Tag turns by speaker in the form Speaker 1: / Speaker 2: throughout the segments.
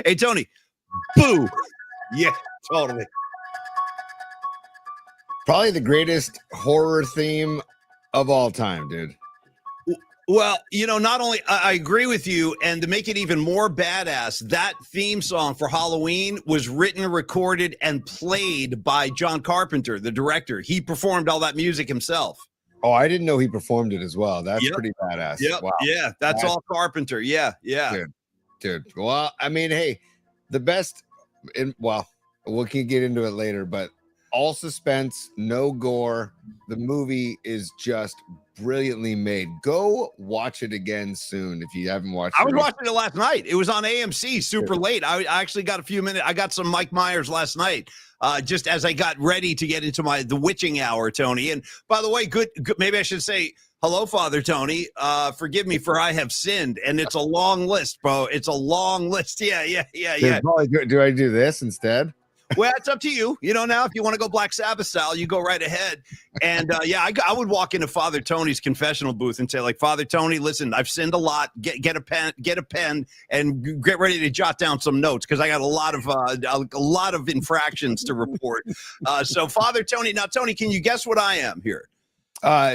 Speaker 1: Hey, Tony. Boo. Yeah, totally.
Speaker 2: Probably the greatest horror theme of all time, dude.
Speaker 1: Well, not only I agree with you, and to make it even more badass, that theme song for Halloween was written, recorded, and played by John Carpenter, the director. He performed all that music himself.
Speaker 2: Oh, I didn't know he performed it as well. That's pretty badass.
Speaker 1: Yep.
Speaker 2: Wow.
Speaker 1: Yeah, that's all Carpenter. Yeah.
Speaker 2: Dude. Well, I mean, hey, the best, we can get into it later, but all suspense, no gore. The movie is just brilliantly made. Go watch it again soon if you haven't watched it.
Speaker 1: I was watching it last night. It was on AMC super late. I actually got a few minutes. I got some Mike Myers last night, just as I got ready to get into the witching hour, Tony. And by the way, good. Maybe I should say hello, Father Tony. Forgive me for I have sinned, and it's a long list, bro. It's a long list. Yeah.
Speaker 2: Do I do this instead?
Speaker 1: Well, it's up to you. Now if you want to go Black Sabbath style, you go right ahead. And I would walk into Father Tony's confessional booth and say, like, Father Tony, listen, I've sinned a lot. Get a pen, and get ready to jot down some notes because I got a lot of infractions to report. So, Father Tony, now Tony, can you guess what I am here?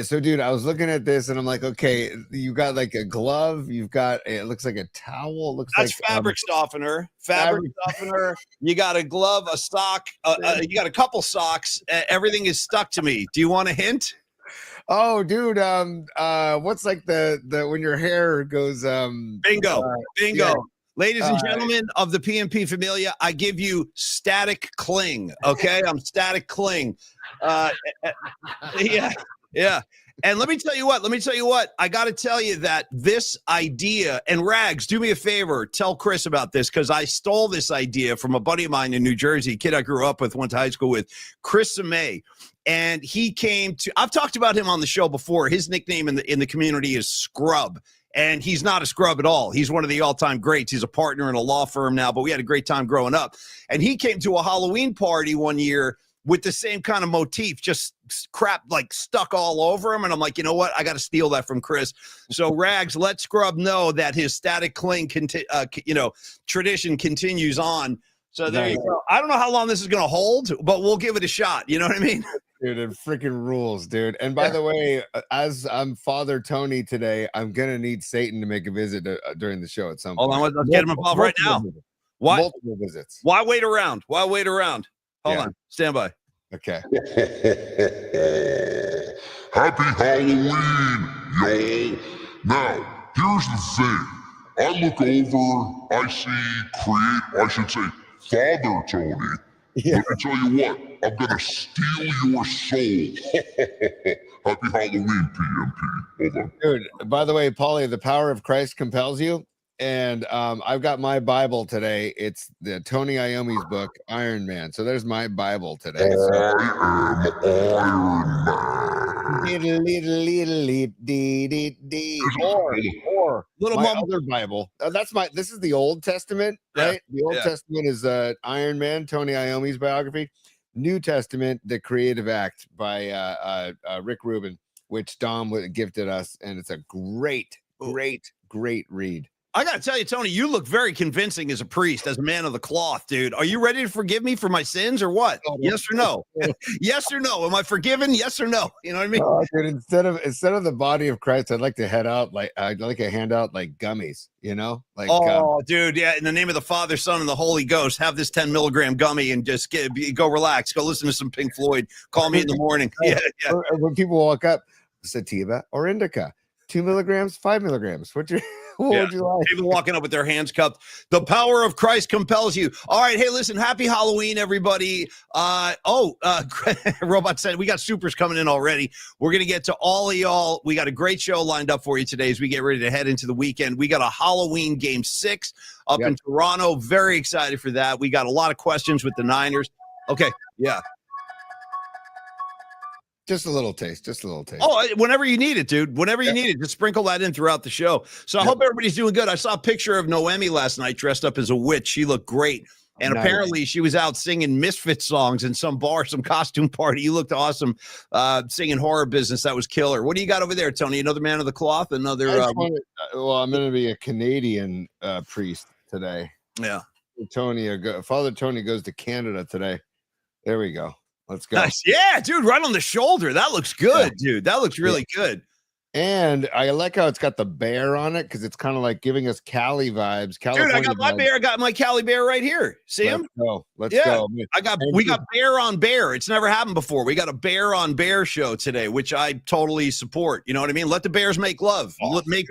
Speaker 2: So dude, I was looking at this and I'm like, okay, you got like a glove, you've got it looks like a towel,
Speaker 1: That's fabric softener. Fabric softener. You got a glove, a sock, you got a couple socks. Everything is stuck to me. Do you want a hint?
Speaker 2: Oh, dude, what's like the when your hair goes
Speaker 1: bingo.
Speaker 2: Yeah.
Speaker 1: Ladies and gentlemen of the PMP Familia, I give you static cling. Okay, I'm static cling. Yeah. And let me tell you what. I got to tell you that this idea, and Rags, do me a favor, tell Chris about this, because I stole this idea from a buddy of mine in New Jersey, a kid I grew up with, went to high school with, Chris Samay. And he came to, I've talked about him on the show before. His nickname in the community is Scrub. And he's not a scrub at all. He's one of the all-time greats. He's a partner in a law firm now, but we had a great time growing up. And he came to a Halloween party one year with the same kind of motif, just crap like stuck all over him. And I'm like, you know what? I got to steal that from Chris. So Rags, let Scrub know that his static cling, tradition continues on. So there you go. I don't know how long this is going to hold, but we'll give it a shot. You know what I mean?
Speaker 2: Dude, it freaking rules, dude. And by the way, as I'm Father Tony today, I'm going to need Satan to make a visit during the show at some point.
Speaker 1: Hold on, let's get him involved right now. Why?
Speaker 2: Multiple visits.
Speaker 1: Why wait around? Hold on. Stand by.
Speaker 2: Okay.
Speaker 3: Happy Halloween, y'all. Now, here's the thing. I look over, I see Father Tony.
Speaker 2: Yeah.
Speaker 3: Let me tell you what, I'm going to steal your soul. Happy Halloween, PMP. Hold on.
Speaker 2: Dude, by the way, Paulie, the power of Christ compels you. And I've got my Bible today. It's the Tony Iommi's book, Iron Man. So there's my Bible today. So.
Speaker 3: I am Iron Man.
Speaker 2: Or
Speaker 1: little
Speaker 2: my other Bible. This is the Old Testament, right? The Old Testament is Iron Man, Tony Iommi's biography. New Testament, The Creative Act by Rick Rubin, which Dom gifted us. And it's a great read.
Speaker 1: I got to tell you, Tony, you look very convincing as a priest, as a man of the cloth, dude. Are you ready to forgive me for my sins or what? Yes or no? Yes or no? Am I forgiven? Yes or no? You know what I mean?
Speaker 2: Dude, instead of the body of Christ, I'd like to hand out like gummies,
Speaker 1: dude. Yeah. In the name of the Father, Son, and the Holy Ghost, have this 10 milligram gummy and just go relax. Go listen to some Pink Floyd. Call me in the morning. Yeah.
Speaker 2: When people walk up, sativa or indica, 2 milligrams, 5 milligrams. What would you like?
Speaker 1: People walking up with their hands cupped. The power of Christ compels you. All right. Hey, listen, happy Halloween, everybody. Robot said we got supers coming in already. We're going to get to all of y'all. We got a great show lined up for you today as we get ready to head into the weekend. We got a Halloween Game 6 up in Toronto. Very excited for that. We got a lot of questions with the Niners. Okay. Yeah.
Speaker 2: Just a little taste.
Speaker 1: Oh, whenever you need it, dude. Whenever you need it, just sprinkle that in throughout the show. So I hope everybody's doing good. I saw a picture of Noemi last night dressed up as a witch. She looked great. And apparently she was out singing Misfit songs in some bar, some costume party. You looked awesome singing Horror Business. That was killer. What do you got over there, Tony? Another man of the cloth? I'm going to be a Canadian priest today. Yeah.
Speaker 2: Father Tony goes to Canada today. There we go. Let's go.
Speaker 1: Nice. Yeah, dude, right on the shoulder. That looks good, dude. That looks really good.
Speaker 2: And I like how it's got the bear on it because it's kind of like giving us Cali vibes.
Speaker 1: Dude, I got my bear. I got my Cali bear right here. See him?
Speaker 2: Let's go.
Speaker 1: We got bear on bear. It's never happened before. We got a bear on bear show today, which I totally support. You know what I mean? Let the bears make love. Make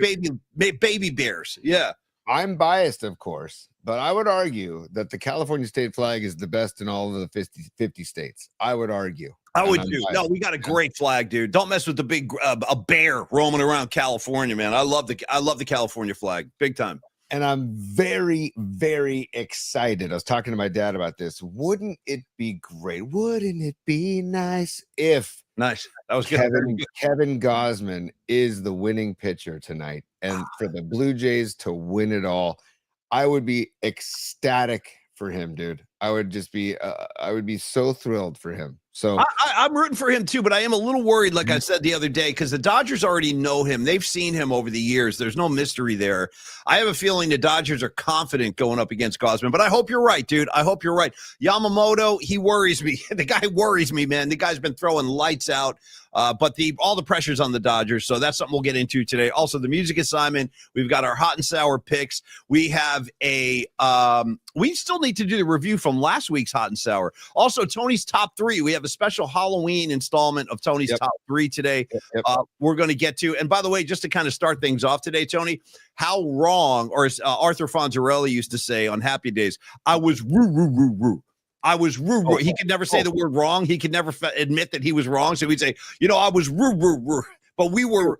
Speaker 1: baby bears. Yeah.
Speaker 2: I'm biased, of course, but I would argue that the California state flag is the best in all of the 50 states. I would argue.
Speaker 1: I would too. No, we got a great flag, dude. Don't mess with the big a bear roaming around California, man. I love the California flag, big time.
Speaker 2: And I'm very, very excited. I was talking to my dad about this. Wouldn't it be great? Wouldn't it be nice if
Speaker 1: that was good.
Speaker 2: Kevin Gausman is the winning pitcher tonight, and for the Blue Jays to win it all? I would be ecstatic for him, dude. I would be so thrilled for him. So
Speaker 1: I'm rooting for him too, but I am a little worried, like I said the other day, because the Dodgers already know him. They've seen him over the years. There's no mystery there. I have a feeling the Dodgers are confident going up against Gausman, but I hope you're right, dude. I hope you're right. Yamamoto, he worries me. The guy worries me, man. The guy's been throwing lights out. But all the pressure's on the Dodgers, so that's something we'll get into today. Also, the music assignment. We've got our hot and sour picks. We have we still need to do the review from last week's hot and sour. Also, Tony's top 3. We have a special Halloween installment of Tony's top 3 today. We're going to get to. And by the way, just to kind of start things off today, Tony, how wrong, or as Arthur Fonzarelli used to say on Happy Days, I was woo. I was rude. He could never say the word wrong. He could never admit that he was wrong. So he'd say, I was rude. But we were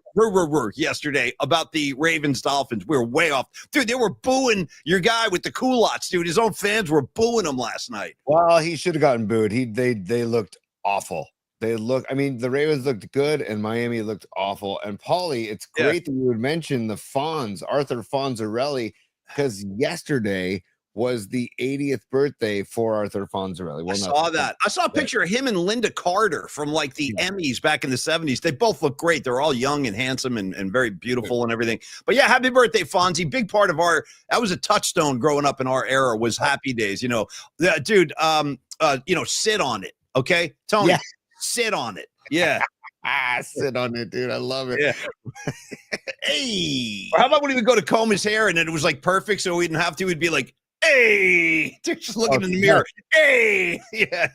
Speaker 1: yesterday about the Ravens Dolphins. We were way off. Dude, they were booing your guy with the culottes, dude. His own fans were booing him last night.
Speaker 2: Well, he should have gotten booed. They looked awful. The Ravens looked good and Miami looked awful. And Paulie, it's great that you would mention the Arthur Fonzarelli, because yesterday was the 80th birthday for Arthur Fonzarelli.
Speaker 1: Well, I saw that. I saw a picture of him and Linda Carter from like the Emmys back in the 70s. They both look great. They're all young and handsome and very beautiful and everything. But yeah, happy birthday, Fonzie. Big part of that was a touchstone growing up in our era was Happy Days. Dude, sit on it. Okay, Tony, sit on it. Yeah.
Speaker 2: Sit on it, dude. I love it.
Speaker 1: Yeah. Hey. Or how about when he would go to comb his hair and then it was like perfect, so we didn't have to? He'd be like, hey, just looking in the mirror. Hey, yeah,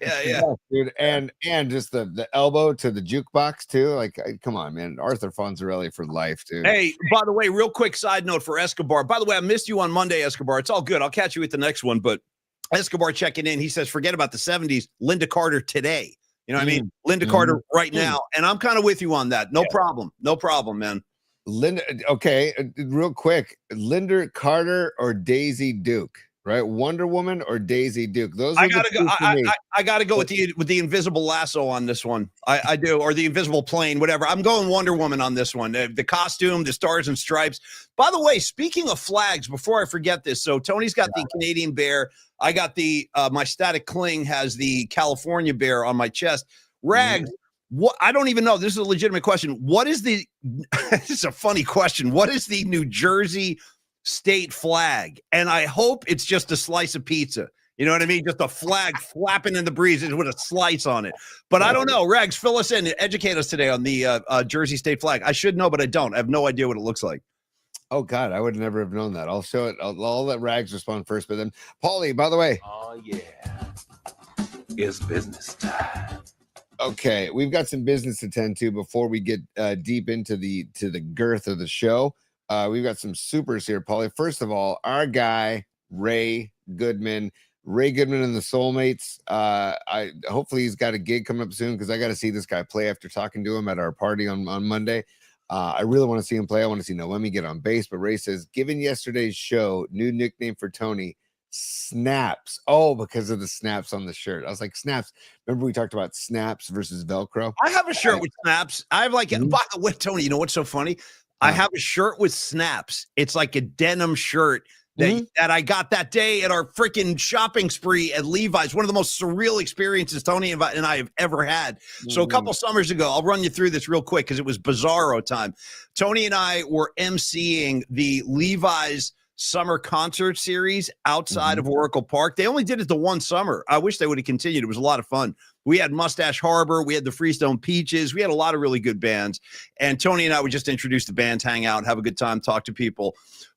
Speaker 2: dude, and just the elbow to the jukebox too. Like, come on, man, Arthur Fonzarelli for life, dude.
Speaker 1: Hey, by the way, real quick side note for Escobar. By the way, I missed you on Monday, Escobar. It's all good. I'll catch you at the next one. But Escobar checking in. He says, forget about the 70s. Linda Carter today. You know what I mean? Linda Carter right now, and I'm kind of with you on that. No problem, man.
Speaker 2: Linda, okay, real quick, Linda Carter or Daisy Duke? Right, Wonder Woman or Daisy Duke? Those
Speaker 1: I gotta go. I gotta go with the invisible lasso on this one. I do, or the invisible plane, whatever. I'm going Wonder Woman on this one. The costume, the stars and stripes. By the way, speaking of flags, before I forget this, so Tony's got the Canadian bear. I got the my static cling has the California bear on my chest. Rags. What? I don't even know. This is a legitimate question. What is the? This is a funny question. What is the New Jersey state flag? And I hope it's just a slice of pizza. You know what I mean? Just a flag flapping in the breeze with a slice on it. But I don't know. Rags, fill us in. Educate us today on the Jersey state flag. I should know, but I don't. I have no idea what it looks like.
Speaker 2: Oh, God, I would never have known that. I'll show it. I'll let Rags respond first. But then, Paulie, by the way.
Speaker 4: Oh, yeah. It's business time.
Speaker 2: Okay, we've got some business to tend to before we get deep into the girth of the show. We've got some supers here, Paulie. First of all, our guy, Ray Goodman and the Soulmates. Hopefully he's got a gig coming up soon, because I got to see this guy play after talking to him at our party on Monday. I really want to see him play. I want to see Noemi get on bass. But Ray says, given yesterday's show, new nickname for Tony, Snaps. Oh, because of the snaps on the shirt. I was like, snaps. Remember we talked about snaps versus Velcro?
Speaker 1: I have a shirt with snaps. I have by the way, Tony, you know what's so funny? I have a shirt with snaps. It's like a denim shirt that I got that day at our freaking shopping spree at Levi's. One of the most surreal experiences Tony and I have ever had. So a couple summers ago, I'll run you through this real quick because it was bizarro time. Tony and I were emceeing the Levi's summer concert series outside of Oracle Park. They only did it the one summer. I wish they would have continued. It was a lot of fun. We had Mustache Harbor. We had the Freestone Peaches. We had a lot of really good bands. And Tony and I would just introduce the bands, hang out, have a good time, talk to people.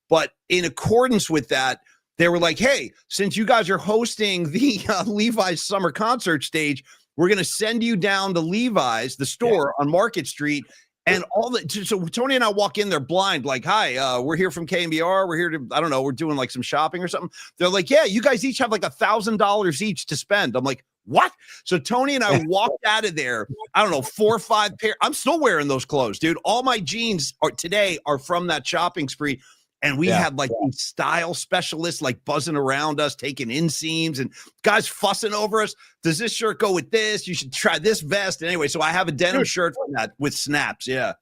Speaker 1: But in accordance with that, they were like, hey, since you guys are hosting the Levi's summer concert stage, we're going to send you down to Levi's, the store on Market Street. And so Tony and I walk in there blind, like, hi, we're here from KMBR. We're here to, I don't know, we're doing like some shopping or something. They're like, yeah, you guys each have like $1,000 each to spend. I'm like, what? So Tony and I walked out of there, I don't know, 4 or 5 pair. I'm still wearing those clothes, dude. All my jeans today are from that shopping spree. And we had like these style specialists like buzzing around us, taking inseams and guys fussing over us. Does this shirt go with this? You should try this vest. And anyway, so I have a denim shirt from that with snaps. Yeah.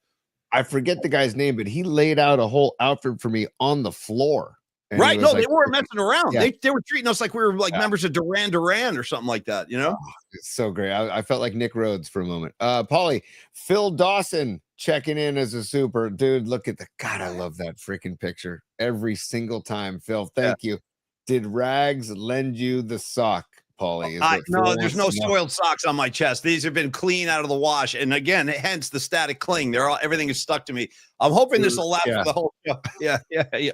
Speaker 2: I forget the guy's name, but he laid out a whole outfit for me on the floor.
Speaker 1: Right. No, they weren't messing around. Yeah. They were treating us like we were like members of Duran Duran or something like that, you know?
Speaker 2: Oh, it's so great. I felt like Nick Rhodes for a moment. Paulie, Phil Dawson checking in as a super. Dude, look at God, I love that freaking picture every single time. Phil, thank you. Did Rags lend you the sock, Paulie?
Speaker 1: No, there's no soiled socks on my chest. These have been clean out of the wash. And again, hence the static cling. Everything is stuck to me. I'm hoping this will last for the whole show. Yeah.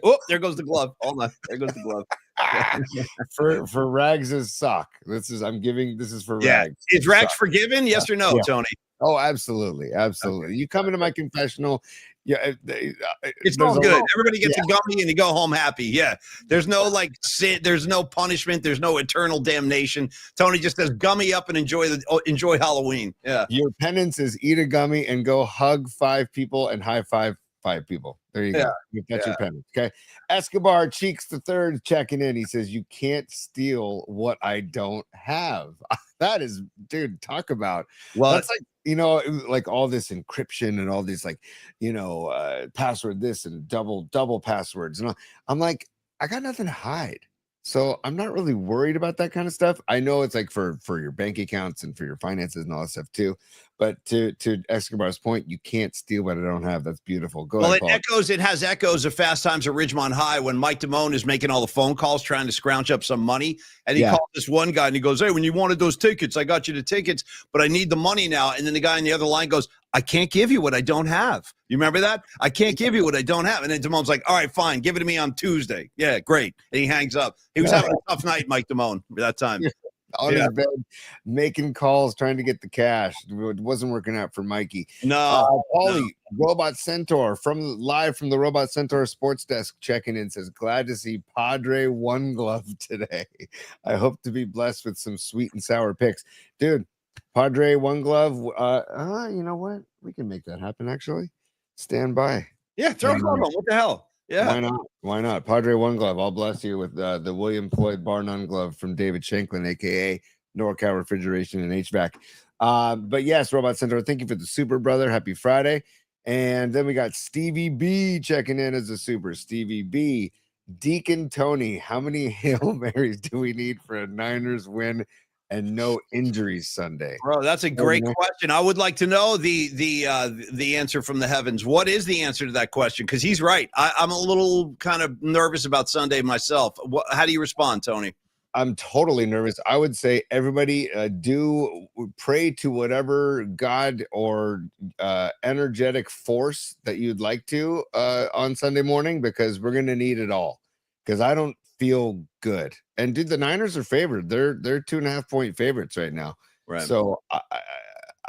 Speaker 1: Oh, there goes the glove. Hold on. There goes the glove.
Speaker 2: for Rags's sock. This is for Rags.
Speaker 1: Is Rags forgiven? Yes or no, Tony?
Speaker 2: Oh, absolutely. Okay. You come into my confessional. Yeah,
Speaker 1: it's all good. Everybody gets a gummy and you go home happy. Yeah, there's no like sin, there's no punishment, there's no eternal damnation. Tony just says gummy up and enjoy Halloween. Yeah,
Speaker 2: your penance is eat a gummy and go hug 5 people and high five 5 people. There you go. That's your penance. Okay. Escobar Cheeks the Third checking in. He says, "You can't steal what I don't have." That is, dude. Talk about. Well, that's like, like all this encryption and all these password this and double passwords. And I'm like, I got nothing to hide. So I'm not really worried about that kind of stuff. I know it's like for your bank accounts and for your finances and all that stuff too. But to Escobar's point, you can't steal what I don't have. That's beautiful. Go ahead, Paul.
Speaker 1: It has echoes of Fast Times at Ridgemont High when Mike Damone is making all the phone calls trying to scrounge up some money. And he called this one guy and he goes, "Hey, when you wanted those tickets, I got you the tickets, but I need the money now." And then the guy on the other line goes, "I can't give you what I don't have." You remember that? "I can't give you what I don't have." And then Damone's like, "All right, fine. Give it to me on Tuesday." Yeah, great. And he hangs up. He was having a tough night, Mike Damone, that time.
Speaker 2: On his bed, making calls, trying to get the cash. It wasn't working out for Mikey.
Speaker 1: No.
Speaker 2: Paulie, Robot Centaur live from the Robot Centaur sports desk checking in, says, "Glad to see Padre One Glove today. I hope to be blessed with some sweet and sour picks." Dude, Padre One Glove. You know what? We can make that happen, actually. Stand by.
Speaker 1: Yeah, throw it on. What the hell? Yeah.
Speaker 2: Why not? Padre One Glove. I'll bless you with the William Floyd Bar None glove from David Shanklin, aka NorCal Refrigeration and HVAC. But yes, Robot Center, thank you for the super, brother. Happy Friday. And then we got Stevie B checking in as a super. Stevie B, Deacon Tony, how many Hail Marys do we need for a Niners win and no injuries Sunday?
Speaker 1: Bro, that's a great question. I would like to know the answer from the heavens. What is the answer to that question? Because he's right. I'm a little kind of nervous about Sunday myself. How do you respond, Tony?
Speaker 2: I'm totally nervous. I would say everybody do pray to whatever God or energetic force that you'd like to on Sunday morning, because we're going to need it all. Because I don't feel good. And dude, the Niners are favored. They're 2.5 point favorites right now.
Speaker 1: Right.
Speaker 2: So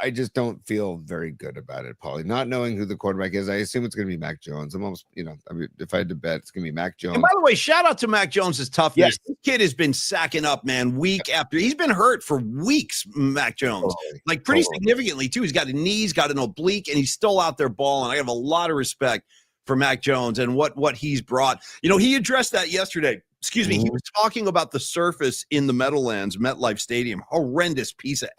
Speaker 2: I just don't feel very good about it, Paulie. Not knowing who the quarterback is, I assume it's going to be Mac Jones. I'm almost, I mean, if I had to bet, it's going to be Mac Jones.
Speaker 1: And by the way, shout out to Mac Jones's toughness. Yes. This kid has been sacking up, man, week after. He's been hurt for weeks, Mac Jones. Like pretty significantly, too. He's got a knee, he's got an oblique, and he's still out there balling. I have a lot of respect for Mac Jones and what he's brought. He addressed that yesterday. Excuse me. He was talking about the surface in the Meadowlands, MetLife Stadium. Horrendous piece of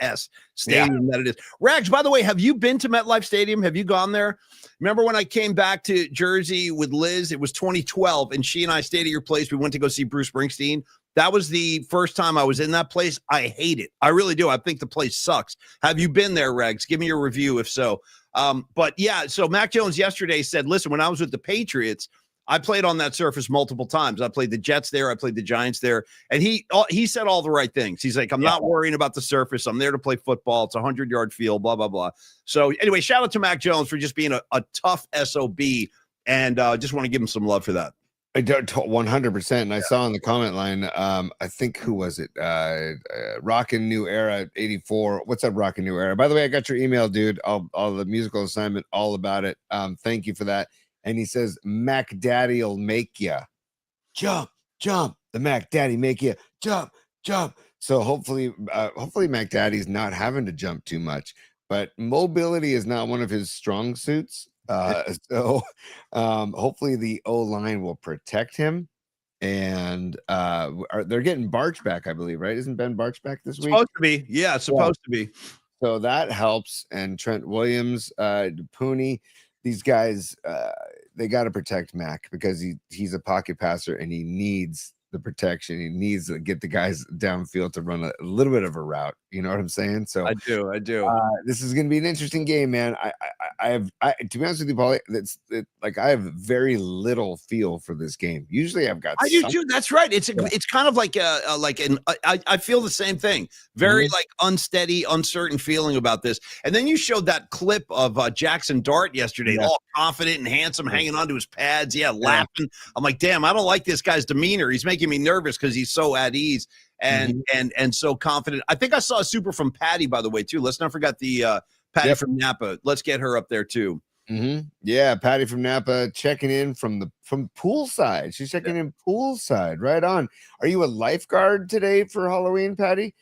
Speaker 1: stadium that it is. Rags, by the way, have you been to MetLife Stadium? Have you gone there? Remember when I came back to Jersey with Liz? It was 2012, and she and I stayed at your place. We went to go see Bruce Springsteen. That was the first time I was in that place. I hate it. I really do. I think the place sucks. Have you been there, Rags? Give me your review if so. But yeah, so Mac Jones yesterday said, listen, when I was with the Patriots, I played on that surface multiple times. I played the Jets there. I played the Giants there. And he said all the right things. He's like, I'm not worrying about the surface. I'm there to play football. It's a 100-yard field, blah, blah, blah. So anyway, shout out to Mac Jones for just being a tough SOB. And just want to give him some love for that.
Speaker 2: I don't 100%. And I saw in the comment line, I think who was it? Rockin' New Era 84. What's up, Rockin' New Era? By the way, I got your email, dude. All the musical assignment, all about it. Thank you for that. And he says, Mac Daddy'll make you jump. The Mac Daddy make you jump. So hopefully Mac Daddy's not having to jump too much. But mobility is not one of his strong suits. So hopefully the O-line will protect him. And they're getting Barch back, I believe, right? Isn't Ben Barch back this week?
Speaker 1: Supposed to be. Yeah, it's supposed to be.
Speaker 2: So that helps. And Trent Williams, Pooney, these guys, they got to protect Mac because he's a pocket passer and he needs the protection. He needs to get the guys downfield to run a little bit of a route. You know what I'm saying? So
Speaker 1: I do.
Speaker 2: This is going to be an interesting game, man. I have to be honest with you, Paulie, I have very little feel for this game. Usually I've got.
Speaker 1: I do too. That's right. It's kind of like I feel the same thing. Very like unsteady, uncertain feeling about this. And then you showed that clip of Jackson Dart yesterday, all confident and handsome, hanging onto his pads, laughing. I'm like, damn, I don't like this guy's demeanor. He's making me nervous because he's so at ease and so confident. I think I saw a super from Patty, by the way, too. Let's not forget the Patty from Napa. Let's get her up there too.
Speaker 2: Yeah, Patty from Napa checking in from poolside. She's checking in poolside. Right on. Are you a lifeguard today for Halloween, Patty?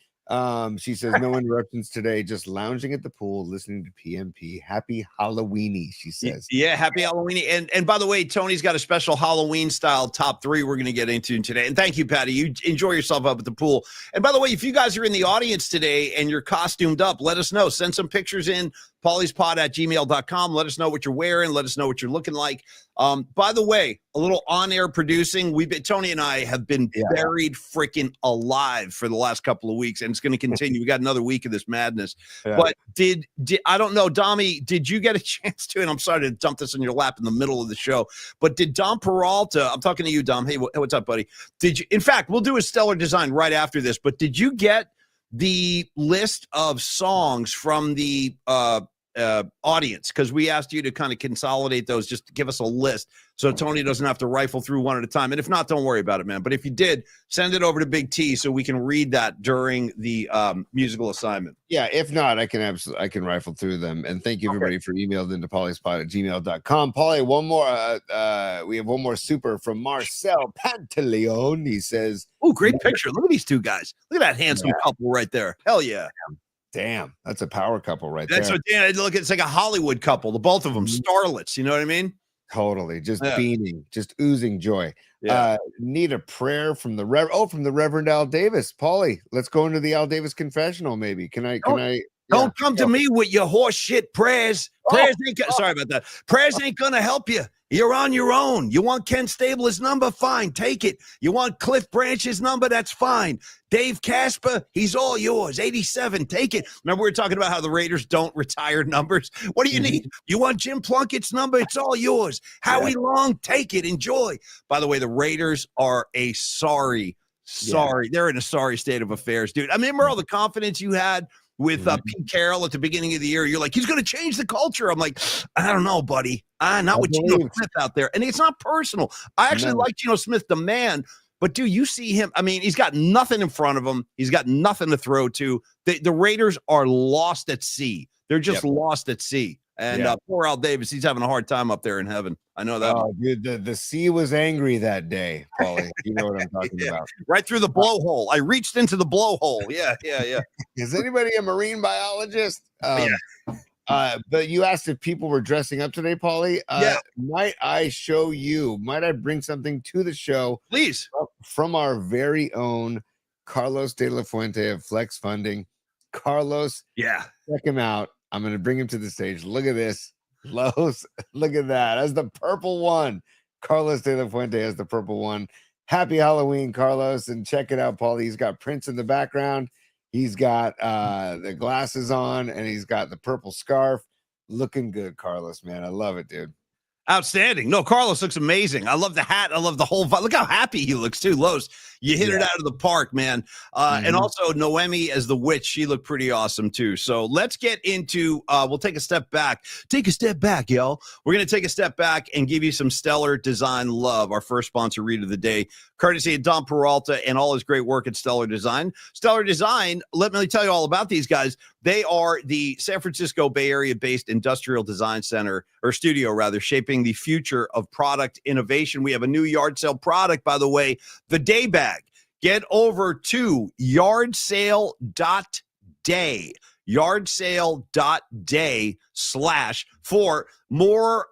Speaker 2: She says no interruptions today, just lounging at the pool, listening to PMP. Happy Halloweeny, she says.
Speaker 1: Yeah, happy Halloweeny. And by the way, Tony's got a special Halloween style top 3 we're going to get into today. And thank you, Patty. You enjoy yourself up at the pool. And by the way, if you guys are in the audience today and you're costumed up, let us know. Send some pictures in. paulyspod@gmail.com. Let us know what you're wearing. Let us know what you're looking like. By the way, a little on-air producing. Tony and I have been buried freaking alive for the last couple of weeks, and it's going to continue. We got another week of this madness. Yeah. But did I don't know, Dami, did you get a chance to, and I'm sorry to dump this in your lap in the middle of the show, but did Dom Peralta, I'm talking to you, Dom. Hey, what's up, buddy? Did you, in fact, we'll do a stellar design right after this, but did you get the list of songs from the audience, because we asked you to kind of consolidate those, just to give us a list so Tony doesn't have to rifle through one at a time. And if not, don't worry about it, man. But if you did, send it over to Big T so we can read that during the musical assignment.
Speaker 2: Yeah, if not, I can rifle through them. And thank you everybody for emailing into paulyspot@gmail.com. Pauly, one more we have one more super from Marcel Pantaleon. He says,
Speaker 1: oh, great picture. Look at these two guys. Look at that handsome couple right there. Hell yeah.
Speaker 2: Damn, that's a power couple right there.
Speaker 1: That's what, look, it's like a Hollywood couple, the both of them, starlets, you know what I mean?
Speaker 2: Totally, just beaming, just oozing joy. Need a prayer from the Reverend Al Davis. Pauly, let's go into the Al Davis confessional, maybe.
Speaker 1: Don't come to me with your horse shit prayers. Sorry about that. Prayers ain't gonna help you. You're on your own. You want Ken Stabler's number? Fine, take it. You want Cliff Branch's number? That's fine. Dave Casper, he's all yours. 87, take it. Remember we were talking about how the Raiders don't retire numbers? What do you need? You want Jim Plunkett's number? It's all yours. Howie Long, take it. Enjoy. By the way, the Raiders are a sorry. They're in a sorry state of affairs, dude. I remember all the confidence you had with Pete Carroll at the beginning of the year. You're like, he's going to change the culture. I'm like, I don't know, buddy. Not with Geno Smith out there. And it's not personal. I actually like Geno Smith, the man. But, dude, you see him. I mean, he's got nothing in front of him. He's got nothing to throw to. The Raiders are lost at sea. They're just lost at sea. And poor Al Davis, he's having a hard time up there in heaven. I know that.
Speaker 2: Oh, dude, the sea was angry that day, Pauly. You know what I'm talking about.
Speaker 1: Right through the blowhole. I reached into the blowhole. Yeah.
Speaker 2: Is anybody a marine biologist? But you asked if people were dressing up today, Pauly. Might I bring something to the show?
Speaker 1: Please.
Speaker 2: From our very own Carlos De La Fuente of Flex Funding. Carlos, check him out. I'm going to bring him to the stage. Look at this. Lowe's, look at that. As the purple one. Carlos De La Fuente has the purple one. Happy Halloween, Carlos. And check it out, Pauly. He's got Prince in the background. He's got the glasses on, and he's got the purple scarf. Looking good, Carlos, man. I love it, dude.
Speaker 1: Outstanding. No, Carlos looks amazing. I love the hat. I love the whole vibe. Look how happy he looks too, Los. You hit it out of the park, man. And also Noemi as the witch. She looked pretty awesome too. So let's get into, we'll take a step back. Take a step back, y'all. We're going to take a step back and give you some Stellar Design love. Our first sponsor read of the day, courtesy of Don Peralta and all his great work at Stellar Design. Stellar Design, let me tell you all about these guys. They are the San Francisco Bay Area-based industrial design center, or studio rather, shaping the future of product innovation. We have a new yard sale product, by the way, the day bag. Get over to yardsale.day. Yardsale.day/ for more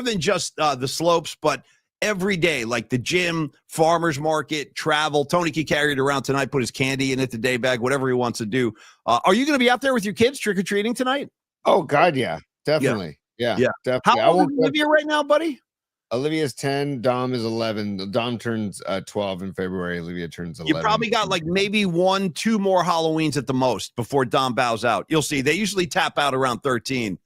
Speaker 1: than just the slopes, but every day, like the gym, farmer's market, travel. Tony can carry it around tonight, put his candy in it, the day bag, whatever he wants to do. Are you going to be out there with your kids trick-or-treating tonight?
Speaker 2: Oh, God, yeah. Definitely. Yeah. Definitely.
Speaker 1: How old is Olivia right now, buddy?
Speaker 2: Olivia's 10. Dom is 11. Dom turns 12 in February. Olivia turns 11.
Speaker 1: You probably got like maybe 1-2 more Halloweens at the most before Dom bows out. You'll see. They usually tap out around 13.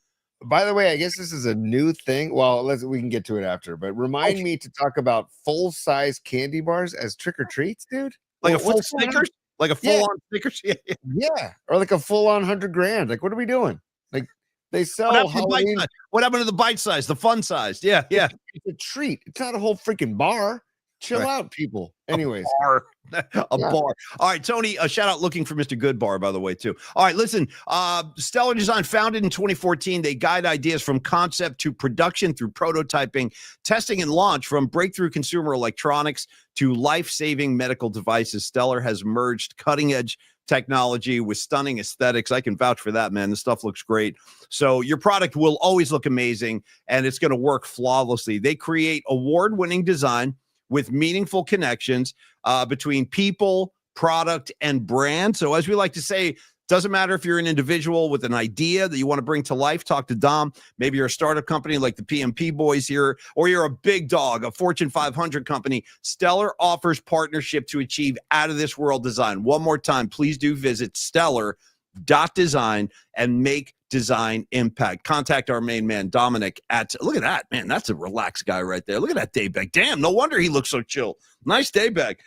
Speaker 2: By the way, I guess this is a new thing. Well, we can get to it after, but remind me to talk about full-size candy bars as trick-or-treats, dude.
Speaker 1: Like a full Snickers? Like a full-on Snickers?
Speaker 2: Yeah. Or like a full-on $100,000. Like, what are we doing? Like, they sell Halloween.
Speaker 1: What happened to the bite size, the fun size? Yeah.
Speaker 2: It's a treat. It's not a whole freaking bar. Chill out, people. Anyways.
Speaker 1: A bar. All right, Tony, a shout out looking for Mr. Goodbar, by the way, too. All right, listen, Stellar Design, founded in 2014. They guide ideas from concept to production through prototyping, testing, and launch. From breakthrough consumer electronics to life-saving medical devices, Stellar has merged cutting-edge technology with stunning aesthetics. I can vouch for that, man. This stuff looks great. So your product will always look amazing, and it's going to work flawlessly. They create award-winning design with meaningful connections between people, product, and brand. So as we like to say, doesn't matter if you're an individual with an idea that you want to bring to life, talk to Dom. Maybe you're a startup company like the PMP boys here, or you're a big dog, a Fortune 500 company. Stellar offers partnership to achieve out-of-this-world design. One more time, please do visit stellar.design and make design impact. Contact our main man, Dominic, look at that, man. That's a relaxed guy right there. Look at that day bag. Damn, no wonder he looks so chill. Nice day bag.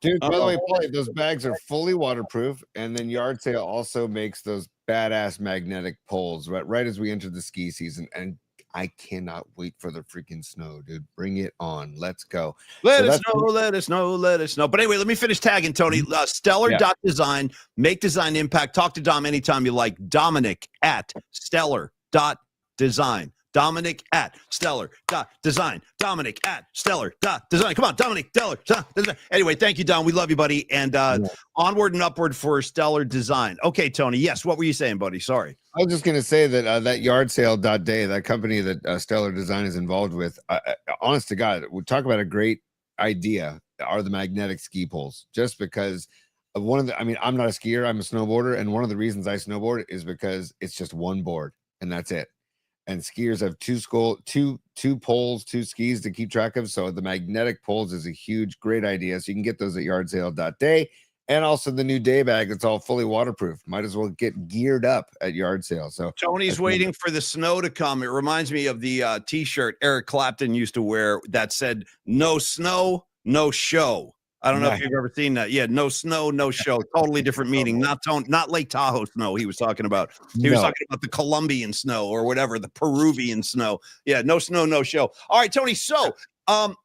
Speaker 2: Dude, by the way, Paulie, those bags are fully waterproof, and then Yard Sale also makes those badass magnetic poles right as we enter the ski season, and I cannot wait for the freaking snow, dude. Bring it on. Let's go.
Speaker 1: Let us know. But anyway, let me finish tagging, Tony. Stellar.design, make design impact. Talk to Dom anytime you like. Dominic at stellar.design. Dominic at stellar.design. Dominic at stellar.design. Come on, Dominic, stellar.design. Anyway, thank you, Don. We love you, buddy. And onward and upward for Stellar Design. Okay, Tony. Yes, what were you saying, buddy? Sorry.
Speaker 2: I was just going to say that that yardsale.day, that company that Stellar Design is involved with, honest to God, we talk about a great idea, are the magnetic ski poles. Just because of I'm not a skier, I'm a snowboarder. And one of the reasons I snowboard is because it's just one board and that's it. And skiers have two poles, two skis to keep track of. So the magnetic poles is a great idea. So you can get those at yardsale.day. And also the new day bag that's all fully waterproof. Might as well get geared up at Yard Sale. So
Speaker 1: Tony's waiting for the snow to come. It reminds me of the T-shirt Eric Clapton used to wear that said, "No snow, no show." I don't know if you've ever seen that. Yeah, no snow, no show. Totally different meaning. Not Lake Tahoe snow he was talking about. He was talking about the Colombian snow or whatever, the Peruvian snow. Yeah, no snow, no show. All right, Tony. So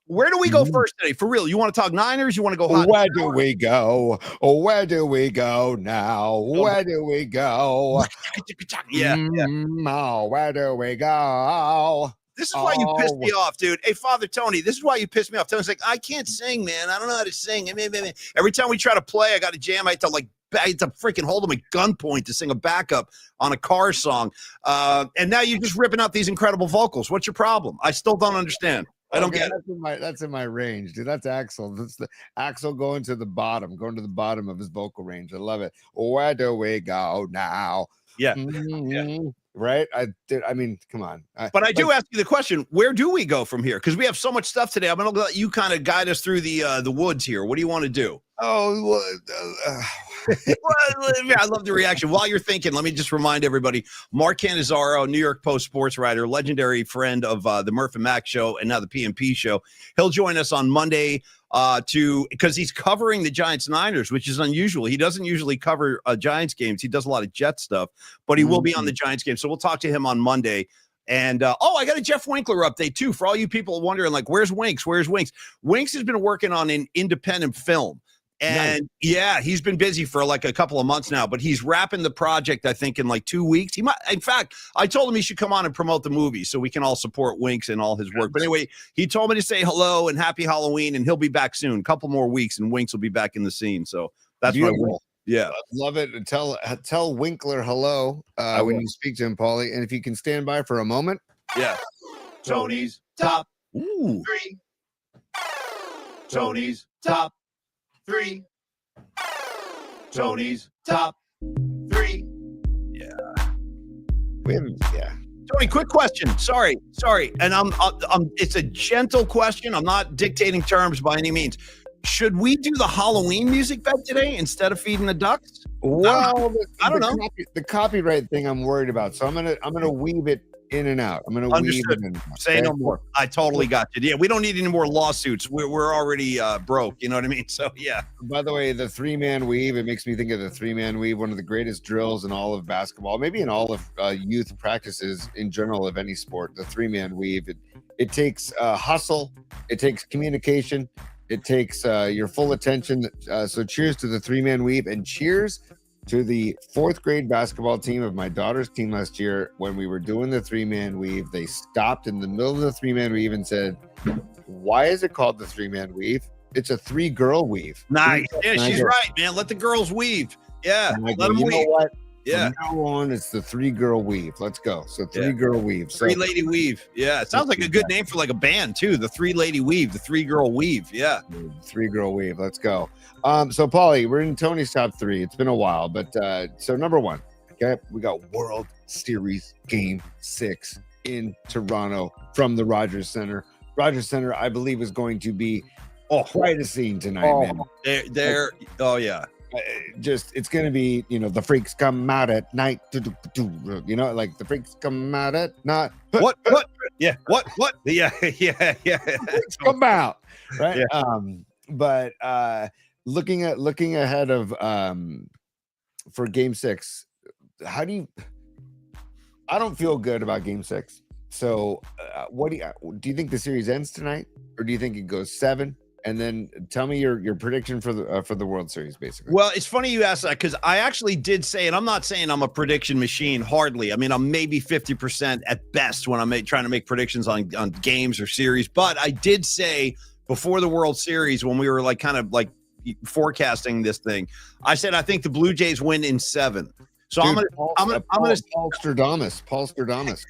Speaker 1: where do we go first today? For real, you want to talk Niners? You want to go hot?
Speaker 2: Where do we go? Where do we go now? Where do we go?
Speaker 1: Yeah.
Speaker 2: Oh, where do we go?
Speaker 1: This is why you pissed me off, dude. Hey, Father Tony, this is why you pissed me off. Tony's like, I can't sing, man. I don't know how to sing. Every time we try to play, I got to jam. I had to freaking hold him at gunpoint to sing a backup on a car song. And now you're just ripping out these incredible vocals. What's your problem? I still don't understand. I don't get it.
Speaker 2: That's in my range, dude. That's Axel. That's the Axel going to the bottom of his vocal range. I love it. Where do we go now?
Speaker 1: Yeah.
Speaker 2: Right? Come on.
Speaker 1: But I do ask you the question, where do we go from here? Because we have so much stuff today. I'm going to let you kind of guide us through the woods here. What do you want to do? Well, I love the reaction. While you're thinking, let me just remind everybody, Mark Cannizzaro, New York Post sports writer, legendary friend of the Murph and Mac show and now the PMP show. He'll join us on Monday because he's covering the Giants-Niners, which is unusual. He doesn't usually cover Giants games. He does a lot of Jet stuff, but he will be on the Giants game. So we'll talk to him on Monday. And, I got a Jeff Winkler update, too, for all you people wondering, like, where's Winks? Where's Winks? Winks has been working on an independent film. And, yeah, he's been busy for, like, a couple of months now. But he's wrapping the project, I think, in, like, 2 weeks. He might. In fact, I told him he should come on and promote the movie so we can all support Winks and all his work. But anyway, he told me to say hello and happy Halloween, and he'll be back soon. A couple more weeks, and Winks will be back in the scene. So that's my win. Yeah,
Speaker 2: love it. Tell Winkler hello when you speak to him, Paulie. And if you can stand by for a moment.
Speaker 1: Yeah.
Speaker 4: Tony's top
Speaker 1: Ooh.
Speaker 4: 3. Tony's top 3. Tony's top 3.
Speaker 2: Yeah.
Speaker 1: Tony, quick question. Sorry. And I'm it's a gentle question. I'm not dictating terms by any means. Should we do the Halloween music bed today instead of feeding the ducks?
Speaker 2: Well,
Speaker 1: I don't know.
Speaker 2: The copyright thing I'm worried about. So I'm gonna weave it in and out. I'm gonna weave it in.
Speaker 1: Say no more. I totally got you. Yeah, we don't need any more lawsuits. We're already broke. You know what I mean? So yeah.
Speaker 2: By the way, the 3-man weave, it makes me think of the 3-man weave, one of the greatest drills in all of basketball, maybe in all of youth practices in general of any sport. The 3-man weave. It takes hustle. It takes communication. It takes your full attention. So cheers to the 3-man weave, and cheers to the 4th grade basketball team of my daughter's team last year. When we were doing the 3-man weave, they stopped in the middle of the 3-man weave and said, "Why is it called the 3-man weave? It's a 3-girl weave."
Speaker 1: Nice. Yeah, she's right, man. Let the girls weave. Yeah, let them
Speaker 2: you
Speaker 1: weave.
Speaker 2: know what?
Speaker 1: Yeah.
Speaker 2: From now on, it's the 3-girl weave. Let's go. So 3-girl weave. So,
Speaker 1: 3-lady weave. Yeah, it sounds like a good name for like a band too. The 3-lady weave, the 3-girl weave. Yeah,
Speaker 2: 3-girl weave. Let's go. So Paulie, we're in Tony's top 3. It's been a while, but so number 1, okay, we got World Series Game 6 in Toronto from the Rogers Center. Rogers Center, I believe, is going to be quite a scene tonight, man.
Speaker 1: They're oh yeah.
Speaker 2: It's gonna be, the freaks come out at night, like the freaks come out at night.
Speaker 1: What yeah what yeah
Speaker 2: Freaks come out, right? Yeah. But looking ahead of for Game 6, I don't feel good about Game 6. So what do you think the series ends tonight, or do you think it goes 7? And then tell me your prediction for the World Series, basically.
Speaker 1: Well, it's funny you asked that, because I actually did say, and I'm not saying I'm a prediction machine, hardly. I mean, I'm maybe 50% at best when I'm trying to make predictions on games or series. But I did say before the World Series, when we were like kind of like forecasting this thing, I said I think the Blue Jays win in 7. So
Speaker 2: Dude,
Speaker 1: I'm gonna
Speaker 2: Paul Stradamus,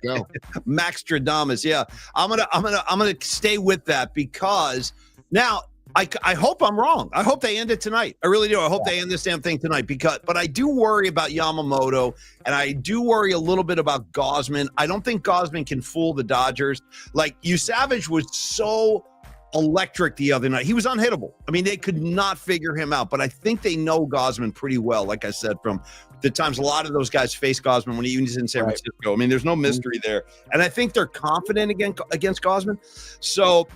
Speaker 2: go.
Speaker 1: Max Stradamus, yeah. I'm gonna stay with that, because now I hope I'm wrong. I hope they end it tonight. I really do. I hope they end this damn thing tonight, but I do worry about Yamamoto, and I do worry a little bit about Gausman. I don't think Gausman can fool the Dodgers. Like, Savage was so electric the other night. He was unhittable. I mean, they could not figure him out, but I think they know Gausman pretty well. Like I said, from the times a lot of those guys face Gausman when he was in San Francisco. I mean, there's no mystery there. And I think they're confident against Gausman. So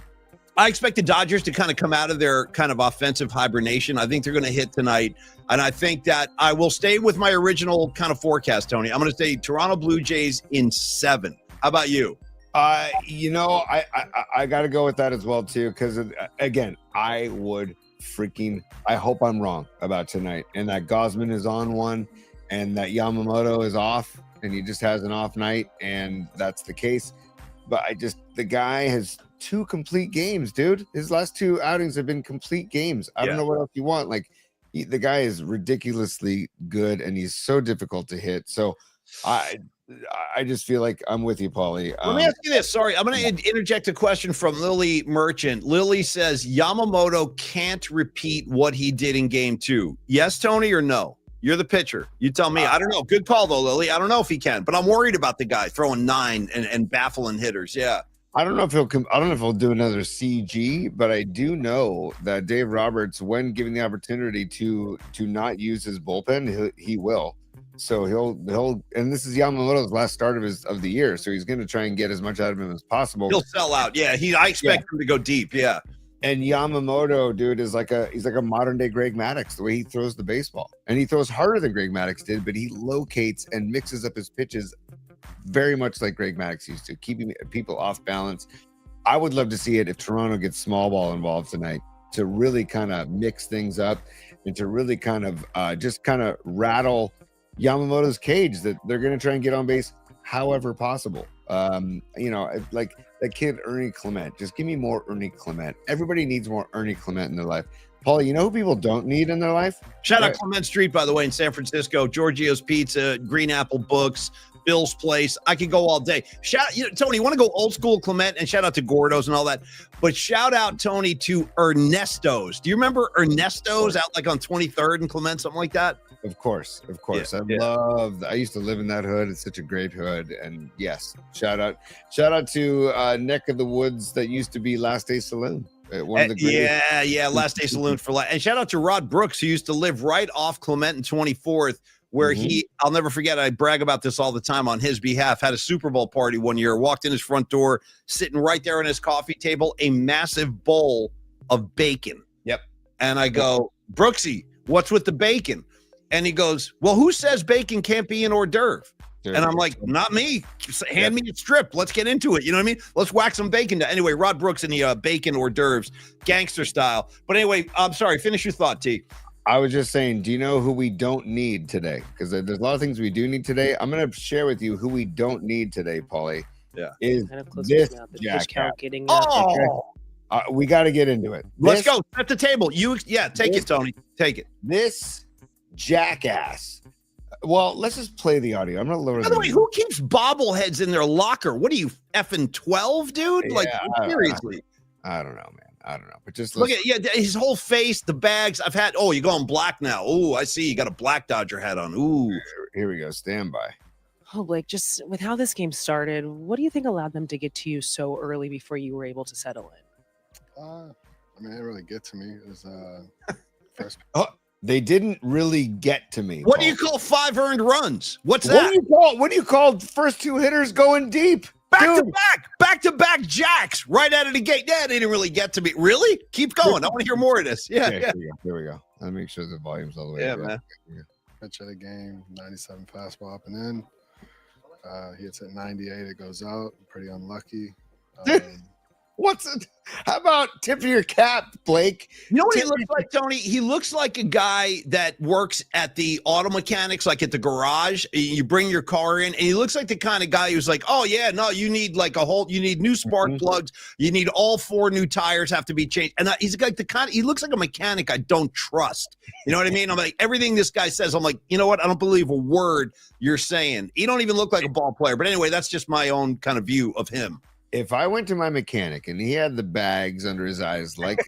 Speaker 1: I expect the Dodgers to kind of come out of their kind of offensive hibernation. I think they're going to hit tonight. And I think that I will stay with my original kind of forecast, Tony. I'm going to say Toronto Blue Jays in 7. How about you?
Speaker 2: I got to go with that as well, too, because, again, I hope I'm wrong about tonight, and that Gausman is on one, and that Yamamoto is off, and he just has an off night, and that's the case. But the guy has 2 complete games, dude. His last 2 outings have been complete games. I don't know what else you want. Like, the guy is ridiculously good, and he's so difficult to hit. So I just feel like I'm with you, Paulie.
Speaker 1: Let me ask you this. Sorry, I'm going to interject a question from Lily Merchant. Lily says Yamamoto can't repeat what he did in Game 2. Yes, Tony, or no? You're the pitcher. You tell me. I don't know. Good call, though, Lily. I don't know if he can, but I'm worried about the guy throwing 9 and baffling hitters. Yeah.
Speaker 2: I don't know if he'll do another CG, but I do know that Dave Roberts, when given the opportunity to not use his bullpen, he will. So he'll and this is Yamamoto's last start of the year, so he's going to try and get as much out of him as possible.
Speaker 1: He'll sell out. Yeah, I expect him to go deep. Yeah.
Speaker 2: And Yamamoto, dude, is he's like a modern day Greg Maddux, the way he throws the baseball. And he throws harder than Greg Maddux did, but he locates and mixes up his pitches very much like Greg Maddux used to, keeping people off balance. I would love to see it if Toronto gets small ball involved tonight to really kind of mix things up and to really kind of just kind of rattle Yamamoto's cage that they're going to try and get on base however possible. Like that kid Ernie Clement. Just give me more Ernie Clement. Everybody needs more Ernie Clement in their life. Paulie, you know who people don't need in their life?
Speaker 1: Shout out Clement Street, by the way, in San Francisco. Giorgio's Pizza, Green Apple Books, Bill's Place. I could go all day. Tony, you want to go old school Clement, and shout out to Gordo's and all that. But shout out, Tony, to Ernesto's. Do you remember Ernesto's out like on 23rd and Clement, something like that?
Speaker 2: Of course. I used to live in that hood. It's such a great hood. And yes, shout out to neck of the woods that used to be Last Day Saloon. One of the greatest.
Speaker 1: Last Day Saloon for life. And shout out to Rod Brooks, who used to live right off Clement and 24th, where I'll never forget, I brag about this all the time on his behalf, had a Super Bowl party one year, walked in his front door, sitting right there on his coffee table, a massive bowl of bacon.
Speaker 2: Yep.
Speaker 1: And I go, Brooksy, what's with the bacon? And he goes, well, who says bacon can't be an hors d'oeuvre? And I'm like, not me. Hand me a strip. Let's get into it. You know what I mean? Let's whack some bacon down. Anyway, Rod Brooks and the bacon hors d'oeuvres, gangster style. But anyway, I'm sorry. Finish your thought, T.
Speaker 2: I was just saying, do you know who we don't need today? Because there's a lot of things we do need today. I'm going to share with you who we don't need today, Paulie.
Speaker 1: Yeah.
Speaker 2: Is this jackass. We got to get into it.
Speaker 1: Let's go. At the table. Take it, Tony. Take it.
Speaker 2: This jackass. Well, let's just play the audio. I'm not lower.
Speaker 1: By the way, who keeps bobbleheads in their locker? What are you, effing 12, dude?
Speaker 2: Yeah,
Speaker 1: like, seriously.
Speaker 2: I don't know, man. I don't know. But just
Speaker 1: look at his whole face, the bags. You're going black now. Oh, I see. You got a black Dodger hat on. Ooh.
Speaker 2: Here we go. Stand by.
Speaker 5: Oh, Blake, just with how this game started, what do you think allowed them to get to you so early before you were able to settle in?
Speaker 6: They didn't really get to me. It was first.
Speaker 2: They didn't really get to me.
Speaker 1: What do you call 5 earned runs? What's that?
Speaker 2: What do you call first 2 hitters going deep?
Speaker 1: Back to back jacks right out of the gate. Yeah, they didn't really get to me. Really? Keep going. I want to hear more of this. Yeah.
Speaker 2: Here we go. Let me make sure the volume's all the way.
Speaker 1: Yeah, man.
Speaker 6: Pitch of the game, 97 fastball up and in. He hits at 98. It goes out. Pretty unlucky.
Speaker 2: How about tip of your cap, Blake?
Speaker 1: You know what he looks like, Tony? He looks like a guy that works at the auto mechanics, like at the garage. You bring your car in, and he looks like the kind of guy who's like, oh, yeah, no, you need you need new spark plugs. You need all 4 new tires have to be changed. And he's like he looks like a mechanic I don't trust. You know what I mean? I'm like, everything this guy says, I'm like, you know what? I don't believe a word you're saying. He don't even look like a ball player. But anyway, that's just my own kind of view of him.
Speaker 2: If I went to my mechanic and he had the bags under his eyes like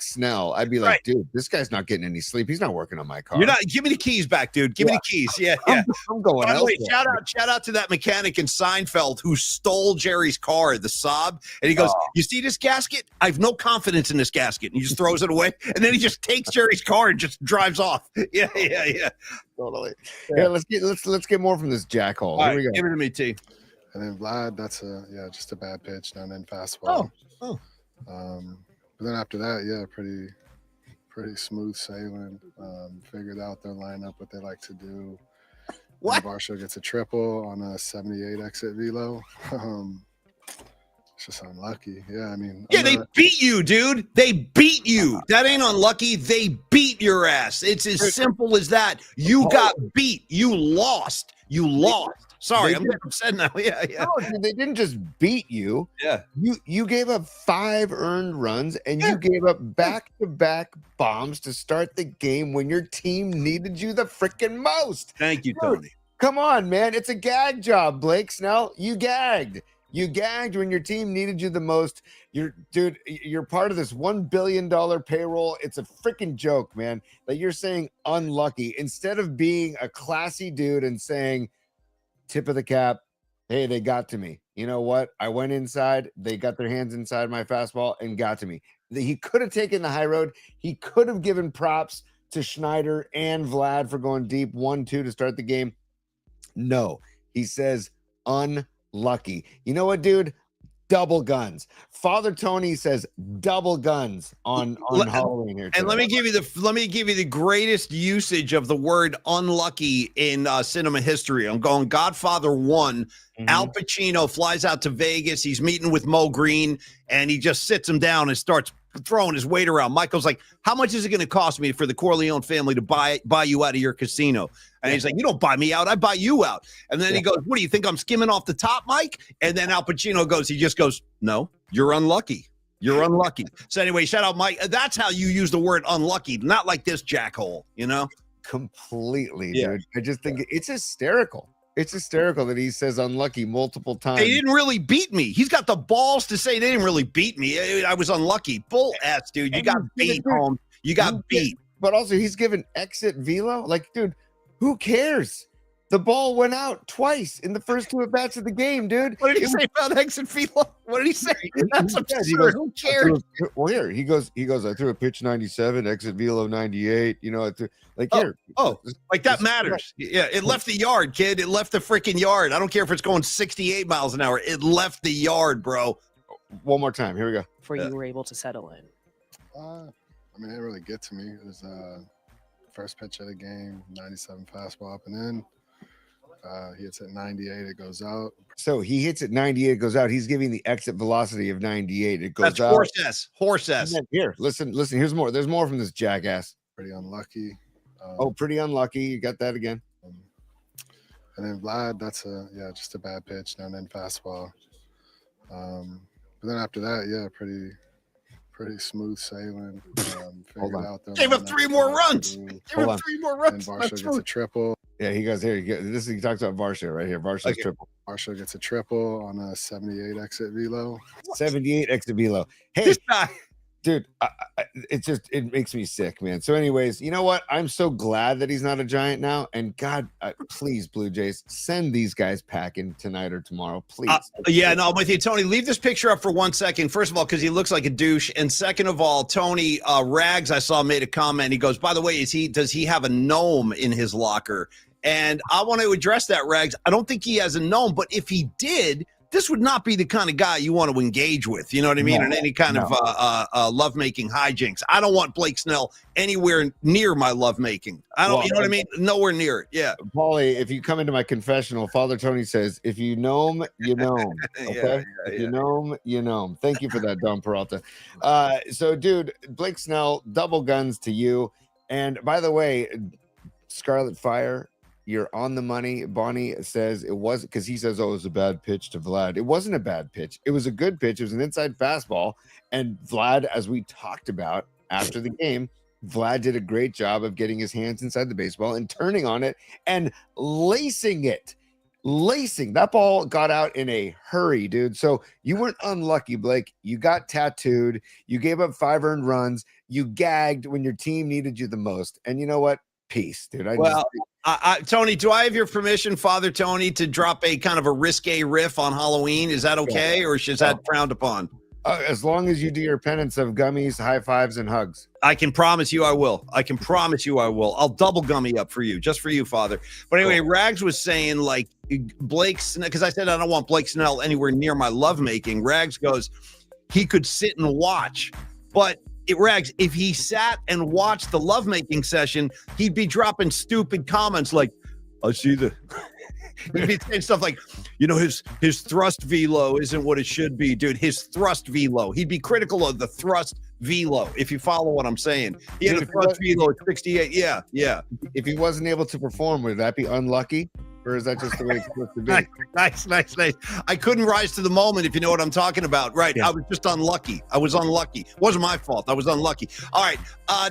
Speaker 2: Snell, I'd be like, dude, this guy's not getting any sleep. He's not working on my car.
Speaker 1: Give me the keys back, dude. Give me the keys. Yeah.
Speaker 2: I'm going.
Speaker 1: By the way, shout out to that mechanic in Seinfeld who stole Jerry's car, the Saab, and he goes, "You see this gasket? I have no confidence in this gasket." And he just throws it away, and then he just takes Jerry's car and just drives off. Yeah.
Speaker 2: Totally. Yeah, let's get more from this jackhole. Here we go.
Speaker 1: Give it to me, T.
Speaker 6: And then Vlad, that's just a bad pitch, and then fastball.
Speaker 1: Oh.
Speaker 6: But then after that, pretty smooth sailing. Figured out their lineup, what they like to do.
Speaker 1: What?
Speaker 6: Varsho gets a triple on a 78 exit velo. It's just unlucky. Yeah, I mean.
Speaker 1: Yeah, they beat you, dude. They beat you. That ain't unlucky. They beat your ass. It's as simple as that. You got beat. You lost. Sorry, I'm getting upset now. Yeah.
Speaker 2: No, they didn't just beat you.
Speaker 1: Yeah.
Speaker 2: You gave up 5 earned runs, and you gave up back-to-back bombs to start the game when your team needed you the freaking most.
Speaker 1: Thank you, Tony.
Speaker 2: Come on, man. It's a gag job, Blake Snell. You gagged. You gagged when your team needed you the most. You're part of this $1 billion payroll. It's a freaking joke, man, that you're saying unlucky instead of being a classy dude and saying, tip of the cap. hey, they got to me. You know what? I went inside. They got their hands inside my fastball and got to me. He could have taken the high road. He could have given props to Schneider and Vlad for going deep 1-2 to start the game. No, he says unlucky. You know what, dude? Double guns. Father Tony says double guns on Halloween here.
Speaker 1: And let me give you the greatest usage of the word unlucky in cinema history. I'm going Godfather 1. Al Pacino flies out to Vegas. He's meeting with Mo Green, and he just sits him down and starts throwing his weight around. Michael's like, how much is it going to cost me for the Corleone family to buy you out of your casino? And he's like, you don't buy me out, I buy you out. And then he goes, what do you think, I'm skimming off the top, Mike? And then Al Pacino just goes, no, you're unlucky. You're unlucky. So anyway, shout out Mike. That's how you use the word unlucky, not like this jackhole, you know?
Speaker 2: Completely, dude. I just think it's hysterical. It's hysterical that he says unlucky multiple times.
Speaker 1: They didn't really beat me. He's got the balls to say they didn't really beat me. I was unlucky. Bull ass, dude. You got beat, Holmes. You got beat.
Speaker 2: But also, he's given exit velo. Like, dude, who cares? The ball went out twice in the first 2 at-bats of the game, dude.
Speaker 1: What did he say about exit velo? What did he say? That's absurd. Who cares?
Speaker 2: Well, here he goes. I threw a pitch 97, exit velo 98. You know, here.
Speaker 1: Like that matters. Yeah, it left the yard, kid. It left the freaking yard. I don't care if it's going 68 miles an hour. It left the yard, bro.
Speaker 2: One more time. Here we go.
Speaker 5: Before you were able to settle in.
Speaker 6: I mean, it didn't really get to me. It was first pitch of the game, 97 fastball up and in. He hits at 98, it goes out.
Speaker 2: So he hits at 98, it goes out. He's giving the exit velocity of 98. It goes
Speaker 1: That's
Speaker 2: out.
Speaker 1: Horse S.
Speaker 2: Here, listen. Here's more. There's more from this jackass.
Speaker 6: Pretty unlucky.
Speaker 2: Pretty unlucky. You got that again.
Speaker 6: And then Vlad, that's just a bad pitch, down in fastball. But then after that, pretty smooth sailing.
Speaker 2: Hold on.
Speaker 6: Out
Speaker 1: Gave up 3 more runs.
Speaker 6: And
Speaker 1: That's
Speaker 6: Varsho gets a triple.
Speaker 2: Yeah, he goes here. He talks about Varsho right here. Varsho's triple.
Speaker 6: Varsho gets a triple on a 78 exit velo.
Speaker 2: 78 exit velo. Hey,
Speaker 1: This guy.
Speaker 2: dude, it makes me sick, man. So anyways, you know what? I'm so glad that he's not a Giant now. And God, please, Blue Jays, send these guys packing tonight or tomorrow, please.
Speaker 1: No, I'm with you, Tony. Leave this picture up for 1 second. First of all, because he looks like a douche. And second of all, Tony, Rags, I saw, made a comment. He goes, by the way, does he have a gnome in his locker? And I want to address that, Rags. I don't think he has a gnome, but if he did, this would not be the kind of guy you want to engage with. You know what I mean? In any kind of lovemaking hijinks. I don't want Blake Snell anywhere near my lovemaking. You know what I mean? Nowhere near it. Yeah.
Speaker 2: Paulie, if you come into my confessional, Father Tony says, if you gnome, you gnome. Okay? If you gnome, you gnome. Thank you for that, Don Peralta. So, dude, Blake Snell, double guns to you. And by the way, Scarlet Fire, you're on the money. Bonnie says it was because he says, it was a bad pitch to Vlad. It wasn't a bad pitch. It was a good pitch. It was an inside fastball. And Vlad, as we talked about after the game, Vlad did a great job of getting his hands inside the baseball and turning on it and lacing it. That ball got out in a hurry, dude. So you weren't unlucky, Blake. You got tattooed. You gave up 5 earned runs. You gagged when your team needed you the most. And you know what? Peace, dude.
Speaker 1: Tony, do I have your permission, Father Tony, to drop a kind of a risque riff on Halloween? Is that okay, or is that frowned upon?
Speaker 2: As long as you do your penance of gummies, high fives, and hugs.
Speaker 1: I can promise you I will. I'll double gummy up for you, just for you, Father. But anyway, Rags was saying, like, Blake's, because I said I don't want Blake Snell anywhere near my lovemaking. Rags goes, he could sit and watch, but Rags, if he sat and watched the lovemaking session, he'd be dropping stupid comments like, I see the he'd be saying stuff like, you know, his thrust velo isn't what it should be, dude. His thrust velo. He'd be critical of the thrust velo, if you follow what I'm saying. He had a thrust velo at 68. Yeah.
Speaker 2: If he wasn't able to perform, would that be unlucky? Or is that just the way it's supposed to be?
Speaker 1: Nice. I couldn't rise to the moment, if you know what I'm talking about. Right. Yeah. I was just unlucky. It wasn't my fault. I was unlucky. All right.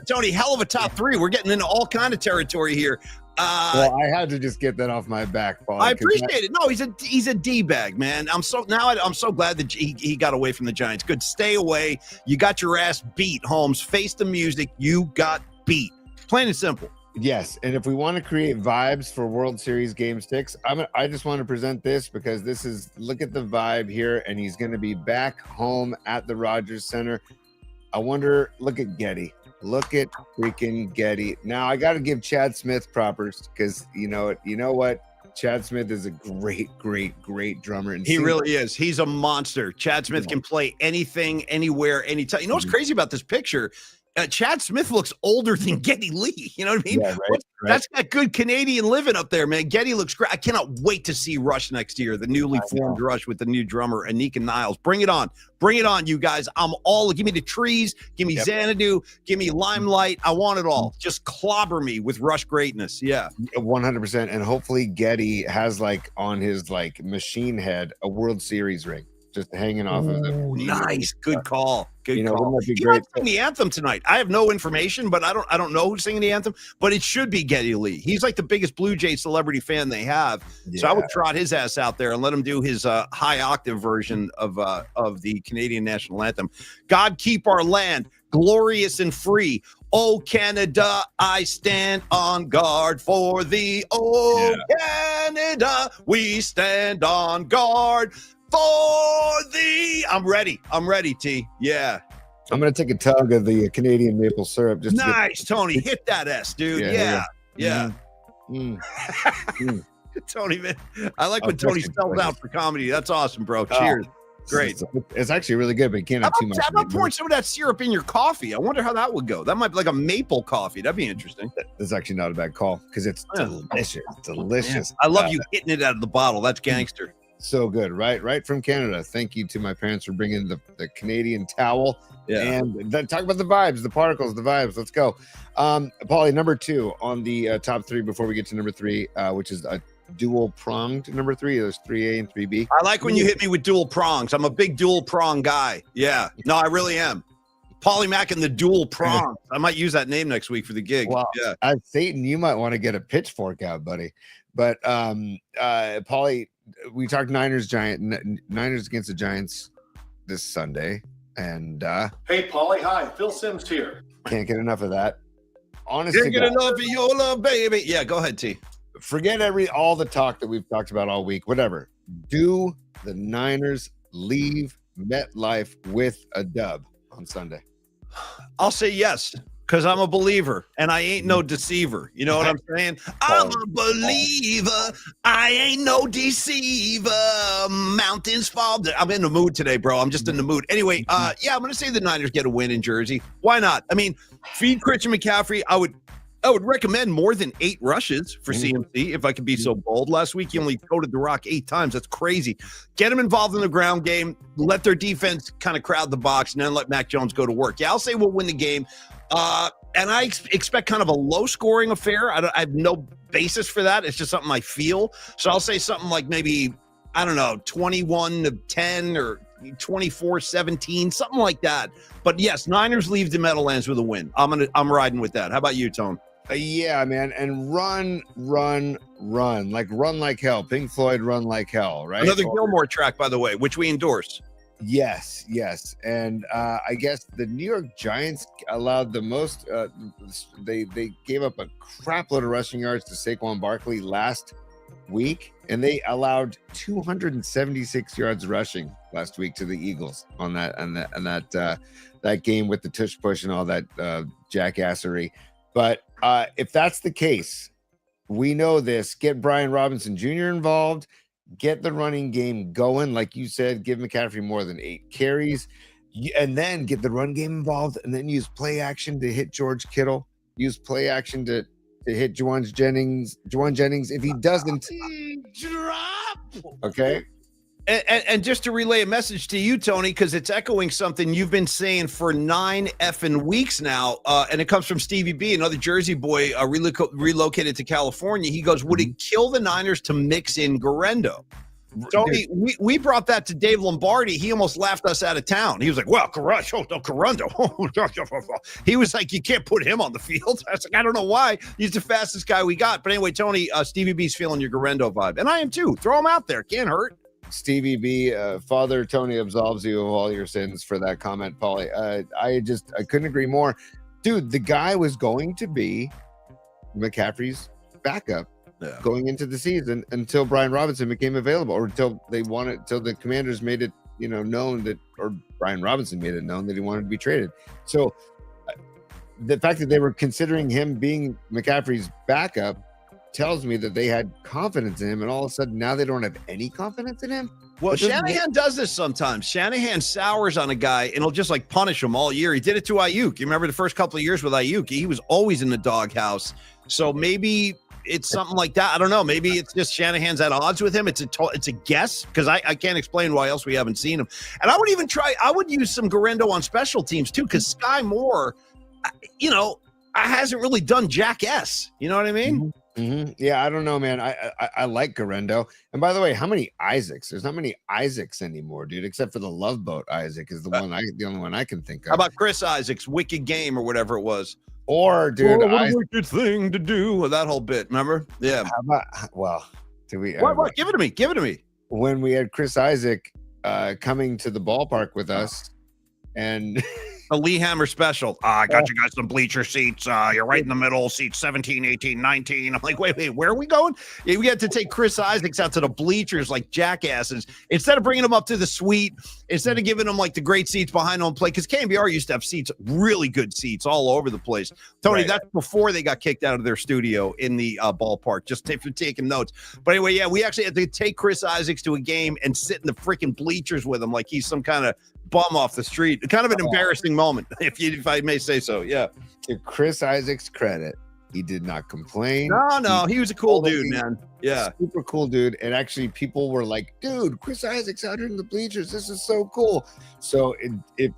Speaker 1: Tony, hell of a top 3. We're getting into all kind of territory here.
Speaker 2: Well, I had to just get that off my back, Paul.
Speaker 1: I appreciate it. No, he's a D-bag, man. I'm so glad that he got away from the Giants. Good. Stay away. You got your ass beat, Holmes. Face the music. You got beat. Plain and simple.
Speaker 2: Yes, and if we want to create vibes for World Series Game 6, I just want to present this because this is, look at the vibe here, and he's going to be back home at the Rogers Center. I wonder, look at Getty. Look at freaking Getty. Now, I got to give Chad Smith propers because you know what? Chad Smith is a great drummer. And
Speaker 1: he really is. He's a monster. Chad Smith can play anything, anywhere, anytime. You know what's crazy about this picture? Chad Smith looks older than Geddy Lee. You know what I mean?
Speaker 2: Yeah, right.
Speaker 1: That's that good Canadian living up there, man. Geddy looks great. I cannot wait to see Rush next year, the newly formed Rush with the new drummer, Anika Niles. Bring it on. Bring it on, you guys. I'm all, give me the trees, give me Xanadu, give me Limelight. I want it all. Just clobber me with Rush greatness. Yeah.
Speaker 2: 100%. And hopefully Getty has like on his like machine head a World Series ring. Just hanging off of them.
Speaker 1: Nice. Good call. Good call.
Speaker 2: Wouldn't that be
Speaker 1: He
Speaker 2: great?
Speaker 1: might sing the anthem tonight. I have no information, but I don't know who's singing the anthem, but it should be Geddy Lee. He's like the biggest Blue Jay celebrity fan they have. So I would trot his ass out there and let him do his high octave version of the Canadian national anthem. God keep our land glorious and free. Oh, Canada, I stand on guard for thee. Oh, Canada, we stand on guard for thee. I'm ready, T. Yeah.
Speaker 2: I'm going to take a tug of the Canadian maple syrup. Just
Speaker 1: nice, Tony. Hit that S, dude. Yeah. Tony, man. I like when Tony spells out for comedy. That's awesome, bro. Cheers. Great.
Speaker 2: It's actually really good, but you can't have too much.
Speaker 1: How about pouring some of that syrup in your coffee? I wonder how that would go. That might be like a maple coffee. That'd be interesting.
Speaker 2: That's actually not a bad call because it's delicious. Delicious.
Speaker 1: I love you hitting it out of the bottle. That's gangster.
Speaker 2: So good, right from Canada. Thank you to my parents for bringing the Canadian towel. And then talk about the vibes, the particles, the vibes. Let's go. Paulie, number 2 on the top 3 before we get to number 3, which is a dual pronged number 3. There's 3A and 3B.
Speaker 1: I like when you hit me with dual prongs. I'm a big dual prong guy. Yeah. No, I really am. Paulie Mack and the dual prongs. I might use that name next week for the gig.
Speaker 2: Well, Satan, you might want to get a pitchfork out, buddy. But Paulie, we talked Niners against the Giants this Sunday, and
Speaker 7: hey Paulie, hi, Phil Sims here.
Speaker 2: Can't get enough of that. Honestly,
Speaker 1: can't get enough of your love, baby. Yeah, go ahead, T.
Speaker 2: Forget all the talk that we've talked about all week. Whatever. Do the Niners leave MetLife with a dub on Sunday?
Speaker 1: I'll say yes. Because I'm a believer and I ain't no deceiver. You know what I'm saying? I'm a believer. I ain't no deceiver. Mountains fall. I'm in the mood today, bro. I'm just in the mood. Anyway, I'm going to say the Niners get a win in Jersey. Why not? I mean, feed Christian McCaffrey. I would recommend more than 8 rushes for CMC if I could be so bold. Last week, he only toted the rock 8 times. That's crazy. Get him involved in the ground game. Let their defense kind of crowd the box and then let Mac Jones go to work. Yeah, I'll say we'll win the game. And I expect kind of a low-scoring affair. I have no basis for that. It's just something I feel. So I'll say something like maybe, I don't know, 21-10 or 24-17, something like that. But yes, Niners leave the Meadowlands with a win. I'm riding with that. How about you, Tone?
Speaker 2: Yeah, man. And run. Like run like hell. Pink Floyd, Run Like Hell, right?
Speaker 1: Another Gilmore track, by the way, which we endorse.
Speaker 2: Yes. And I guess the New York Giants allowed the most. They gave up a crap load of rushing yards to Saquon Barkley last week, and they allowed 276 yards rushing last week to the Eagles on that game with the tush push and all that jackassery. But if that's the case, we know this. Get Brian Robinson Jr. involved. Get the running game going. Like you said, give McCaffrey more than 8 carries. And then get the run game involved. And then use play action to hit George Kittle. Use play action to hit Juwan Jennings. If he doesn't,
Speaker 1: drop.
Speaker 2: Okay.
Speaker 1: And just to relay a message to you, Tony, because it's echoing something you've been saying for 9 effing weeks now, and it comes from Stevie B, another Jersey boy relocated to California. He goes, would it kill the Niners to mix in Garendo? Tony, we brought that to Dave Lombardi. He almost laughed us out of town. He was like, well, Garendo. He was like, you can't put him on the field. I was like, I don't know why. He's the fastest guy we got. But anyway, Tony, Stevie B's feeling your Garendo vibe. And I am too. Throw him out there. Can't hurt.
Speaker 2: Stevie B, Father Tony absolves you of all your sins for that comment, Paulie. I couldn't agree more. Dude, the guy was going to be McCaffrey's backup going into the season until Brian Robinson became available, or until the Commanders made it, known that, or Brian Robinson made it known that he wanted to be traded. So the fact that they were considering him being McCaffrey's backup tells me that they had confidence in him, and all of a sudden now they don't have any confidence in him.
Speaker 1: Well, Shanahan does this sometimes. Shanahan sours on a guy and he'll just like punish him all year. He did it to Ayuk. You remember the first couple of years with Ayuk? He was always in the doghouse. So maybe it's something like that. I don't know. Maybe it's just Shanahan's at odds with him. It's a guess, because I can't explain why else we haven't seen him. And I would use some Garendo on special teams too, because Sky Moore, hasn't really done jack S. You know what I mean?
Speaker 2: Mm-hmm. Mm-hmm. Yeah, I don't know, man. I like Garendo. And by the way, how many Isaacs? There's not many Isaacs anymore, dude, except for the Love Boat Isaac is the only one I can think of.
Speaker 1: How about Chris Isaac's Wicked Game or whatever it was?
Speaker 2: Or, dude,
Speaker 1: what a wicked thing to do with that whole bit. Remember? Yeah.
Speaker 2: How about, well, do we?
Speaker 1: What? Give it to me. Give it to me.
Speaker 2: When we had Chris Isaac coming to the ballpark with us, and
Speaker 1: the Lee Hammer special. I got you guys some bleacher seats. You're right in the middle, seats 17, 18, 19. I'm like, wait, where are we going? Yeah, we had to take Chris Isaacs out to the bleachers like jackasses. Instead of bringing him up to the suite, instead of giving him like the great seats behind home plate, because KNBR used to have seats, really good seats all over the place. Tony, that's before they got kicked out of their studio in the ballpark, just for taking notes. But anyway, yeah, we actually had to take Chris Isaacs to a game and sit in the freaking bleachers with him like he's some kind of bum off the street. Kind of an embarrassing moment, if I may say so. Yeah.
Speaker 2: To Chris Isaac's credit, he did not complain.
Speaker 1: No, he was a cool dude, man. Yeah,
Speaker 2: super cool dude. And actually, people were like, "Dude, Chris Isaac's out here in the bleachers. This is so cool." So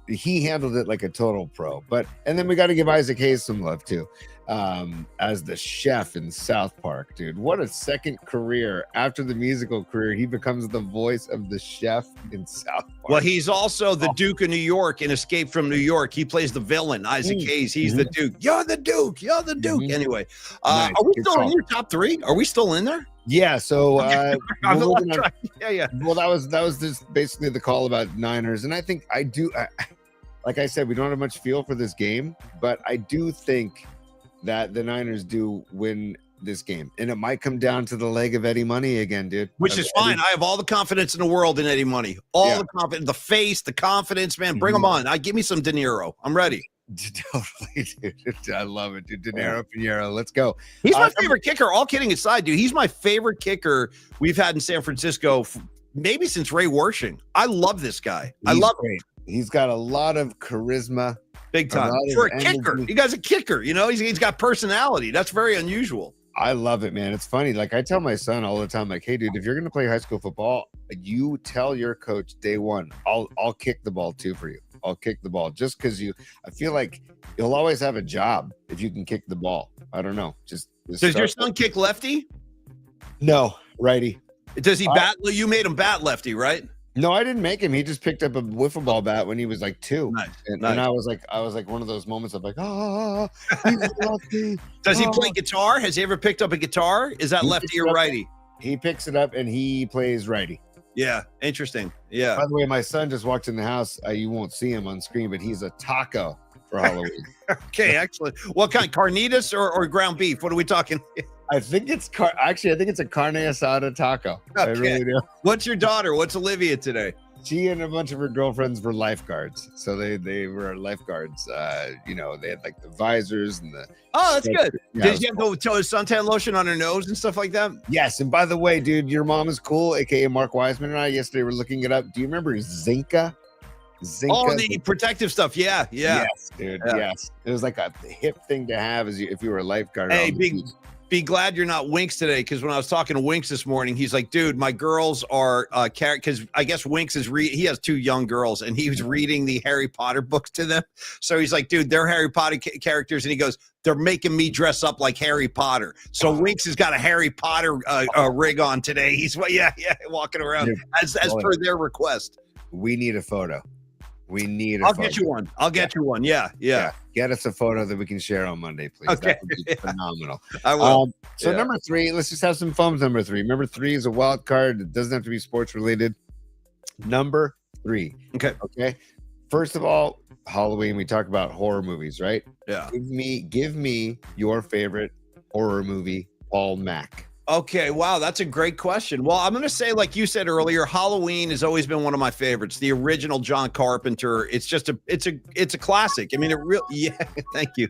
Speaker 2: he handled it like a total pro. And then we got to give Isaac Hayes some love too, as the chef in South Park, dude. What a second career after the musical career. He becomes the voice of the chef in South Park.
Speaker 1: Well, he's also the Duke of New York in Escape from New York. He plays the villain, Isaac Hayes. He's the Duke. You're the Duke. You're the Duke. Anyway,
Speaker 2: Nice.
Speaker 1: Are we still in your top three? Are we still in there?
Speaker 2: Yeah. So,
Speaker 1: yeah.
Speaker 2: Well, that was just basically the call about Niners, and I think like I said, we don't have much feel for this game, but I do think that the Niners do win this game, and it might come down to the leg of Eddie Money again, dude.
Speaker 1: Which is fine. I have all the confidence in the world in Eddie Money. The confidence, the face, the confidence, man. Bring them on. Give me some De Niro. I'm ready.
Speaker 2: Totally, dude. I love it, dude. De Niro, Pinheiro. Let's go.
Speaker 1: He's my favorite kicker. All kidding aside, dude, he's my favorite kicker we've had in San Francisco, maybe since Ray Wersching. I love this guy. I love him.
Speaker 2: He's got a lot of charisma.
Speaker 1: Big time. For a kicker. You guys a kicker, he's got personality. That's very unusual.
Speaker 2: I love it, man. It's funny. Like I tell my son all the time, like, hey, dude, if you're going to play high school football, you tell your coach day one, I'll kick the ball too for you. I'll kick the ball just because I feel like you'll always have a job if you can kick the ball. I don't know. Does
Speaker 1: your son kick lefty?
Speaker 2: No, righty.
Speaker 1: Does he bat? You made him bat lefty, right?
Speaker 2: No, I didn't make him. He just picked up a wiffle ball bat when he was like 2.
Speaker 1: Nice.
Speaker 2: And I was like one of those moments of like, he's lefty.
Speaker 1: Does he play guitar? Has he ever picked up a guitar? Is that lefty or righty?
Speaker 2: He picks it up and he plays righty.
Speaker 1: Yeah, interesting. Yeah.
Speaker 2: By the way, my son just walked in the house. You won't see him on screen, but he's a taco for Halloween.
Speaker 1: Okay, excellent. What kind? Carnitas or ground beef? What are we talking?
Speaker 2: I think it's I think it's a carne asada taco.
Speaker 1: Okay.
Speaker 2: I really do.
Speaker 1: What's your daughter? What's Olivia today?
Speaker 2: She and a bunch of her girlfriends were lifeguards, so they were lifeguards. They had like the visors and the.
Speaker 1: Oh, that's good.
Speaker 2: Yeah,
Speaker 1: Did you have to suntan lotion on her nose and stuff like that?
Speaker 2: Yes, and by the way, dude, your mom is cool, aka Mark Wiseman and I yesterday were looking it up. Do you remember Zinca?
Speaker 1: Oh, the protective stuff. Yeah.
Speaker 2: Yes, dude. Yeah. Yes, it was like a hip thing to have if you were a lifeguard.
Speaker 1: Hey, be glad you're not Winks today, because when I was talking to Winks this morning, he's like, dude, my girls are because I guess Winks he has 2 young girls, and he was reading the Harry Potter books to them. So he's like, dude, they're Harry Potter characters, and he goes, they're making me dress up like Harry Potter. So Winks has got a Harry Potter rig on today. He's walking around as per their request.
Speaker 2: We need a photo.
Speaker 1: I'll get you one. Yeah.
Speaker 2: Get us a photo that we can share on Monday, please.
Speaker 1: Okay.
Speaker 2: That would be phenomenal.
Speaker 1: I will.
Speaker 2: Number 3, let's just have some fun with number 3. Number 3 is a wild card. It doesn't have to be sports related. Number 3. Okay. First of all, Halloween, we talk about horror movies, right?
Speaker 1: Yeah.
Speaker 2: Give me your favorite horror movie, Paul Mack?
Speaker 1: Okay, wow, that's a great question. Well, I'm going to say, like you said earlier, Halloween has always been one of my favorites. The original John Carpenter. It's just it's a classic. I mean, it really. Yeah, thank you.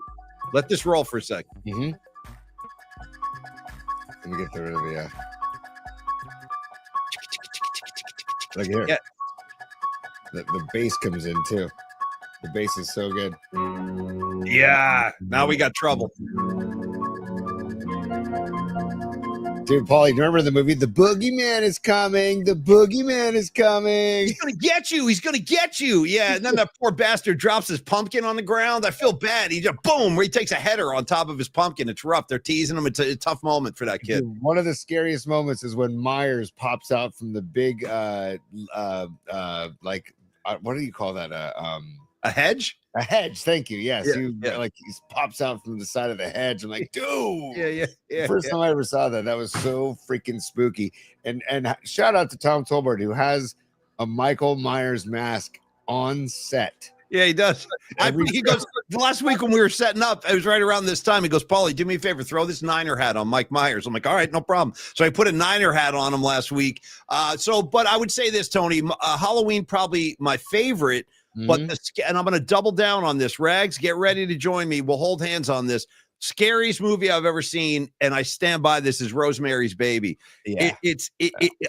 Speaker 1: Let this roll for a second.
Speaker 2: Mm-hmm. Let me get rid of the. Look here.
Speaker 1: Yeah.
Speaker 2: The bass comes in too. The bass is so good.
Speaker 1: Yeah. Now we got trouble.
Speaker 2: Dude, Paulie, do you remember the movie? The Boogeyman is coming. The Boogeyman is coming.
Speaker 1: He's gonna get you. He's gonna get you. Yeah. And then that poor bastard drops his pumpkin on the ground. I feel bad. He just boom, where he takes a header on top of his pumpkin. It's rough. They're teasing him. It's a tough moment for that kid.
Speaker 2: Dude, one of the scariest moments is when Myers pops out from the big what do you call that?
Speaker 1: A hedge?
Speaker 2: A hedge. Thank you. Yes.
Speaker 1: Yeah.
Speaker 2: Like he pops out from the side of the hedge. I'm like, dude.
Speaker 1: Yeah.
Speaker 2: First time I ever saw that was so freaking spooky. And shout out to Tom Tolbert, who has a Michael Myers mask on set.
Speaker 1: Yeah, he does. He goes, last week when we were setting up, it was right around this time. He goes, Paulie, do me a favor, throw this Niner hat on Mike Myers. I'm like, all right, no problem. So I put a Niner hat on him last week. But I would say this, Tony, Halloween, probably my favorite. But and I'm going to double down on this. Rags, get ready to join me. We'll hold hands on this. Scariest movie I've ever seen, and I stand by this, is Rosemary's Baby.
Speaker 2: Yeah.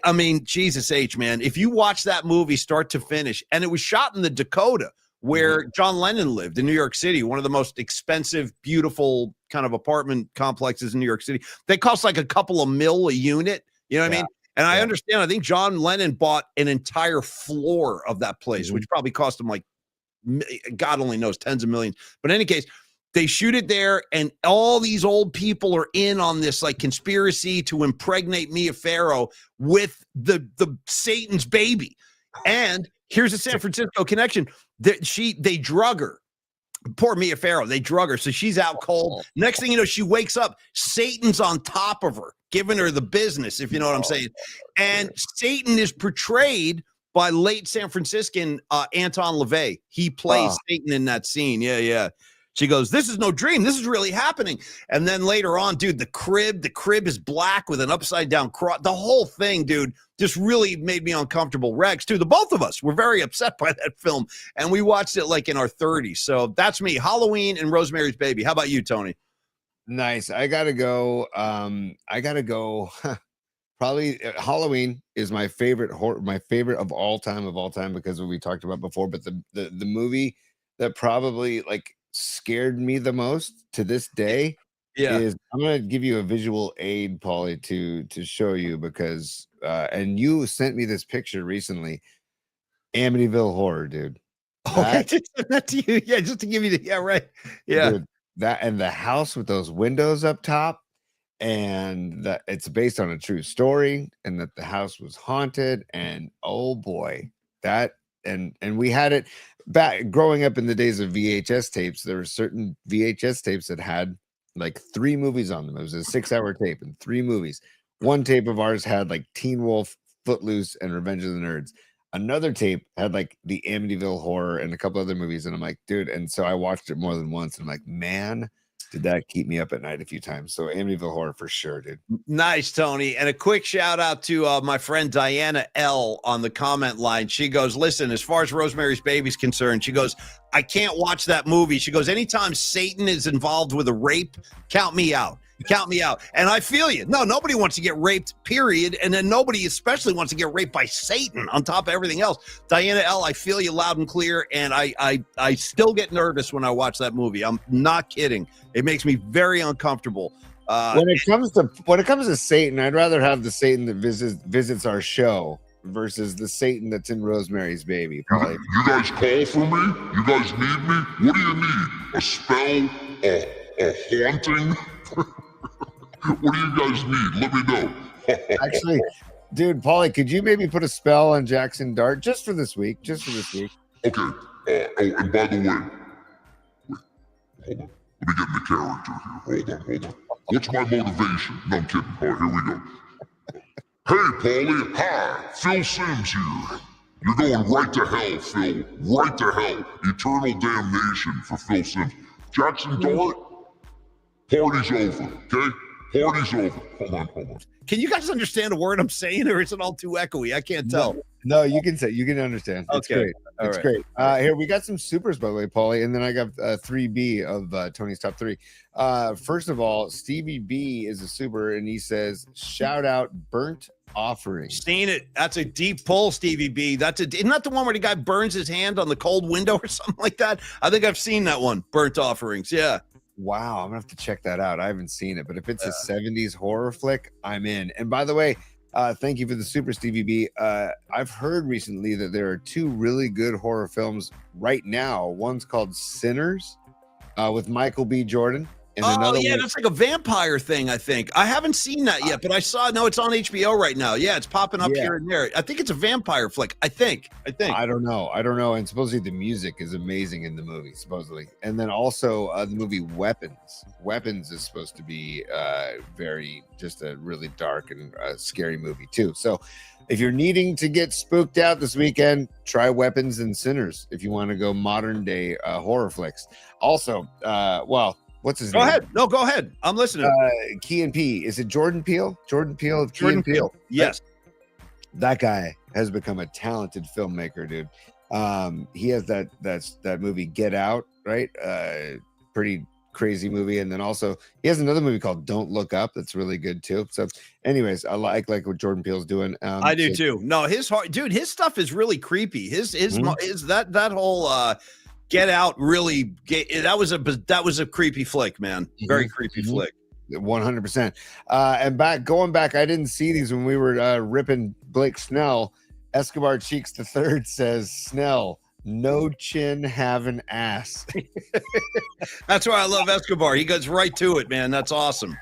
Speaker 1: I mean, Jesus H, man. If you watch that movie start to finish, and it was shot in the Dakota, where John Lennon lived in New York City, one of the most expensive, beautiful kind of apartment complexes in New York City. They cost like a couple of mil a unit. You know what I mean? And I understand. I think John Lennon bought an entire floor of that place, which probably cost him like, God only knows, tens of millions. But in any case, they shoot it there, and all these old people are in on this like conspiracy to impregnate Mia Farrow with the Satan's baby. And here's a San Francisco connection. They drug her. Poor Mia Farrow. They drug her. So she's out cold. Next thing you know, she wakes up. Satan's on top of her, giving her the business, if you know what I'm saying. And Satan is portrayed by late San Franciscan Anton LaVey. He plays Satan in that scene. Yeah. She goes, this is no dream. This is really happening. And then later on, dude, the crib is black with an upside down cross. The whole thing, dude, just really made me uncomfortable. Rex, too. The both of us were very upset by that film. And we watched it like in our 30s. So that's me. Halloween and Rosemary's Baby. How about you, Tony?
Speaker 2: Nice. I got to go. Probably Halloween is my favorite my favorite of all time, because of what we talked about before. But the movie that probably like scared me the most to this day is, I'm going to give you a visual aid, Paulie, to show you, because and you sent me this picture recently. Amityville Horror, dude.
Speaker 1: I just sent that to you. Yeah, just to give you right. Yeah.
Speaker 2: Dude, that and the house with those windows up top, and that it's based on a true story, and that the house was haunted, and oh boy, that and we had it back growing up in the days of VHS tapes. There were certain VHS tapes that had like 3 movies on them. It was a 6-hour tape and 3 movies. One tape of ours had like Teen Wolf, Footloose, and Revenge of the Nerds. Another tape had like the Amityville Horror and a couple other movies. And I'm like, dude. And so I watched it more than once. And I'm like, man, did that keep me up at night a few times. So Amityville Horror for sure, dude.
Speaker 1: Nice, Tony. And a quick shout out to my friend Diana L on the comment line. She goes, listen, as far as Rosemary's Baby's concerned, she goes, I can't watch that movie. She goes, anytime Satan is involved with a rape, count me out. Count me out. And I feel you. No, nobody wants to get raped, period. And then nobody especially wants to get raped by Satan on top of everything else. Diana L., I feel you loud and clear. And I still get nervous when I watch that movie. I'm not kidding. It makes me very uncomfortable.
Speaker 2: When it comes to Satan, I'd rather have the Satan that visits our show versus the Satan that's in Rosemary's Baby. Probably.
Speaker 3: You guys call for me? You guys need me? What do you need? A spell? A haunting? What do you guys need? Let me know.
Speaker 2: Actually, dude, Paulie, could you maybe put a spell on Jackson Dart just for this week?
Speaker 3: Okay. And by the way, wait, hold on. Let me get in the character here. Hold on. What's my motivation? No, I'm kidding. All right, here we go. Hey, Paulie. Hi. Phil Sims here. You're going right to hell, Phil. Right to hell. Eternal damnation for Phil Sims. Jackson Dart, party's over, okay? Party's over. Hold on.
Speaker 1: Can you guys understand a word I'm saying, or is it all too echoey? I can't tell.
Speaker 2: No, you can say, you can understand. It's
Speaker 1: Okay.
Speaker 2: great.
Speaker 1: All
Speaker 2: It's
Speaker 1: right.
Speaker 2: great. Here we got some supers, by the way, Paulie, and then I got 3B of Tony's top 3. First of all, Stevie B is a super, and he says, "Shout out burnt offering."
Speaker 1: Seen it. That's a deep pull, Stevie B. Isn't that the one where the guy burns his hand on the cold window or something like that? I think I've seen that one. Burnt offerings. Yeah.
Speaker 2: Wow, I'm gonna have to check that out. I haven't seen it, but if it's a 70s horror flick, I'm in. And by the way, thank you for the super, Stevie B. I've heard recently that there are 2 really good horror films right now. One's called Sinners with Michael B. Jordan. And another one,
Speaker 1: that's like a vampire thing, I think. I haven't seen that yet, but I saw it's on HBO right now. Yeah, it's popping up here and there. I think it's a vampire flick. I think.
Speaker 2: I don't know. And supposedly the music is amazing in the movie, supposedly. And then also the movie Weapons. Weapons is supposed to be just a really dark and scary movie too. So if you're needing to get spooked out this weekend, try Weapons and Sinners if you want to go modern day horror flicks. Also, what's his name?
Speaker 1: Go ahead. No, go ahead. I'm listening.
Speaker 2: Key and P. Is it Jordan Peele? Jordan Peele of Key and Peele.
Speaker 1: Yes.
Speaker 2: That guy has become a talented filmmaker, dude. He has that movie Get Out, right? Pretty crazy movie. And then also he has another movie called Don't Look Up that's really good too. So anyways, I like what Jordan Peele's doing.
Speaker 1: I do too. No, his stuff is really creepy. His that whole Get Out really that was a creepy flick, man. Very creepy flick.
Speaker 2: 100%. And going back, I didn't see these when we were ripping Blake Snell. Escobar Cheeks III says, "Snell, no chin, have an ass."
Speaker 1: That's why I love Escobar. He goes right to it, man. That's awesome.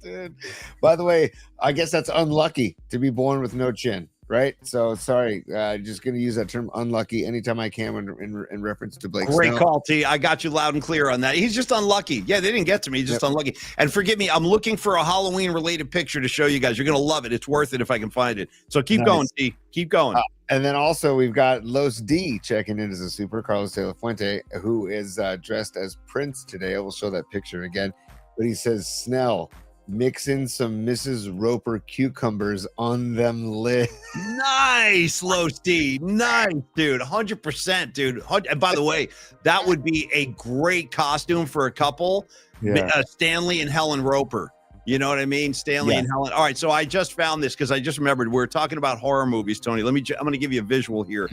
Speaker 2: Dude. By the way, I guess that's unlucky to be born with no chin, right? So sorry, just going to use that term unlucky anytime I can in reference to Blake
Speaker 1: Great
Speaker 2: Snell.
Speaker 1: call, T. I got you loud and clear on that. He's just unlucky. Yeah, they didn't get to me. He's just unlucky. And forgive me, I'm looking for a Halloween-related picture to show you guys. You're going to love it. It's worth it if I can find it. So keep going, T. Keep going.
Speaker 2: And then also we've got Los D checking in as a super, Carlos De La Fuente, who is dressed as Prince today. I will show that picture again. But he says, "Snell, mix in some Mrs. Roper cucumbers on them lips."
Speaker 1: Nice, Los D. Nice, dude. 100%, dude. And by the way, that would be a great costume for a couple.
Speaker 2: Yeah.
Speaker 1: Stanley and Helen Roper. You know what I mean? Stanley and Helen. All right, so I just found this because I just remembered we were talking about horror movies, Tony. I'm going to give you a visual here.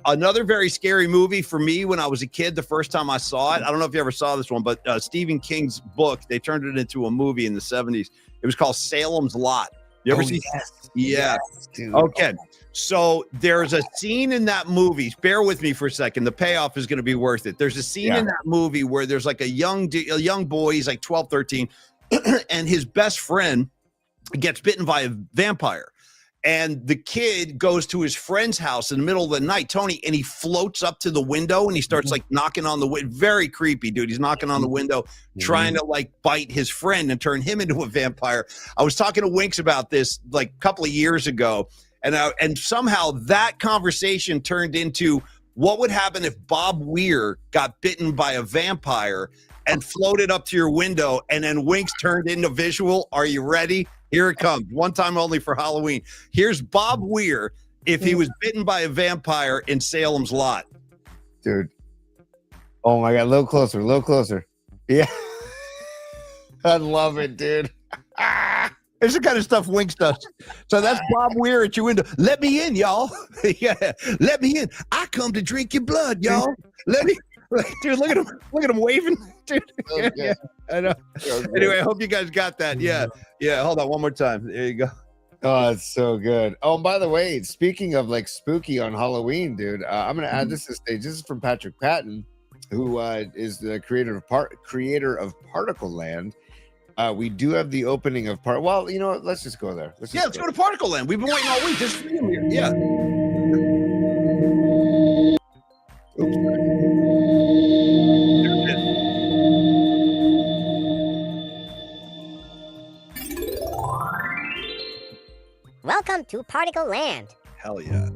Speaker 1: Another very scary movie for me when I was a kid, the first time I saw it. I don't know if you ever saw this one, but Stephen King's book, they turned it into a movie in the 70s. It was called Salem's Lot. You ever see? Yeah.
Speaker 2: Dude.
Speaker 1: Okay. So there's a scene in that movie. Bear with me for a second. The payoff is going to be worth it. There's a scene in that movie where there's like a young boy. He's like 12, 13. And his best friend gets bitten by a vampire. And the kid goes to his friend's house in the middle of the night, Tony, and he floats up to the window and he starts like knocking on the window. Very creepy, dude. He's knocking on the window, trying to like bite his friend and turn him into a vampire. I was talking to Winks about this like a couple of years ago. And somehow that conversation turned into what would happen if Bob Weir got bitten by a vampire and floated up to your window, and then Winks turned into visual. Are you ready? Here it comes. One time only for Halloween. Here's Bob Weir if he was bitten by a vampire in Salem's Lot.
Speaker 2: Dude. Oh my God. A little closer. Yeah. I love it, dude.
Speaker 1: It's the kind of stuff Winks does. So that's Bob Weir at your window. Let me in, y'all. Yeah, let me in. I come to drink your blood, y'all. Let me. Dude, look at him. Look at him waving. Dude. Yeah, I know. Anyway, I hope you guys got that. Yeah. Hold on one more time. There you go.
Speaker 2: Oh, it's so good. Oh, and by the way, speaking of like spooky on Halloween, dude, I'm gonna add this to stage. This is from Patrick Patton, who is the creator of Particle Land. We do have the opening of Well, you know what? Let's just go there. Let's
Speaker 1: go to Particle Land. We've been waiting all week. This is here. Yeah.
Speaker 8: Welcome to Particle Land.
Speaker 1: Hell yeah.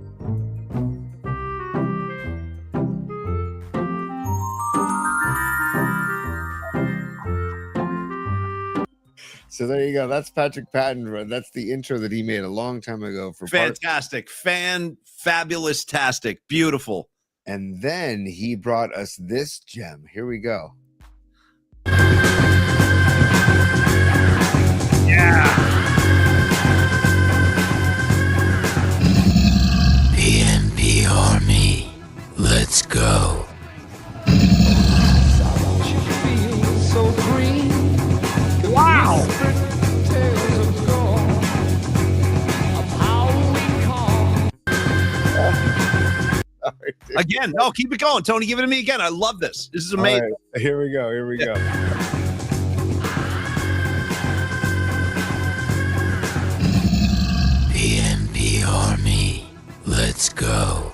Speaker 2: So there you go. That's Patrick Patton. That's the intro that he made a long time ago for
Speaker 1: fantastic, fabulous-tastic, beautiful.
Speaker 2: And then he brought us this gem. Here we go.
Speaker 9: PNP Army, let's go.
Speaker 1: Wow. Again, no, keep it going, Tony. Give it to me again. I love this. This is amazing.
Speaker 2: All right, here we go. Here we go.
Speaker 9: PNP Army, let's go.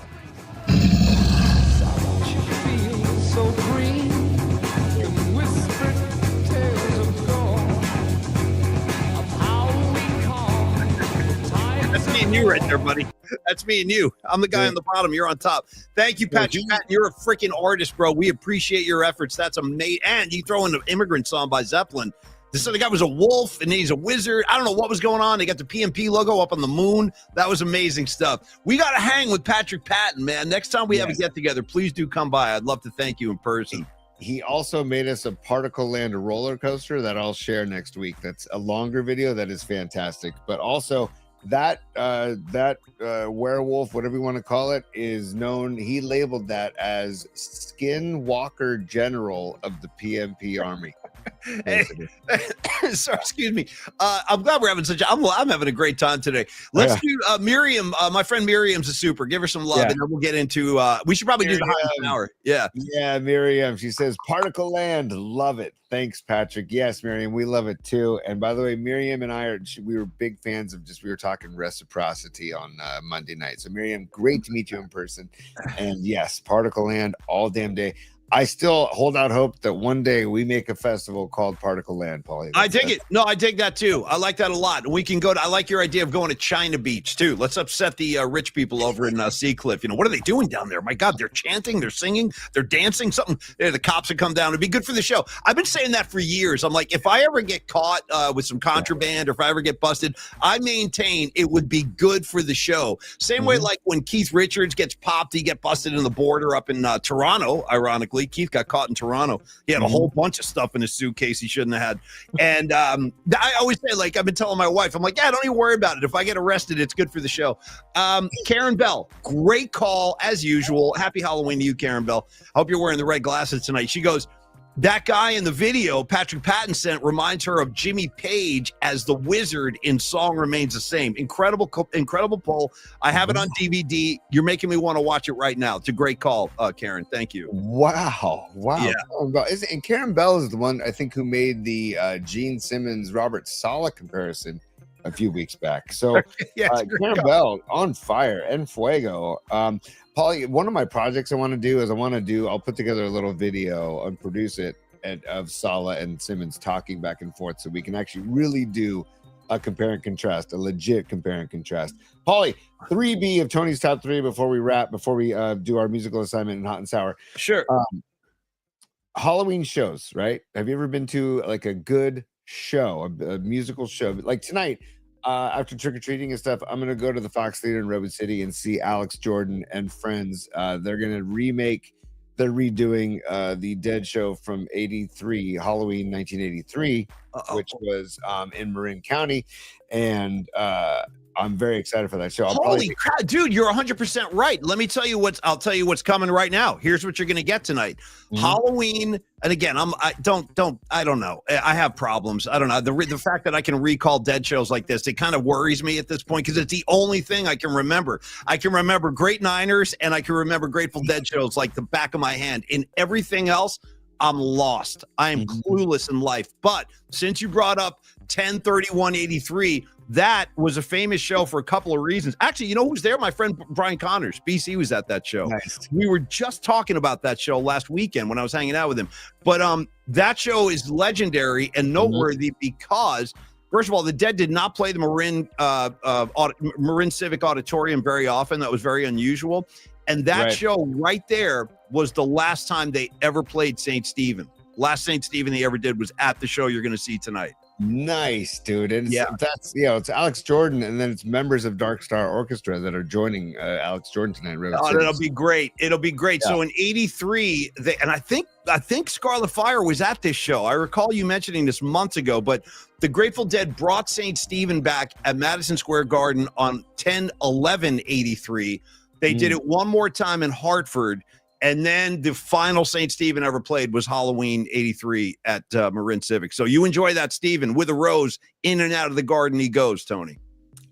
Speaker 1: That's me and you right there, buddy. That's me and you. I'm the guy on the bottom. You're on top. Thank you, Patrick Patton. You're a freaking artist, bro. We appreciate your efforts. That's amazing. And you throw in the Immigrant song by Zeppelin. This other guy was a wolf, and he's a wizard. I don't know what was going on. They got the PNP logo up on the moon. That was amazing stuff. We got to hang with Patrick Patton, man. Next time we have a get-together, please do come by. I'd love to thank you in person.
Speaker 2: He also made us a Particle Land roller coaster that I'll share next week. That's a longer video that is fantastic. But also that werewolf, whatever you want to call it, is known. He labeled that as Skinwalker General of the PNP Army.
Speaker 1: Hey, sorry, excuse me. I'm glad we're having I'm having a great time today. Let's do Miriam. My friend Miriam's a super. Give her some love, and then we'll get into. We should probably do the highest hour.
Speaker 2: Yeah, Miriam. She says Particle Land, love it. Thanks, Patrick. Yes, Miriam, we love it too. And by the way, Miriam and I we were big fans of we were talking reciprocity on Monday night. So Miriam, great to meet you in person. And yes, Particle Land all damn day. I still hold out hope that one day we make a festival called Particle Land, Paulie.
Speaker 1: I dig it. No, I dig that too. I like that a lot. We can go to, I like your idea of going to China Beach too. Let's upset the rich people over in Seacliff. You know, what are they doing down there? My God, they're chanting, they're singing, they're dancing, something. The cops would come down. It'd be good for the show. I've been saying that for years. I'm like, if I ever get caught with some contraband or if I ever get busted, I maintain it would be good for the show. Same way like when Keith Richards gets popped, he get busted in the border up in Toronto, ironically. Keith got caught in Toronto. He had a whole bunch of stuff in his suitcase he shouldn't have had. And I always say, like, I've been telling my wife, I'm like, yeah, don't even worry about it. If I get arrested, it's good for the show. Karen Bell, great call as usual. Happy Halloween to you, Karen Bell. I hope you're wearing the red glasses tonight. She goes, that guy in the video Patrick Patton sent reminds her of Jimmy Page as the wizard in Song Remains the Same. Incredible poll. I have it on DVD. You're making me want to watch it right now. It's a great call, Karen. Thank you.
Speaker 2: Wow.
Speaker 1: Yeah.
Speaker 2: And Karen Bell is the one, I think, who made the Gene Simmons, Robert Saleh comparison a few weeks back. So Karen Bell on fire and fuego. Paulie, one of my projects I want to do is I'll put together a little video and produce it of Saleh and Simmons talking back and forth so we can actually really do a compare and contrast, a legit compare and contrast. Paulie, 3B of Tony's top 3 before we wrap, before we do our musical assignment in Hot and Sour.
Speaker 1: Sure.
Speaker 2: Halloween shows, right? Have you ever been to like a good show, a musical show? Like tonight, after trick-or-treating and stuff, I'm gonna go to the Fox Theater in Redwood City and see Alex Jordan and Friends. They're gonna they're redoing the Dead show from 83, Halloween 1983, which was in Marin County, and I'm very excited for that show.
Speaker 1: Holy crap, dude, you're 100% right. Let me tell you I'll tell you what's coming right now. Here's what you're going to get tonight. Halloween, and again, I don't know. I have problems. I don't know. The fact that I can recall Dead shows like this, it kind of worries me at this point because it's the only thing I can remember. I can remember Great Niners and I can remember Grateful Dead shows like the back of my hand. In everything else, I'm lost. I am clueless in life. But since you brought up 10/31/83, that was a famous show for a couple of reasons. Actually, you know who's there? My friend Brian Connors. BC was at that show.
Speaker 2: Nice.
Speaker 1: We were just talking about that show last weekend when I was hanging out with him. But that show is legendary and noteworthy because, first of all, the Dead did not play the Marin Civic Auditorium very often. That was very unusual. And that show right there was the last time they ever played St. Stephen. Last St. Stephen they ever did was at the show you're going to see tonight.
Speaker 2: Nice, dude. And
Speaker 1: Yeah.
Speaker 2: that's it's Alex Jordan, and then it's members of Dark Star Orchestra that are joining Alex Jordan tonight. in Redwood
Speaker 1: Oh,
Speaker 2: City.
Speaker 1: that'll be great. It'll be great.
Speaker 2: Yeah.
Speaker 1: So in '83, and I think Scarlet Fire was at this show. I recall you mentioning this months ago, but the Grateful Dead brought St. Stephen back at Madison Square Garden on 10/11/83. They did it one more time in Hartford, and then the final St. Stephen ever played was Halloween '83 at Marin Civic. So you enjoy that, Stephen, with a rose in and out of the garden he goes, Tony.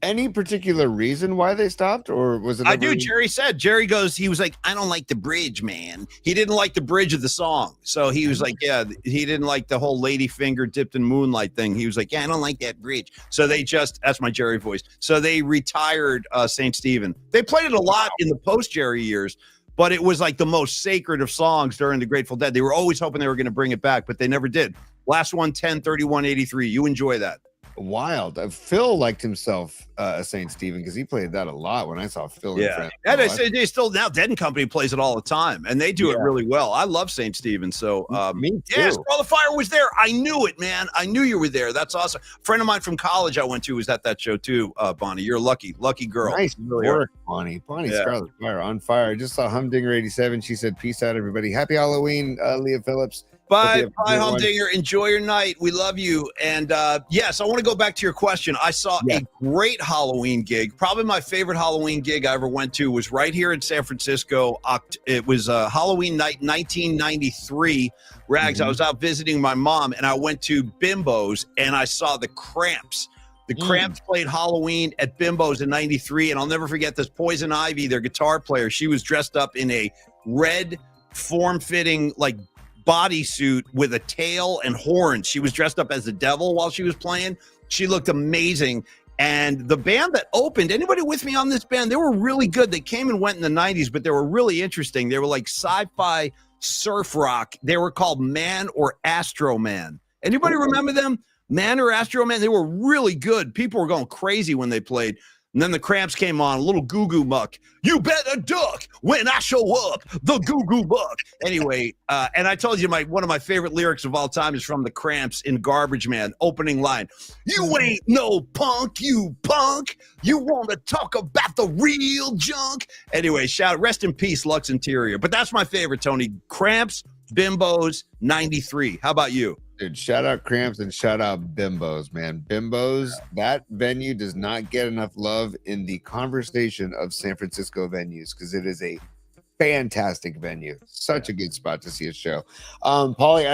Speaker 2: Any particular reason why they stopped, or was it?
Speaker 1: I do. Jerry goes, he was like, I don't like the bridge, man. He didn't like the bridge of the song. So he was like, yeah, he didn't like the whole lady finger dipped in moonlight thing. He was like, yeah, I don't like that bridge. So they that's my Jerry voice. So they retired St. Stephen. They played it a lot in the post-Jerry years, but it was like the most sacred of songs during the Grateful Dead. They were always hoping they were going to bring it back, but they never did. Last one, 10/31/83. You enjoy that.
Speaker 2: Wild. Phil liked himself a St. Stephen because he played that a lot when I saw Phil.
Speaker 1: Yeah, and they still now Dead and Company plays it all the time, and they do it really well. I love St. Stephen. So
Speaker 2: me too.
Speaker 1: Yeah, Scarlet Fire was there. I knew it, man. I knew you were there. That's awesome. A friend of mine from college I went to was at that show too. Bonnie, you're a lucky girl.
Speaker 2: Nice work, Bonnie. Scarlet Fire on fire. I just saw Humdinger 87. She said, "Peace out, everybody. Happy Halloween, Leah Phillips."
Speaker 1: Bye, Humdinger. Enjoy your night. We love you. And yes, I want to go back to your question. I saw a great Halloween gig. Probably my favorite Halloween gig I ever went to was right here in San Francisco. It was Halloween night 1993. Rags, I was out visiting my mom, and I went to Bimbo's, and I saw the Cramps. The Cramps played Halloween at Bimbo's in 93, and I'll never forget this. Poison Ivy, their guitar player, she was dressed up in a red form-fitting, like, bodysuit with a tail and horns. She was dressed up as the devil while she was playing. She looked amazing. And the band that opened, anybody with me on this band? They were really good. They came and went in the 90s, but they were really interesting. They were like sci-fi surf rock. They were called Man or Astro Man. Anybody remember them? Man or Astro Man? They were really good. People were going crazy when they played. And then the Cramps came on, a little goo-goo muck. You better duck when I show up, the goo-goo muck. Anyway, and I told you one of my favorite lyrics of all time is from the Cramps in Garbage Man, opening line. You ain't no punk, you punk. You want to talk about the real junk. Anyway, rest in peace, Lux Interior. But that's my favorite, Tony. Cramps, Bimbos, 93. How about you?
Speaker 2: Dude, shout out Cramps and shout out Bimbo's, man. Bimbo's, that venue does not get enough love in the conversation of San Francisco venues because it is a fantastic venue. Such a good spot to see a show. Paulie,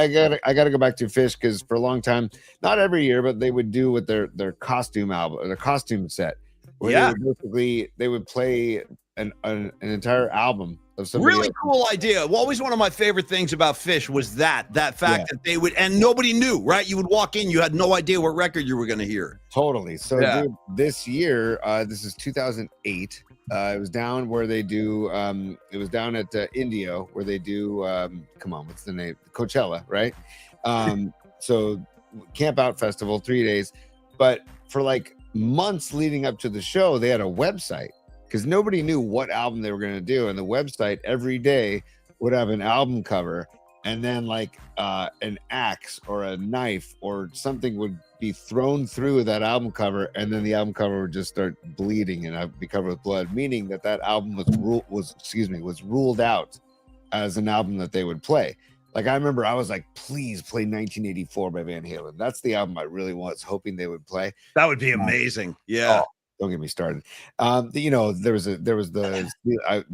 Speaker 2: I gotta go back to Fish because for a long time, not every year, but they would do with their costume album or their costume set. Where they would play an entire album of somebody
Speaker 1: really
Speaker 2: else.
Speaker 1: Cool idea. Well, always one of my favorite things about Fish was that fact that they would, and nobody knew, right? You would walk in, you had no idea what record you were going to hear.
Speaker 2: Totally. So dude, this year, this is 2008. It was down where they do. It was down at Indio where they do. Come on, what's the name? Coachella, right? So Camp Out Festival, 3 days, but for like months leading up to the show, they had a website. Because nobody knew what album they were going to do. And the website every day would have an album cover. And then like an axe or a knife or something would be thrown through that album cover. And then the album cover would just start bleeding and be covered with blood. Meaning that album was ruled out as an album that they would play. Like I remember I was like, please play 1984 by Van Halen. That's the album I really was hoping they would play.
Speaker 1: That would be amazing. Yeah.
Speaker 2: Don't get me started. There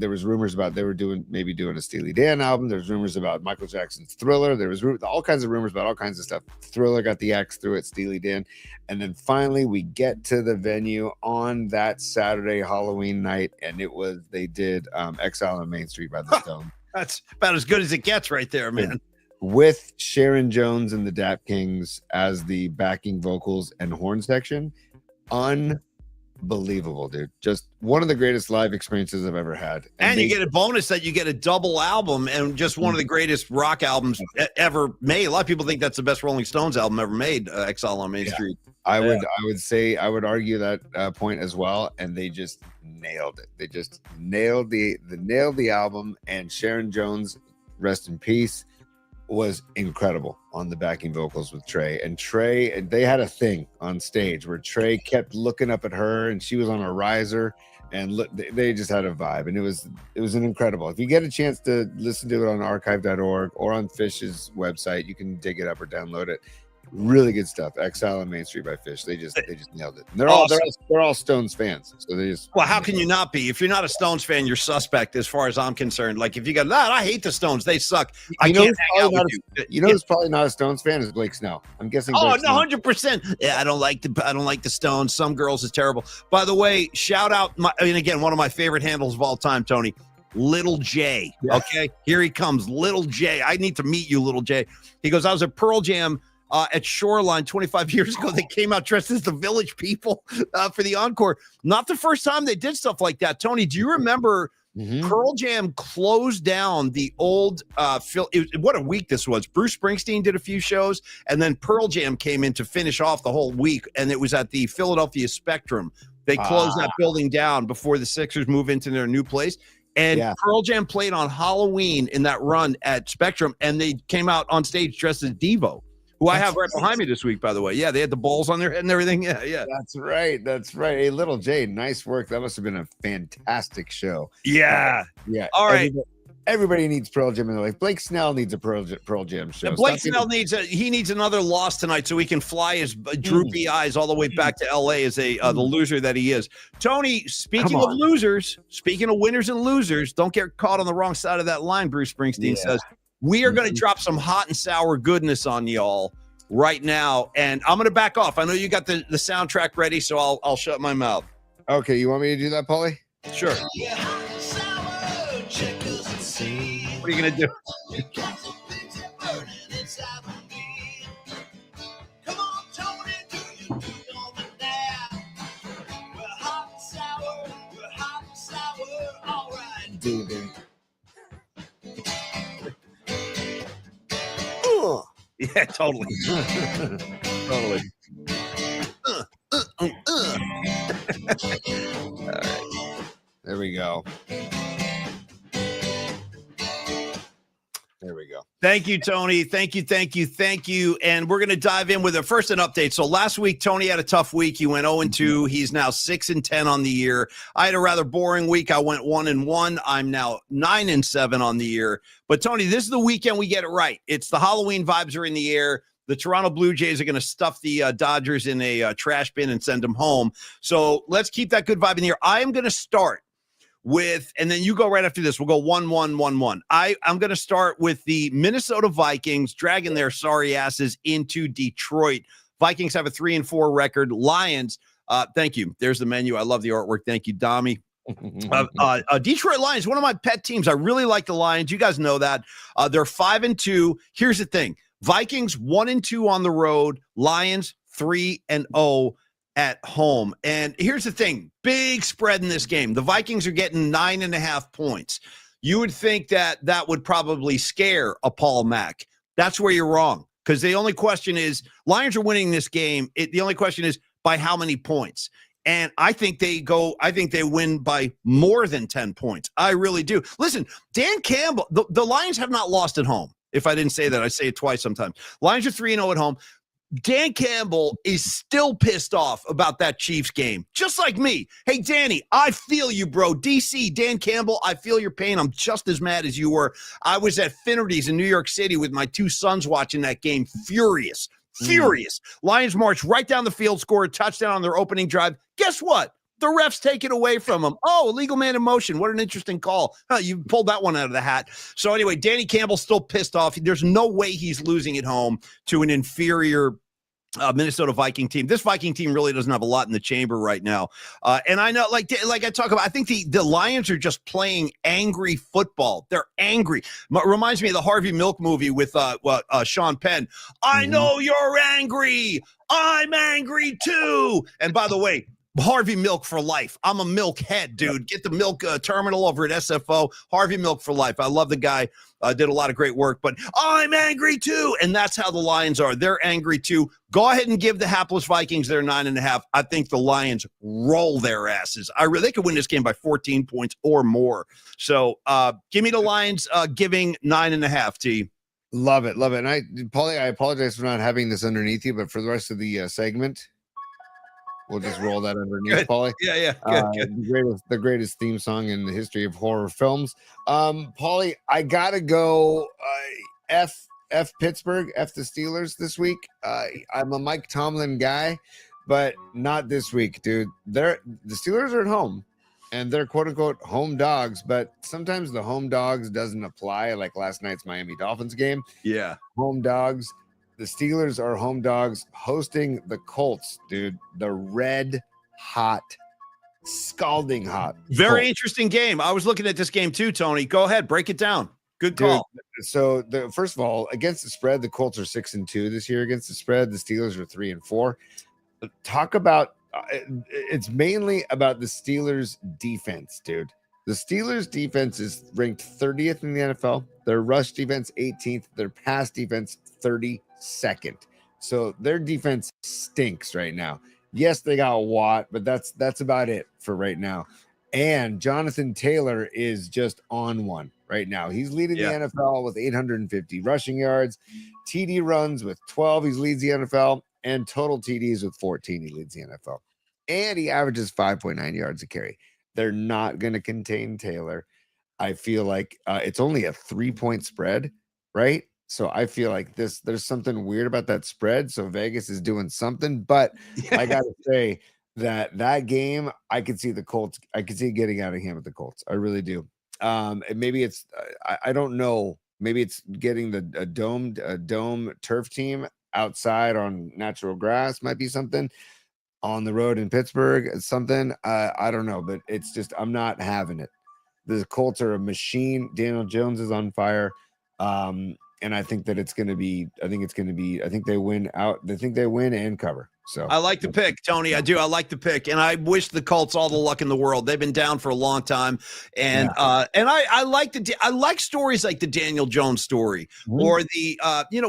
Speaker 2: was rumors about they were maybe doing a Steely Dan album. There's rumors about Michael Jackson's Thriller. There was all kinds of rumors about all kinds of stuff. Thriller got the axe through it, Steely Dan. And then finally we get to the venue on that Saturday Halloween night. And they did Exile on Main Street by the Stones.
Speaker 1: That's about as good as it gets right there, man.
Speaker 2: With Sharon Jones and the Dap Kings as the backing vocals and horn section. Unbelievable, dude. Just one of the greatest live experiences I've ever had.
Speaker 1: And you get a bonus that you get a double album and just one of the greatest rock albums ever made. A lot of people think that's the best Rolling Stones album ever made, Exile on Main Street.
Speaker 2: I would argue that point as well, and they just nailed it. They just nailed the album. And Sharon Jones, rest in peace. was incredible on the backing vocals with Trey. And Trey, they had a thing on stage where Trey kept looking up at her, and she was on a riser, and they just had a vibe, and it was an incredible. If you get a chance to listen to it on archive.org or on Fish's website, you can dig it up or download it. Really good stuff. Exile on Main Street by Fish. They just nailed it. And they're all Stones fans. So they just
Speaker 1: Well, how can you not be? If you're not a Stones fan, you're suspect as far as I'm concerned. Like if you go, I hate the Stones, they suck. I can't hang out with you.
Speaker 2: You know who's probably not a Stones fan is Blake Snell. I'm guessing.
Speaker 1: Oh, no, 100%. Yeah, I don't like the Stones. Some girls is terrible. By the way, shout out again, one of my favorite handles of all time, Tony. Little J. Yeah. Okay. Here he comes. Little J. I need to meet you, Little J. He goes, I was at Pearl Jam at Shoreline 25 years ago. They came out dressed as the Village People for the encore. Not the first time they did stuff like that. Tony, do you remember Pearl Jam closed down the old what a week this was. Bruce Springsteen did a few shows, and then Pearl Jam came in to finish off the whole week, and it was at the Philadelphia Spectrum. They closed that building down before the Sixers move into their new place. And Pearl Jam played on Halloween in that run at Spectrum, and they came out on stage dressed as Devo, who I have right behind me this week, by the way. Yeah, they had the balls on their head and everything. Yeah.
Speaker 2: That's right. Hey, Little J, nice work. That must have been a fantastic show.
Speaker 1: Yeah.
Speaker 2: All right. Everybody needs Pearl Jam in their life. Blake Snell needs a Pearl Jam show.
Speaker 1: Blake Snell needs another loss tonight so he can fly his droopy eyes all the way back to L.A. as the loser that he is. Tony, speaking of losers, speaking of winners and losers, don't get caught on the wrong side of that line, Bruce Springsteen says. We are going to drop some hot and sour goodness on y'all right now, and I'm going to back off. I know you got the soundtrack ready, so I'll shut my mouth.
Speaker 2: Okay, you want me to do that, Paulie?
Speaker 1: Sure. What are you going to do? Yeah, totally. Totally.
Speaker 2: All right. There we go. There we go.
Speaker 1: Thank you, Tony. Thank you. And we're going to dive in with an update. So last week, Tony had a tough week. He went 0-2. He's now 6-10 on the year. I had a rather boring week. I went 1-1. I'm now 9-7 on the year. But Tony, this is the weekend we get it right. It's the Halloween vibes are in the air. The Toronto Blue Jays are going to stuff the Dodgers in a trash bin and send them home. So let's keep that good vibe in the air. I am going to start with, and then you go right after this. We'll go 1-1-1-1. I'm going to start with the Minnesota Vikings dragging their sorry asses into Detroit. Vikings have a 3-4 record. Lions, thank you. There's the menu. I love the artwork. Thank you, Dami. Detroit Lions, one of my pet teams. I really like the Lions. You guys know that. They're 5-2. Here's the thing. Vikings 1-2 on the road. Lions 3-0 at home. And here's the thing, big spread in this game. The Vikings are getting 9.5 points. You would think that would probably scare a Paul Mack. That's where you're wrong, because the only question is Lions are winning this game. The only question is by how many points. And I think they win by more than 10 points. I really do. Listen, Dan Campbell, the Lions have not lost at home. If I didn't say that, I say it twice sometimes. Lions are 3-0 at home. Dan Campbell is still pissed off about that Chiefs game, just like me. Hey, Danny, I feel you, bro. DC, Dan Campbell, I feel your pain. I'm just as mad as you were. I was at Finnerty's in New York City with my two sons watching that game, furious. Lions march right down the field, score a touchdown on their opening drive. Guess what? The refs take it away from them. Oh, illegal man in motion. What an interesting call. You pulled that one out of the hat. So anyway, Danny Campbell's still pissed off. There's no way he's losing at home to an inferior Minnesota Viking team. This Viking team really doesn't have a lot in the chamber right now. And I know, like I talk about, I think the Lions are just playing angry football. They're angry. Reminds me of the Harvey Milk movie with Sean Penn. I know you're angry. I'm angry too. And by the way, Harvey Milk for life. I'm a milk head, dude. Get the milk terminal over at SFO. Harvey Milk for life. I love the guy. Did a lot of great work, but I'm angry too. And that's how the Lions are. They're angry too. Go ahead and give the hapless Vikings their 9.5. I think the Lions roll their asses. They could win this game by 14 points or more. So give me the Lions giving 9.5, T.
Speaker 2: Love it. And Paulie, I apologize for not having this underneath you, but for the rest of the segment, we'll just roll that underneath,
Speaker 1: Good.
Speaker 2: Paulie.
Speaker 1: Yeah. Good.
Speaker 2: The greatest theme song in the history of horror films. Paulie, I gotta go. F Pittsburgh, F the Steelers this week. I'm a Mike Tomlin guy, but not this week, dude. The Steelers are at home, and they're quote unquote home dogs, but sometimes the home dogs doesn't apply. Like last night's Miami Dolphins game.
Speaker 1: Yeah.
Speaker 2: Home dogs. The Steelers are home dogs hosting the Colts, dude. The red hot, scalding hot.
Speaker 1: Very
Speaker 2: Colts.
Speaker 1: interesting game. I was looking at this game too, Tony. Go ahead, break it down. Good call.
Speaker 2: Dude, so first of all, against the spread, the Colts are 6-2 this year against the spread. The Steelers are 3-4. Talk about it's mainly about the Steelers defense, dude. The Steelers defense is ranked 30th in the NFL. Their rush defense 18th. Their pass defense 32nd. So their defense stinks right now. Yes, they got Watt, but that's about it for right now. And Jonathan Taylor is just on one right now. He's leading the NFL with 850 rushing yards, TD runs with 12. He leads the NFL, and total TDs with 14. He leads the NFL, and he averages 5.9 yards a carry. They're not going to contain Taylor. I feel like it's only a 3-point spread, right? So I feel like there's something weird about that spread. So Vegas is doing something, but I got to say that game, I could see the Colts. I could see getting out of hand with the Colts. I really do. And maybe it's, I don't know. Maybe it's getting a dome turf team outside on natural grass might be something. On the road in Pittsburgh, it's something. I don't know, but it's just, I'm not having it. The Colts are a machine. Daniel Jones is on fire. And I think that I think they win out. I think they win and cover. So
Speaker 1: I like the pick, Tony. I do. I like the pick, and I wish the Colts all the luck in the world. They've been down for a long time, and I like stories like the Daniel Jones story, or the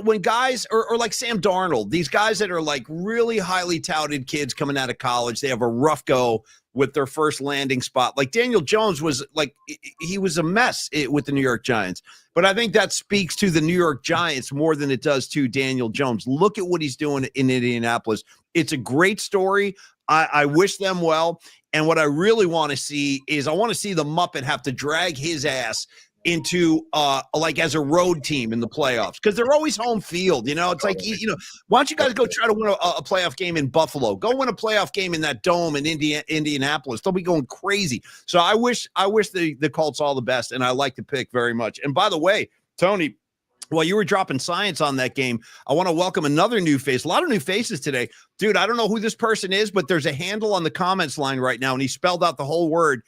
Speaker 1: when guys or like Sam Darnold, these guys that are like really highly touted kids coming out of college, they have a rough go with their first landing spot. Like Daniel Jones was like, he was a mess with the New York Giants. But I think that speaks to the New York Giants more than it does to Daniel Jones. Look at what he's doing in Indianapolis. It's a great story. I wish them well. And what I really want to see is I want to see the Muppet have to drag his ass into like as a road team in the playoffs, because they're always home field. It's like, why don't you guys go try to win a playoff game in Buffalo? Go win a playoff game in that dome in Indianapolis. They'll be going crazy. So I wish the Colts all the best, and I like the pick very much. And by the way, Tony, while you were dropping science on that game, I want to welcome another new face. A lot of new faces today. Dude, I don't know who this person is, but there's a handle on the comments line right now, and he spelled out the whole word.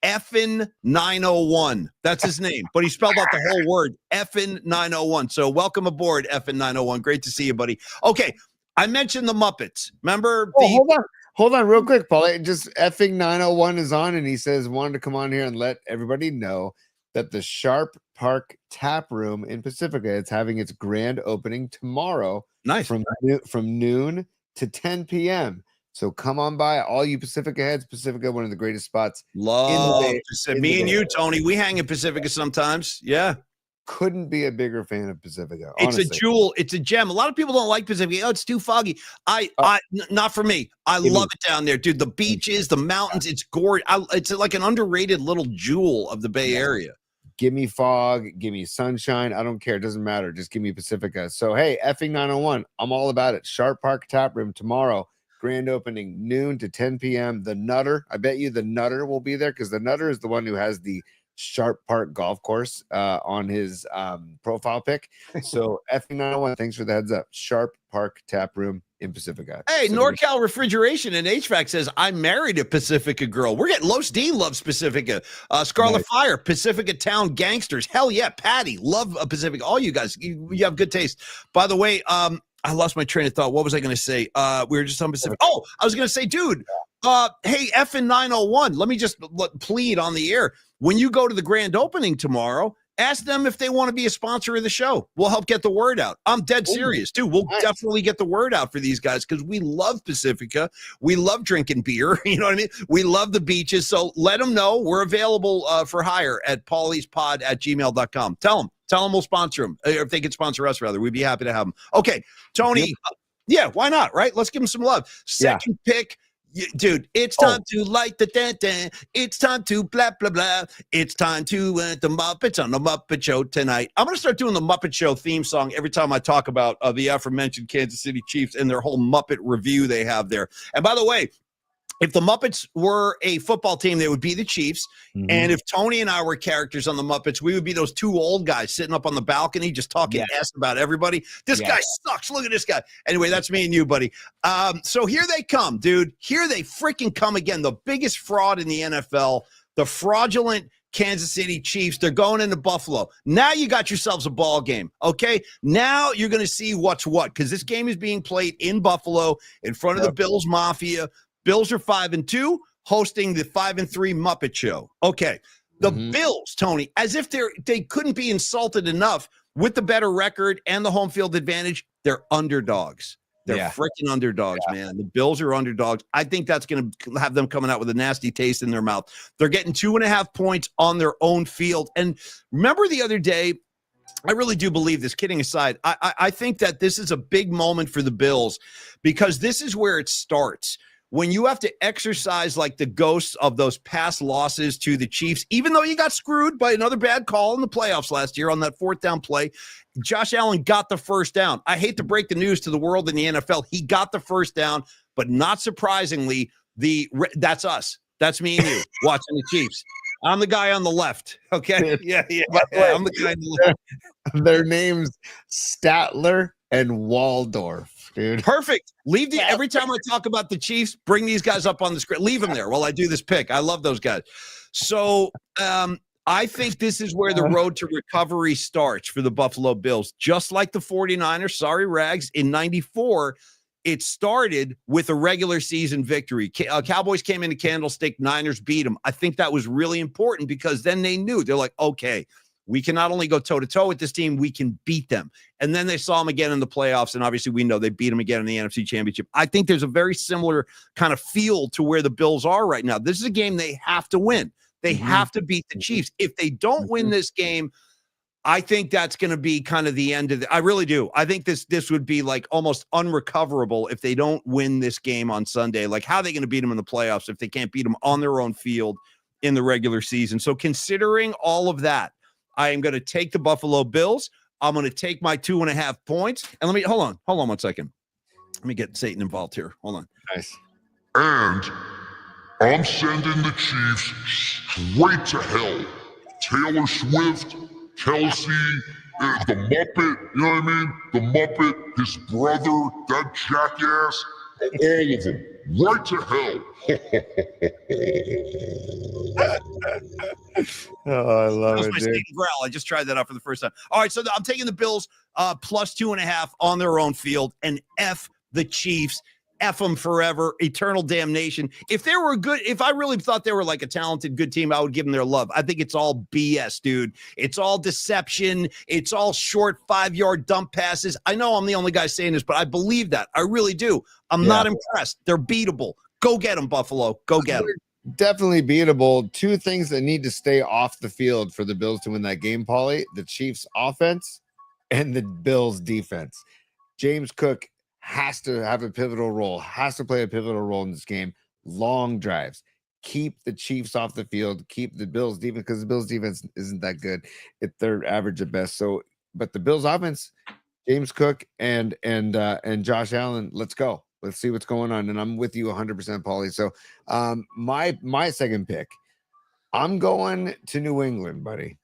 Speaker 1: Effin 901. That's his name, but he spelled out the whole word, Effin 901. So welcome aboard, Effin 901. Great to see you, buddy. Okay, I mentioned the Muppets. Remember?
Speaker 2: Hold on real quick, Paul. Just Effing 901 is on, and he says wanted to come on here and let everybody know that the Sharp Park Tap Room in Pacifica is having its grand opening tomorrow.
Speaker 1: Nice.
Speaker 2: From noon to 10 p.m. So come on by, all you Pacifica heads. Pacifica, one of the greatest spots.
Speaker 1: Love Pacifica. Me and you, Tony, we hang in Pacifica sometimes. Yeah.
Speaker 2: Couldn't be a bigger fan of Pacifica.
Speaker 1: Honestly. It's a jewel. It's a gem. A lot of people don't like Pacifica. Oh, it's too foggy. Not for me. I love it down there, dude. The beaches, the mountains. It's gorgeous. It's like an underrated little jewel of the Bay Area.
Speaker 2: Give me fog. Give me sunshine. I don't care. It doesn't matter. Just give me Pacifica. So, hey, Effing 901. I'm all about it. Sharp Park Tap Room tomorrow. Grand opening noon to 10 p.m. The Nutter, I bet you the Nutter will be there, because the Nutter is the one who has the Sharp Park golf course on his profile pic. So Effing 901, thanks for the heads up. Sharp Park Tap Room in Pacifica.
Speaker 1: Hey, NorCal Refrigeration and HVAC says, I married a Pacifica girl. We're getting Los D loves Pacifica. Scarlet Fire, Pacifica Town Gangsters. Hell yeah, Patty, love Pacifica. All you guys, you have good taste. By the way, I lost my train of thought. What was I going to say? We were just on Pacific. Oh, I was going to say, dude, hey, Effin 901, let me just plead on the air. When you go to the grand opening tomorrow, ask them if they want to be a sponsor of the show. We'll help get the word out. I'm dead serious, too. We'll definitely get the word out for these guys, because we love Pacifica. We love drinking beer. You know what I mean? We love the beaches. So let them know we're available for hire at pauliespod@gmail.com. Tell them. Tell them we'll sponsor them. If they could sponsor us, rather, we'd be happy to have them. Okay, Tony. Yeah, why not? Right? Let's give them some love. Second pick. Dude, it's time to light the dan. It's time to blah, blah, blah. It's time to the Muppets on the Muppet Show tonight. I'm going to start doing the Muppet Show theme song every time I talk about the aforementioned Kansas City Chiefs and their whole Muppet review they have there. And by the way, if the Muppets were a football team, they would be the Chiefs. Mm-hmm. And if Tony and I were characters on the Muppets, we would be those two old guys sitting up on the balcony just talking ass about everybody. This guy sucks. Look at this guy. Anyway, that's me and you, buddy. So here they come, dude. Here they freaking come again. The biggest fraud in the NFL, the fraudulent Kansas City Chiefs. They're going into Buffalo. Now you got yourselves a ball game, okay? Now you're going to see what's what, because this game is being played in Buffalo in front of the Bills Mafia. Bills are 5-2, hosting the 5-3 Muppet Show. Okay, the Bills, Tony, as if they couldn't be insulted enough with the better record and the home field advantage. They're underdogs. They're freaking underdogs, man. The Bills are underdogs. I think that's going to have them coming out with a nasty taste in their mouth. They're getting 2.5 points on their own field. And remember the other day, I really do believe this, kidding aside, I think that this is a big moment for the Bills because this is where it starts. When you have to exercise like the ghosts of those past losses to the Chiefs, even though you got screwed by another bad call in the playoffs last year on that 4th down play, Josh Allen got the first down. I hate to break the news to the world in the NFL. He got the first down, but not surprisingly, that's us. That's me and you watching the Chiefs. I'm the guy on the left. Okay. Yeah. I'm the guy on the left.
Speaker 2: Their names Statler and Waldorf. Dude.
Speaker 1: Perfect. Every time I talk about the Chiefs, bring these guys up on the screen. Leave them there while I do this pick. I love those guys. So I think this is where the road to recovery starts for the Buffalo Bills. Just like the 49ers, sorry, Rags, in 94, it started with a regular season victory. Cowboys came into Candlestick, Niners beat them. I think that was really important because then they knew. They're like, okay, we can not only go toe-to-toe with this team, we can beat them. And then they saw them again in the playoffs, and obviously we know they beat them again in the NFC Championship. I think there's a very similar kind of feel to where the Bills are right now. This is a game they have to win. They have to beat the Chiefs. If they don't win this game, I think that's going to be kind of the end of it. I really do. I think this would be like almost unrecoverable if they don't win this game on Sunday. Like, how are they going to beat them in the playoffs if they can't beat them on their own field in the regular season? So considering all of that, I am going to take the Buffalo Bills. I'm going to take my 2.5 points. And hold on 1 second. Let me get Satan involved here. Hold on.
Speaker 2: Nice.
Speaker 3: And I'm sending the Chiefs straight to hell. Taylor Swift, Kelsey, the Muppet, you know what I mean? The Muppet, his brother, that jackass, all of them. Right to hell.
Speaker 2: Oh, I love it, dude.
Speaker 1: Growl. I just tried that out for the first time. All right, so I'm taking the Bills plus 2.5 on their own field, and F the Chiefs. F them forever, eternal damnation. If I really thought they were like a talented, good team, I would give them their love. I think it's all BS, dude. It's all deception. It's all short 5-yard dump passes. I know I'm the only guy saying this, but I believe that. I really do. I'm not impressed. They're beatable. Go get them, Buffalo. Go get them.
Speaker 2: Definitely beatable. Two things that need to stay off the field for the Bills to win that game, Paulie: the Chiefs offense and the Bills defense. James Cook has to have a pivotal role, has to play a pivotal role in this game. Long drives. Keep the Chiefs off the field. Keep the Bills defense, because the Bills defense isn't that good. They're average at best. So, but the Bills offense, James Cook and Josh Allen, let's go. Let's see what's going on. And I'm with you 100%, Paulie. So my second pick, I'm going to New England, buddy.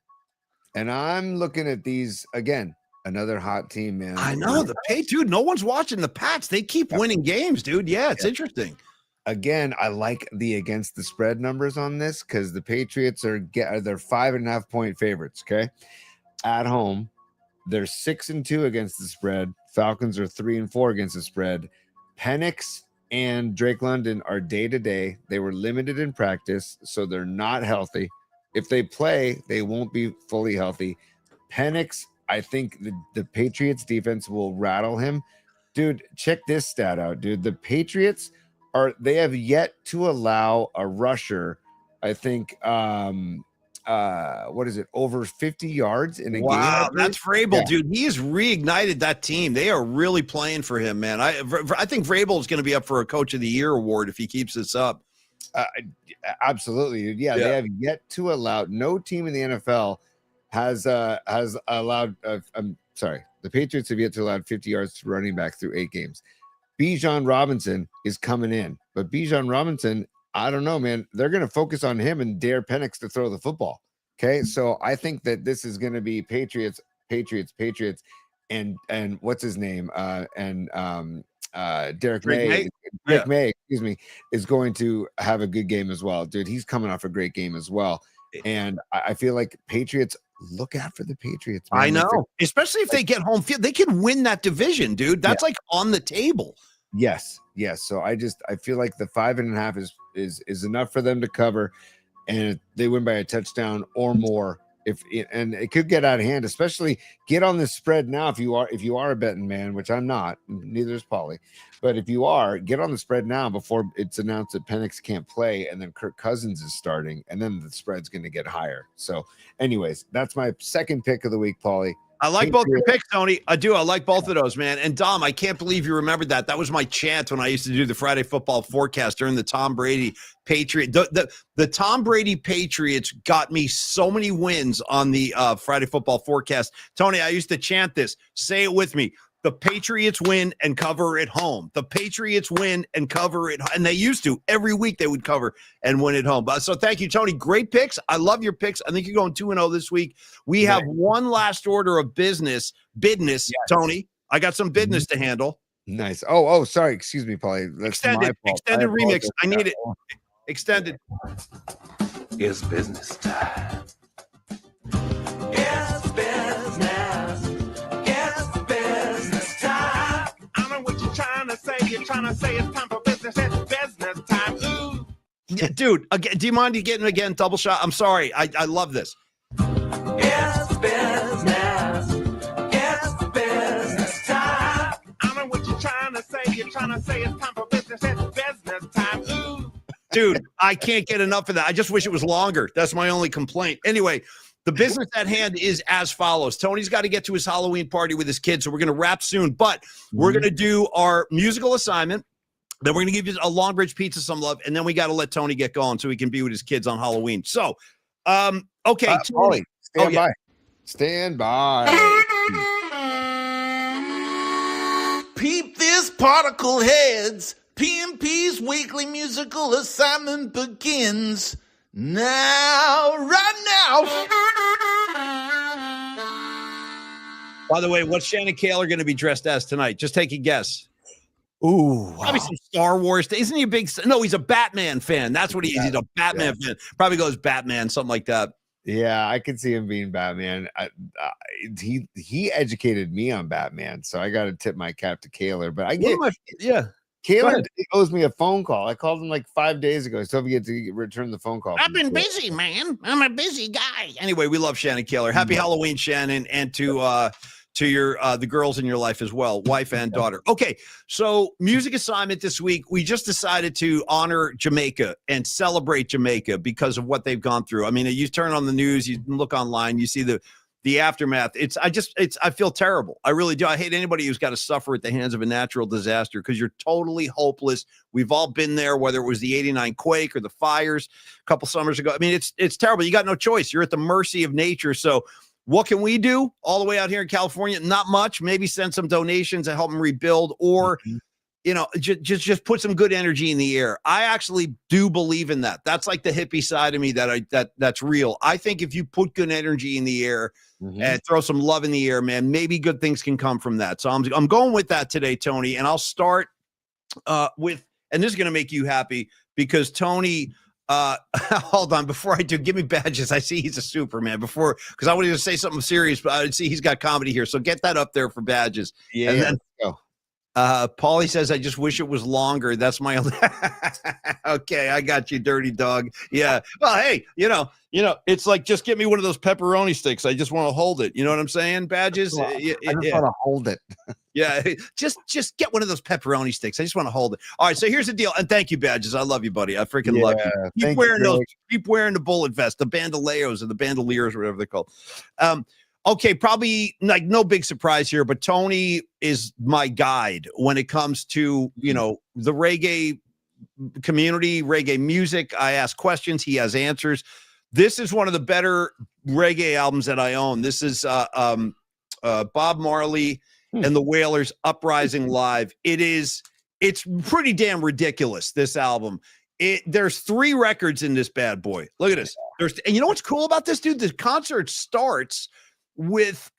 Speaker 2: And I'm looking at these again. Another hot team, man.
Speaker 1: I know dude. No one's watching the Pats. They keep winning games, dude. Yeah, it's interesting.
Speaker 2: Again, I like the against the spread numbers on this because the Patriots they're 5.5 point favorites. Okay, at home, they're 6-2 against the spread. Falcons are 3-4 against the spread. Penix and Drake London are day to day. They were limited in practice, so they're not healthy. If they play, they won't be fully healthy. Penix, I think the Patriots defense will rattle him. Dude, check this stat out, dude. The Patriots they have yet to allow a rusher, I think, what is it, over 50 yards in a game?
Speaker 1: Wow, that's Vrabel,
Speaker 2: Yeah.
Speaker 1: dude. He has reignited that team. They are really playing for him, man. I think Vrabel is going to be up for a Coach of the Year award if he keeps this up.
Speaker 2: Absolutely, dude. Yeah, they have yet to allow. No team in the NFL has allowed. I'm sorry, the Patriots have yet to allow 50 yards to running back through 8 games. Bijan Robinson is coming in, but Bijan Robinson, I don't know, man. They're going to focus on him and dare Penix to throw the football. Okay, so I think that this is going to be Patriots, and what's his name? Derek May. Derek May, excuse me, is going to have a good game as well, dude. He's coming off a great game as well, and I feel like Patriots. Look out for the Patriots, man.
Speaker 1: I know, especially if they get home field, they can win that division, dude. That's like on the table.
Speaker 2: Yes. So I feel like the 5.5 is enough for them to cover, and they win by a touchdown or more. And it could get out of hand, especially get on this spread now. If you are a betting man, which I'm not, neither is Paulie, but if you are, get on the spread now before it's announced that Penix can't play, and then Kirk Cousins is starting, and then the spread's going to get higher. So, anyways, that's my second pick of the week, Paulie.
Speaker 1: I like both your picks, Tony. I do. I like both of those, man. And Dom, I can't believe you remembered that. That was my chant when I used to do the Friday football forecast during the Tom Brady Patriot. The Tom Brady Patriots got me so many wins on the Friday football forecast. Tony, I used to chant this. Say it with me. The Patriots win and cover at home. The Patriots win and cover it. And they used to. Every week they would cover and win at home. So thank you, Tony. Great picks. I love your picks. I think you're going 2-0 this week. We have one last order of business, Tony. I got some business to handle.
Speaker 2: Nice. Oh, sorry. Excuse me, Paulie. That's
Speaker 1: extended remix. I need it. Extended.
Speaker 4: It's business time. It's business. It's business time. I know what you're trying to say. You're trying to say it's time for business. It's business time. Ooh.
Speaker 1: Yeah, dude, again, do you mind you getting again double shot? I'm sorry. I love this.
Speaker 4: It's business. It's business time. I know what you're trying to say. You're trying to say it's time for business. It's business time. Ooh.
Speaker 1: Dude, I can't get enough of that. I just wish it was longer. That's my only complaint. Anyway, the business at hand is as follows. Tony's got to get to his Halloween party with his kids, so we're going to wrap soon. But we're going to do our musical assignment. Then we're going to give you a Long Bridge Pizza some love, and then we got to let Tony get going so he can be with his kids on Halloween. So, okay.
Speaker 2: Paulie, stand by. Stand by.
Speaker 10: Peep this, particle heads. PMP's weekly musical assignment begins now, right
Speaker 1: now. By the way, what's Shannon Kaler going to be dressed as tonight? Just take a guess.
Speaker 2: Ooh,
Speaker 1: probably some Star Wars. Isn't he a big? No, he's a Batman fan. That's what he is. He's a Batman fan. Probably goes Batman, something like that.
Speaker 2: Yeah, I could see him being Batman. He educated me on Batman, so I got to tip my cap to Kaler. But Kaler owes me a phone call. I called him like 5 days ago. So we get to return the phone call.
Speaker 1: I've been busy, man. I'm a busy guy. Anyway, we love Shannon Kaler. Happy Halloween, Shannon, and to your the girls in your life as well, wife and daughter. Okay, so music assignment this week. We just decided to honor Jamaica and celebrate Jamaica because of what they've gone through. I mean, you turn on the news, you look online, you see the aftermath. I feel terrible. I really do. I hate anybody who's got to suffer at the hands of a natural disaster because you're totally hopeless. We've all been there, whether it was the 89 quake or the fires a couple summers ago. I mean, it's terrible. You got no choice. You're at the mercy of nature. So what can we do all the way out here in California? Not much. Maybe send some donations to help them rebuild or, just put some good energy in the air. I actually do believe in that. That's like the hippie side of me that's real. I think if you put good energy in the air and throw some love in the air, man, maybe good things can come from that. So I'm going with that today, Tony. And I'll start with, and this is going to make you happy because Tony, hold on, before I do, give me badges. I see he's a Superman because I wanted to say something serious, but I see he's got comedy here. So get that up there for badges.
Speaker 2: Yeah.
Speaker 1: And then, Paulie says, I just wish it was longer. That's my only. Okay, I got you, dirty dog. Yeah. Well, hey, it's like just get me one of those pepperoni sticks. I just want to hold it. You know what I'm saying? Badges.
Speaker 2: I just want to hold it.
Speaker 1: Yeah, just get one of those pepperoni sticks. I just want to hold it. All right, so here's the deal. And thank you, Badges. I love you, buddy. I freaking love you. Keep wearing the bullet vest, the bandoliers or the bandoliers, whatever they're called. Okay, probably like no big surprise here, but Tony is my guide when it comes to, the reggae community, reggae music. I ask questions, he has answers. This is one of the better reggae albums that I own. This is Bob Marley and the Wailers Uprising Live. It's pretty damn ridiculous, this album. There's 3 records in this bad boy. Look at this. And you know what's cool about this, dude? The concert starts with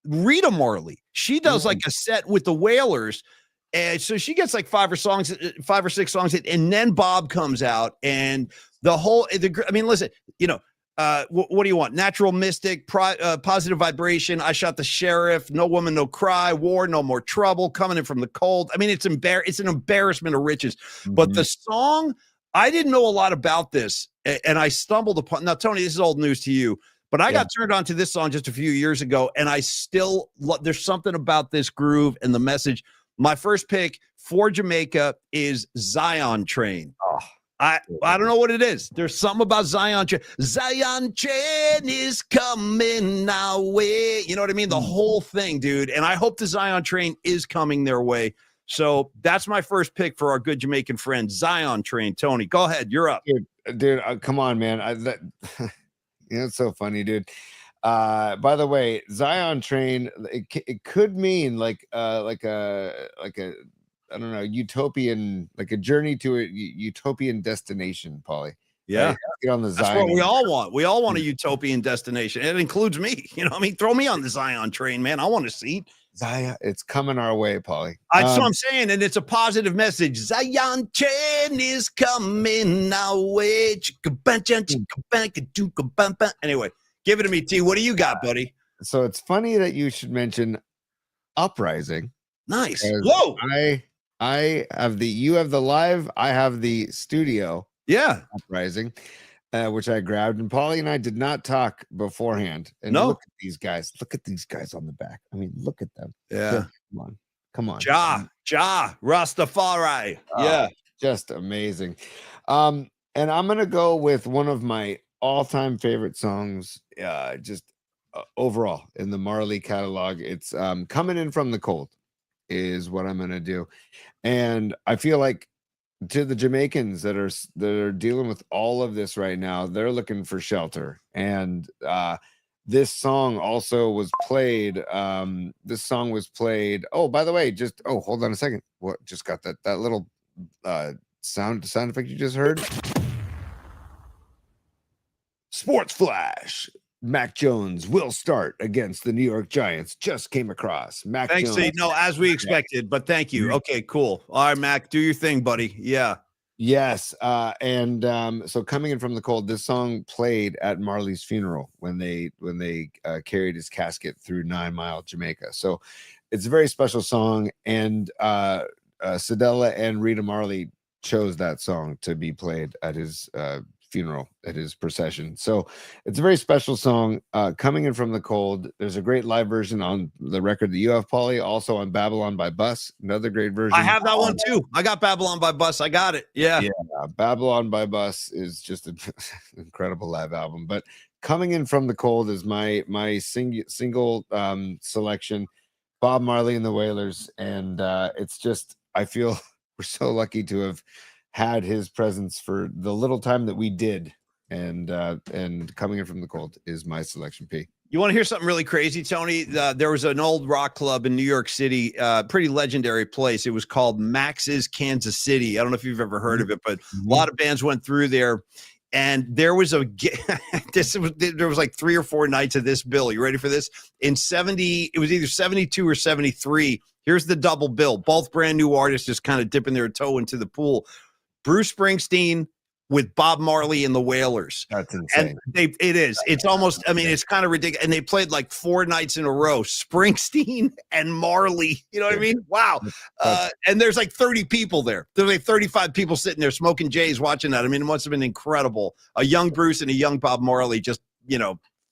Speaker 1: Rita Marley. She does like a set with the Wailers. And so she gets like 5 or 6 songs, and then Bob comes out, and the whole. Listen, what do you want? Natural Mystic, Positive Vibration, I Shot the Sheriff, No Woman, No Cry, War, No More Trouble, Coming In From the Cold. I mean, it's an embarrassment of riches. But the song, I didn't know a lot about this, and I stumbled upon. Now, Tony, this is old news to you, but I got turned on to this song just a few years ago, and I still there's something about this groove and the message. My first pick for Jamaica is Zion Train. I don't know what it is. There's something about Zion Train. Zion Train is coming our way. You know what I mean? The whole thing, dude. And I hope the Zion Train is coming their way. So that's my first pick for our good Jamaican friend, Zion Train. Tony, go ahead. You're up.
Speaker 2: Dude, come on, man. It's so funny, dude. By the way, Zion Train, it could mean like a I don't know, utopian, like a journey to a utopian destination, Paulie.
Speaker 1: Yeah.
Speaker 2: Right? Get on the
Speaker 1: That's
Speaker 2: Zion.
Speaker 1: what we all want. We all want a utopian destination. It includes me. You know what I mean? Throw me on the Zion Train, man. I want a seat.
Speaker 2: Zion, it's coming our way, Paulie.
Speaker 1: That's what I'm saying, and it's a positive message. Zion Train is coming our way. Anyway, give it to me, T. What do you got, buddy?
Speaker 2: So it's funny that you should mention Uprising.
Speaker 1: Nice. Whoa.
Speaker 2: I have you have the live, I have the studio.
Speaker 1: Yeah.
Speaker 2: Uprising, which I grabbed, and Paulie and I did not talk beforehand. And look at these guys. Look at these guys on the back. I mean, look at them.
Speaker 1: Yeah.
Speaker 2: Come on.
Speaker 1: Ja, Rastafari. Yeah.
Speaker 2: Just amazing. And I'm gonna go with one of my all-time favorite songs, overall in the Marley catalog. It's Coming In From the Cold is what I'm gonna do. And I feel like to the Jamaicans that are dealing with all of this right now, they're looking for shelter. And this song also was played. This song was played. Oh, by the way, hold on a second. What just got that little sound effect you just heard? Sports Flash. Mac Jones will start against the New York Giants. Just came across.
Speaker 1: Thanks, Jones. No, as we expected, but thank you. Okay, cool. All right, Mac, do your thing, buddy. Yeah.
Speaker 2: Yes. So Coming In From the Cold, this song played at Marley's funeral when they carried his casket through 9 Mile, Jamaica. So it's a very special song. And Sedella and Rita Marley chose that song to be played at his funeral, at his procession. So it's a very special song. Coming In From the Cold. There's a great live version on the record that you have, Paulie, also on Babylon by Bus, another great version.
Speaker 1: I have that one too. I got Babylon by Bus. I got it. Yeah.
Speaker 2: Babylon by Bus is just an incredible live album. But Coming In From the Cold is my single selection. Bob Marley and the Wailers, and it's just, I feel we're so lucky to have had his presence for the little time that we did, and Coming In From the Cold is my selection. P.
Speaker 1: You want to hear something really crazy, Tony? There was an old rock club in New York City, pretty legendary place. It was called Max's Kansas City. I don't know if you've ever heard of it, but a lot of bands went through there, and there was there was like 3 or 4 nights of this bill. You ready for this? It was either 72 or 73. Here's the double bill. Both brand new artists just kind of dipping their toe into the pool. Bruce Springsteen with Bob Marley and the Wailers.
Speaker 2: That's insane.
Speaker 1: And it is. It's almost, it's kind of ridiculous. And they played like 4 nights in a row. Springsteen and Marley. You know what I mean? Wow. And there's like 30 people there. There's like 35 people sitting there smoking J's watching that. I mean, it must have been incredible. A young Bruce and a young Bob Marley just,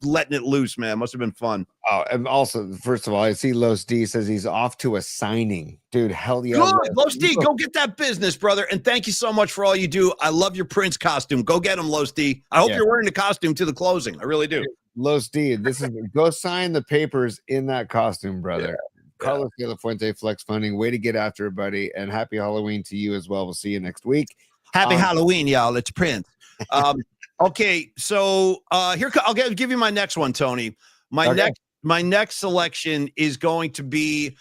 Speaker 1: letting it loose, man. Must have been fun.
Speaker 2: Oh, and also, first of all, I see Los D says he's off to a signing. Dude, hell yeah.
Speaker 1: Good. Los D, go get that business, brother. And thank you so much for all you do. I love your Prince costume. Go get him, Los D. I hope you're wearing the costume to the closing. I really do.
Speaker 2: Los D, go sign the papers in that costume, brother. Carlos De La Fuente, Flex Funding. Way to get after it, buddy. And happy Halloween to you as well. We'll see you next week.
Speaker 1: Happy Halloween, y'all. It's Prince. Okay, so I'll give you my next one, Tony. My next selection is going to be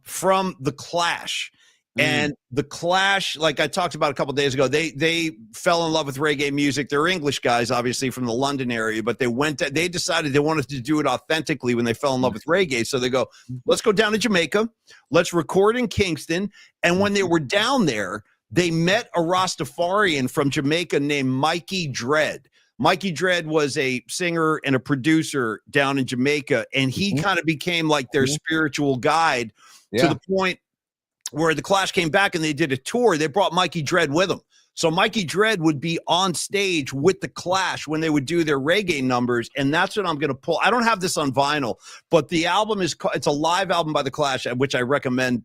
Speaker 1: from The Clash. And The Clash, like I talked about a couple days ago, they fell in love with reggae music. They're English guys, obviously from the London area, but they decided they wanted to do it authentically when they fell in love with reggae. So they go, let's go down to Jamaica, let's record in Kingston. And when they were down there, they met a Rastafarian from Jamaica named Mikey Dread. Mikey Dread was a singer and a producer down in Jamaica, and he kind of became like their spiritual guide to the point where The Clash came back and they did a tour. They brought Mikey Dread with them. So Mikey Dread would be on stage with The Clash when they would do their reggae numbers, and that's what I'm going to pull. I don't have this on vinyl, but the album it's a live album by The Clash, which I recommend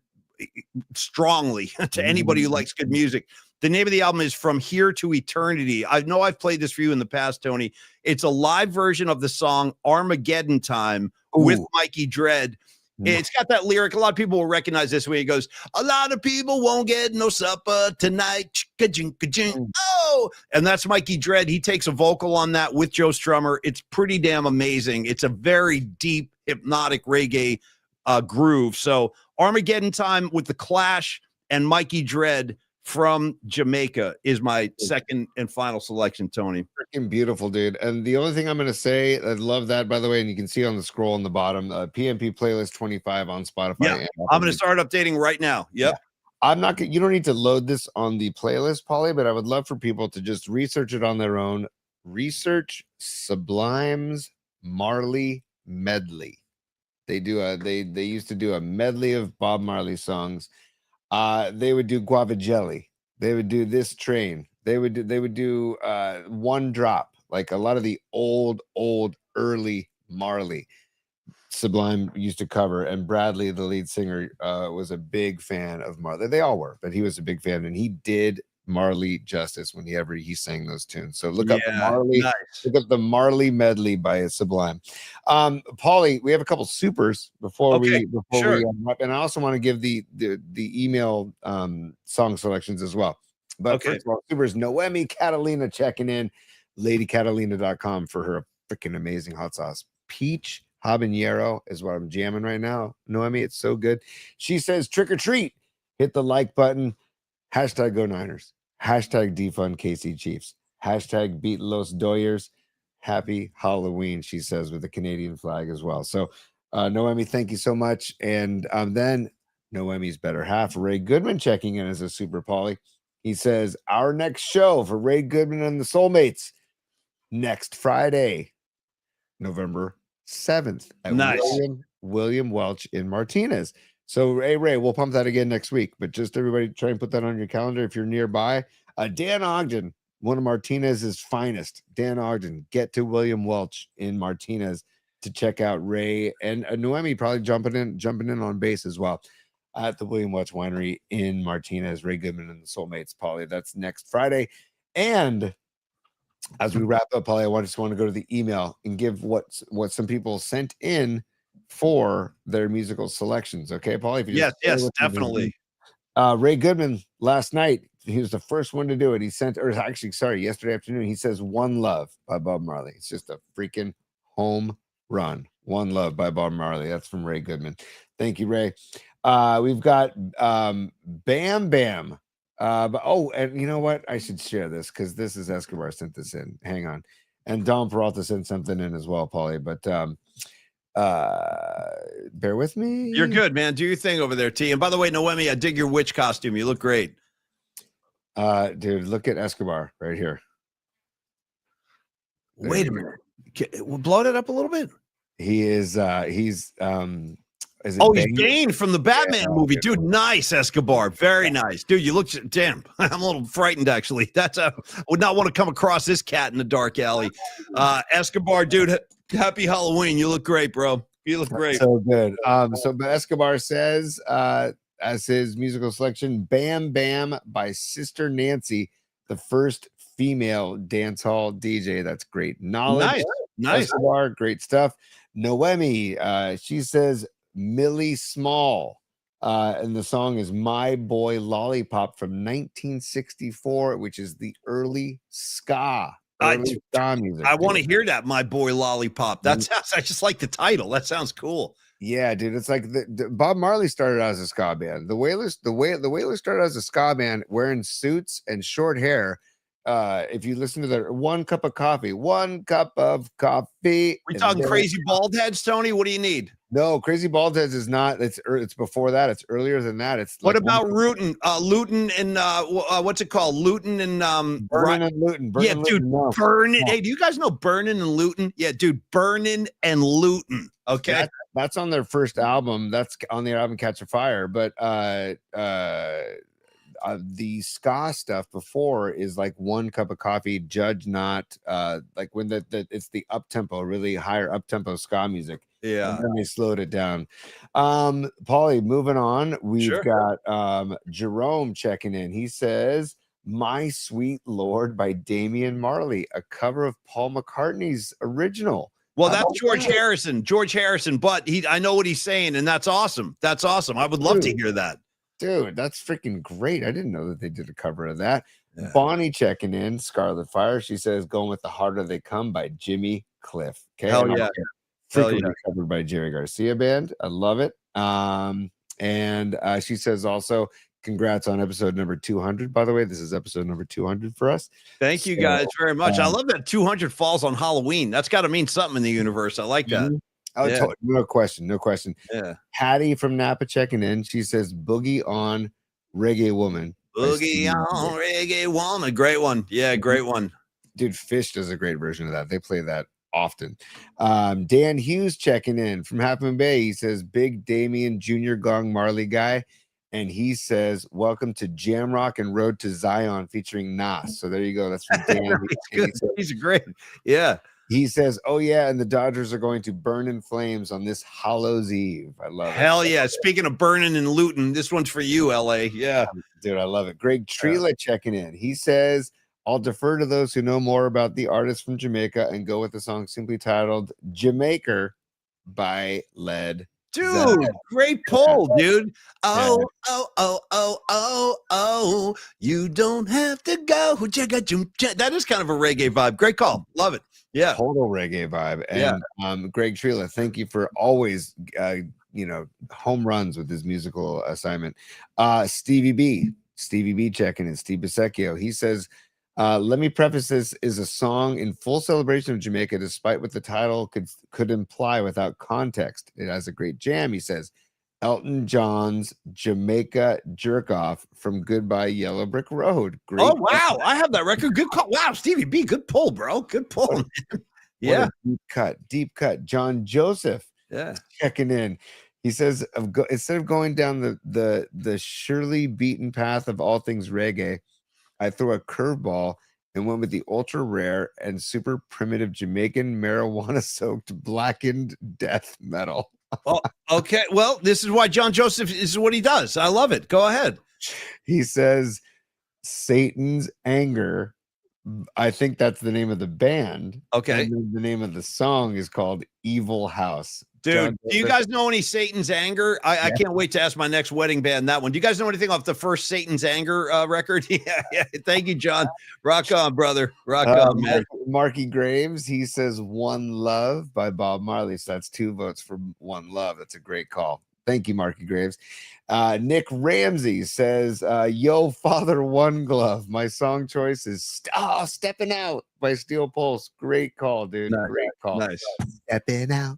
Speaker 1: strongly to anybody who likes good music. The name of the album is From Here to Eternity. I know I've played this for you in the past, Tony. It's a live version of the song Armageddon Time with Mikey Dread. It's got that lyric. A lot of people will recognize this when he goes, a lot of people won't get no supper tonight. Oh, and that's Mikey Dread. He takes a vocal on that with Joe Strummer. It's pretty damn amazing. It's a very deep, hypnotic reggae groove. So Armageddon Time with The Clash and Mikey Dread from Jamaica is my second and final selection, Tony.
Speaker 2: Freaking beautiful, dude. And the only thing I'm going to say, I love that, by the way, and you can see on the scroll on the bottom, PMP playlist 25 on Spotify.
Speaker 1: Yeah, I'm going to start updating right now. Yep.
Speaker 2: Yeah. You don't need to load this on the playlist, Paulie, but I would love for people to just research it on their own. Research Sublime's Marley medley. They used to do a medley of Bob Marley songs. They would do Guava Jelly. They would do This Train. They would do One Drop, like a lot of the old early Marley. Sublime used to cover, and Bradley, the lead singer, was a big fan of Marley. They all were, but he was a big fan, and he did Marley justice whenever he sang those tunes. So look up Marley. Nice. Look up the Marley medley by Sublime. Paulie, we have a couple supers before we wrap, and I also want to give the email song selections as well. But first of all, supers, Noemi Catalina checking in, ladycatalina.com for her freaking amazing hot sauce. Peach habanero is what I'm jamming right now. Noemi, it's so good. She says, trick or treat. Hit the like button. Hashtag Go Niners. Hashtag defund KC Chiefs. Hashtag beat Los Doyers. Happy Halloween, she says, with the Canadian flag as well. So, Noemi, thank you so much. And then Noemi's better half, Ray Goodman, checking in as a super Paulie. He says, our next show for Ray Goodman and the Soulmates next Friday, November 7th at William Welch in Martinez. So, hey, Ray, we'll pump that again next week, but just everybody try and put that on your calendar if you're nearby. Dan Ogden, one of Martinez's finest. Dan Ogden, get to William Welch in Martinez to check out Ray and Noemi probably jumping in on base as well at the William Welch Winery in Martinez. Ray Goodman and the Soulmates, Paulie. That's next Friday. And as we wrap up, Paulie, I just want to go to the email and give what some people sent in for their musical selections. Okay, Paul?
Speaker 1: Yes, definitely.
Speaker 2: Ray Goodman last night, he was the first one to do it. He sent, or actually, sorry, yesterday afternoon, he says One Love by Bob Marley. It's just a freaking home run. One Love by Bob Marley. That's from Ray Goodman. Thank you, Ray. We've got Bam Bam. And you know what? I should share this because this is Escobar sent this in. Hang on. And Don Peralta sent something in as well, Paulie. But bear with me.
Speaker 1: You're good, man. Do your thing over there, T. And by the way, Noemi, I dig your witch costume. You look great.
Speaker 2: Dude, look at Escobar right here.
Speaker 1: Wait a minute. We'll blow it up a little bit.
Speaker 2: He is he's
Speaker 1: he's Bane from the Batman movie. Dude, nice, Escobar. Very nice. Dude, you look damn. I'm a little frightened actually. Would not want to come across this cat in the dark alley. Escobar, dude, Happy Halloween. You look great, bro. You look great.
Speaker 2: So good. So Escobar says, as his musical selection, Bam Bam by Sister Nancy, the first female dance hall DJ. That's great knowledge.
Speaker 1: Nice.
Speaker 2: Escobar, great stuff. Noemi, she says Millie Small. And the song is My Boy Lollipop from 1964, which is the early ska. Early ska music.
Speaker 1: I want to hear that, My Boy Lollipop. That sounds, I just like the title. That sounds cool.
Speaker 2: Yeah, dude. It's like Bob Marley started out as a ska band. The Wailers started out as a ska band wearing suits and short hair. If you listen to their One Cup of Coffee.
Speaker 1: We talking Crazy Bald Heads, Tony? What do you need?
Speaker 2: No, Crazy Bald Heads is not. It's before that. It's earlier than that. It's
Speaker 1: what
Speaker 2: like
Speaker 1: about Luton and what's it called? Luton and
Speaker 2: Burnin' and Luton.
Speaker 1: Yeah, dude, Burnin'. Hey, do you guys know Burnin' and Luton? Yeah, dude, Burnin' and Luton. Okay,
Speaker 2: that's on their first album. That's on their album Catch a Fire. But the ska stuff before is like One Cup of Coffee, Judge Not, like when it's the up tempo, really higher up tempo ska music.
Speaker 1: Yeah,
Speaker 2: and then they slowed it down. Paulie, moving on, we've got Jerome checking in. He says, My Sweet Lord by Damian Marley, a cover of Paul McCartney's original.
Speaker 1: Well, that's George Harrison, but I know what he's saying, and that's awesome. That's awesome. I would love to hear that.
Speaker 2: Dude, that's freaking great. I didn't know that they did a cover of that. Yeah. Bonnie checking in, Scarlet Fire. She says, Going with the Harder They Come by Jimmy Cliff. Okay.
Speaker 1: Hell yeah.
Speaker 2: Frequently covered by Jerry Garcia Band. I love it. And she says also, congrats on episode number 200. By the way, this is episode number 200 for us.
Speaker 1: Thank you guys very much. I love that 200 falls on Halloween. That's got to mean something in the universe. I like that.
Speaker 2: Oh, no question.
Speaker 1: Yeah.
Speaker 2: Hattie from Napa checking in. She says, Boogie on Reggae Woman.
Speaker 1: Boogie on Reggae Woman. Great one. Yeah, great one.
Speaker 2: Dude, Fish does a great version of that. They play that often. Dan Hughes checking in from Half Moon Bay. He says, Big Damien Jr. Gong Marley guy. And he says, Welcome to Jamrock and Road to Zion featuring Nas. So there you go. That's from Dan.
Speaker 1: He's great. Yeah.
Speaker 2: He says, Oh, yeah. And the Dodgers are going to burn in flames on this Hallows Eve. I love it.
Speaker 1: Hell yeah. Speaking of burning and looting, this one's for you, LA. Yeah.
Speaker 2: Dude, I love it. Greg Trela checking in. He says, I'll defer to those who know more about the artist from Jamaica and go with the song simply titled Jamaica by Led.
Speaker 1: Dude, great poll, dude. Oh, you don't have to go. That is kind of a reggae vibe. Great call. Love it. Yeah.
Speaker 2: Total reggae vibe. And Greg Trela, thank you for always home runs with his musical assignment. Stevie B checking in, Steve Bisecchio. He says, let me preface this is a song in full celebration of Jamaica, despite what the title could imply without context. It has a great jam, he says. Elton John's Jamaica Jerk Off from Goodbye Yellow Brick Road. Great.
Speaker 1: Oh, wow. I have that record. Good call. Wow, Stevie B, good pull, bro. Good pull. Yeah.
Speaker 2: Deep cut. John Joseph checking in. He says, instead of going down the surely beaten path of all things reggae, I threw a curveball and went with the ultra rare and super primitive Jamaican marijuana soaked blackened death metal.
Speaker 1: Oh, okay. Well, this is why John Joseph is what he does. I love it. Go ahead.
Speaker 2: He says, Satan's Anger. I think that's the name of the band.
Speaker 1: Okay.
Speaker 2: And the name of the song is called Evil House.
Speaker 1: Dude, do you guys know any Satan's Anger? I can't wait to ask my next wedding band that one. Do you guys know anything off the first Satan's Anger record? Yeah. Thank you, John. Rock on, brother. Rock on, man.
Speaker 2: Marky Graves, he says One Love by Bob Marley. So that's 2 votes for One Love. That's a great call. Thank you, Marky Graves. Nick Ramsey says, Yo, Father One Glove. My song choice is Stepping Out by Steel Pulse. Great call, dude.
Speaker 1: Nice.
Speaker 2: Great call.
Speaker 1: Nice.
Speaker 2: Stepping Out.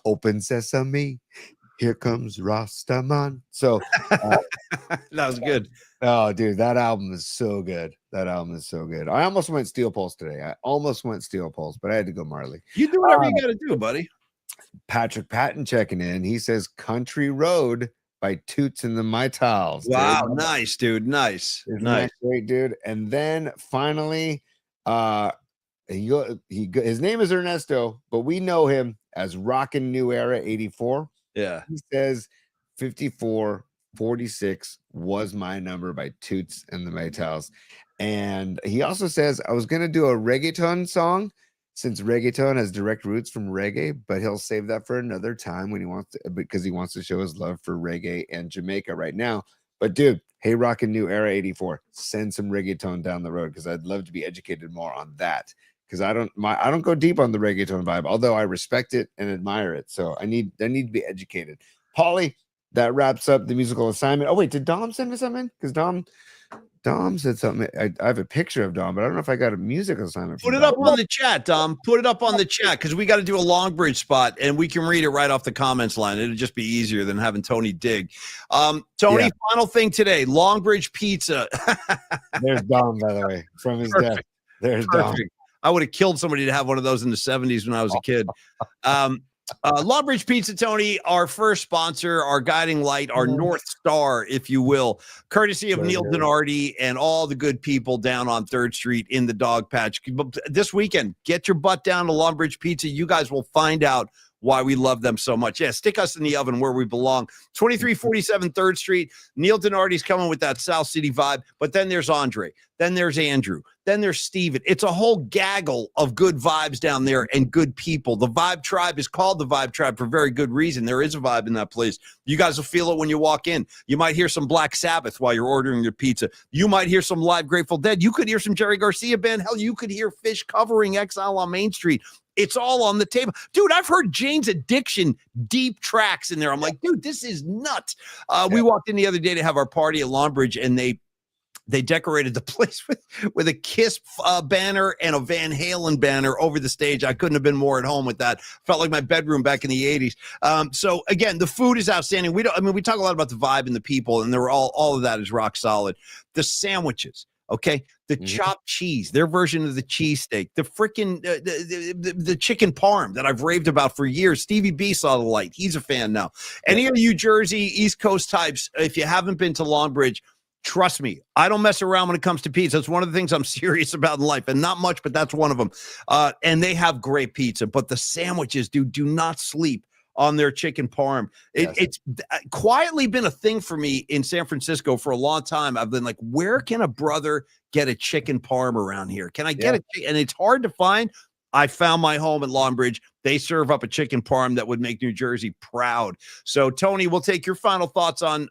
Speaker 2: Open Sesame. Here comes Rastaman. So
Speaker 1: that was good.
Speaker 2: Oh, dude, that album is so good. I almost went Steel Pulse today. But I had to go Marley.
Speaker 1: You do whatever you got to do, buddy.
Speaker 2: Patrick Patton checking in. He says Country Road by Toots and the Maytals.
Speaker 1: Wow, nice, dude. Nice.
Speaker 2: Isn't that great, dude? And then finally, his name is Ernesto, but we know him as Rockin' New Era 84.
Speaker 1: Yeah.
Speaker 2: He says 5446 was my number by Toots and the Maytals. And he also says, I was going to do a reggaeton song since reggaeton has direct roots from reggae, but he'll save that for another time when he wants to, because he wants to show his love for reggae and Jamaica right now. But dude, hey, Rockin' New Era 84, send some reggaeton down the road because I'd love to be educated more on that. Because I don't go deep on the reggaeton vibe, although I respect it and admire it. So I need to be educated. Paulie, that wraps up the musical assignment. Oh wait, did Dom send me something? Because Dom said something. I have a picture of Dom, but I don't know if I got a music assignment.
Speaker 1: Put it up on the chat, Dom. Put it up on the chat because we got to do a Longbridge spot, and we can read it right off the comments line. It'll just be easier than having Tony dig. Tony, final thing today: Longbridge Pizza.
Speaker 2: There's Dom, by the way, from his death. There's Dom.
Speaker 1: I would have killed somebody to have one of those in the 70s when I was a kid. Longbridge Pizza, Tony, our first sponsor, our guiding light, our North Star, if you will, courtesy of Neil Donardi and all the good people down on 3rd Street in the Dog Patch. This weekend, get your butt down to Longbridge Pizza. You guys will find out why we love them so much. Yeah, stick us in the oven where we belong. 2347 3rd Street. Neil Donardi's coming with that South City vibe. But then there's Andre. Then there's Andrew. Then there's Steven. It's a whole gaggle of good vibes down there and good people. The Vibe Tribe is called the Vibe Tribe for very good reason. There is a vibe in that place. You guys will feel it when you walk in. You might hear some Black Sabbath while you're ordering your pizza. You might hear some live Grateful Dead. You could hear some Jerry Garcia band. Hell, you could hear Fish covering Exile on Main Street. It's all on the table. Dude, I've heard Jane's Addiction deep tracks in there. I'm like, dude, this is nuts. We walked in the other day to have our party at Longbridge, and they decorated the place with a Kiss banner and a Van Halen banner over the stage. I couldn't have been more at home with that. Felt like my bedroom back in the 80s. So again, the food is outstanding. We talk a lot about the vibe and the people, and they're all of that is rock solid. The sandwiches. Okay, the chopped cheese, their version of the cheesesteak, the freaking the chicken parm that I've raved about for years. Stevie B saw the light. He's a fan now. Any of you Jersey, East Coast types, if you haven't been to Longbridge, trust me, I don't mess around when it comes to pizza. It's one of the things I'm serious about in life, and not much, but that's one of them. And they have great pizza, but the sandwiches, do not sleep on their chicken parm. It's quietly been a thing for me in San Francisco for a long time. I've been like, where can a brother get a chicken parm around here? Can I get it? And it's hard to find. I found my home at Longbridge. They serve up a chicken parm that would make New Jersey proud. So Tony, we'll take your final thoughts on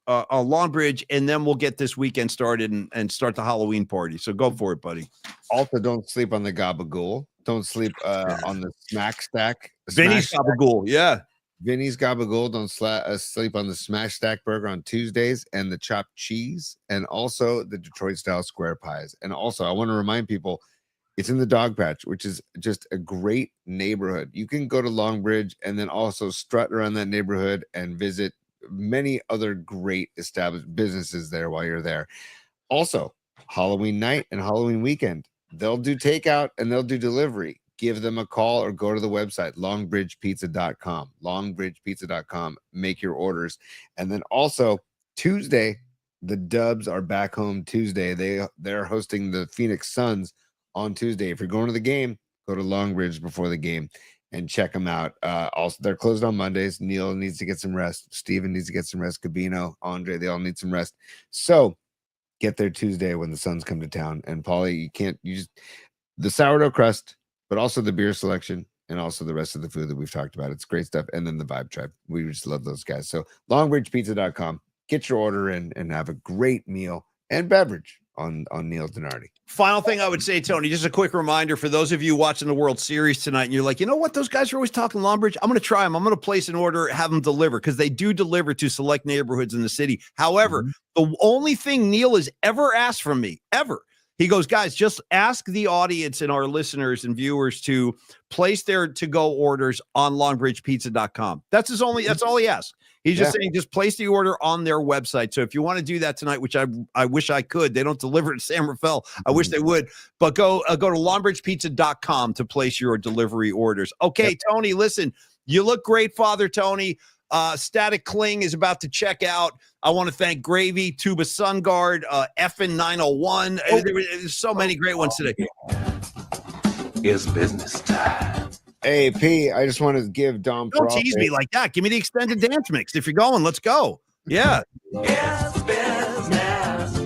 Speaker 1: Longbridge, and then we'll get this weekend started and start the Halloween party. So go for it, buddy.
Speaker 2: Also, don't sleep on the gabagool. Don't sleep on the smack stack.
Speaker 1: Vinny's gabagool, yeah.
Speaker 2: Vinny's gabagool. Don't sleep on the smash stack burger on Tuesdays and the chopped cheese, and also the Detroit style square pies. And also, I want to remind people, it's in the Dog Patch, which is just a great neighborhood. You can go to Longbridge and then also strut around that neighborhood and visit many other great established businesses there while you're there. Also, Halloween night and Halloween weekend, they'll do takeout and they'll do delivery. Give them a call or go to the website, longbridgepizza.com. Longbridgepizza.com. Make your orders. And then also Tuesday, the Dubs are back home Tuesday. They're hosting the Phoenix Suns on Tuesday. If you're going to the game, go to Longbridge before the game and check them out. Also, they're closed on Mondays. Neil needs to get some rest. Steven needs to get some rest. Cabino, Andre, they all need some rest. So get there Tuesday when the Suns come to town. And Paulie, you just the sourdough crust, but also the beer selection and also the rest of the food that we've talked about. It's great stuff. And then the Vibe Tribe. We just love those guys. So longbridgepizza.com. Get your order in and have a great meal and beverage on Neil Donardi.
Speaker 1: Final thing I would say, Tony, just a quick reminder for those of you watching the World Series tonight, and you're like, you know what? Those guys are always talking Longbridge. I'm going to try them. I'm going to place an order, have them deliver, because they do deliver to select neighborhoods in the city. However, the only thing Neil has ever asked from me, ever, he goes, guys, just ask the audience and our listeners and viewers to place their to-go orders on longbridgepizza.com. That's all he asks. He's just saying, just place the order on their website. So if you want to do that tonight, which I wish I could, they don't deliver to San Rafael. I wish they would, but go to longbridgepizza.com to place your delivery orders. Okay, Tony, listen, you look great, Father Tony. Static Cling is about to check out. I want to thank Gravy, Tuba Sungard, Effin 901. There's so many great ones today.
Speaker 4: It's business time.
Speaker 2: Hey, P, I just want to give Dom
Speaker 1: Don't
Speaker 2: Peralta.
Speaker 1: tease me like that. Give me the extended dance mix. If you're going, let's go. Yeah.
Speaker 4: It's business.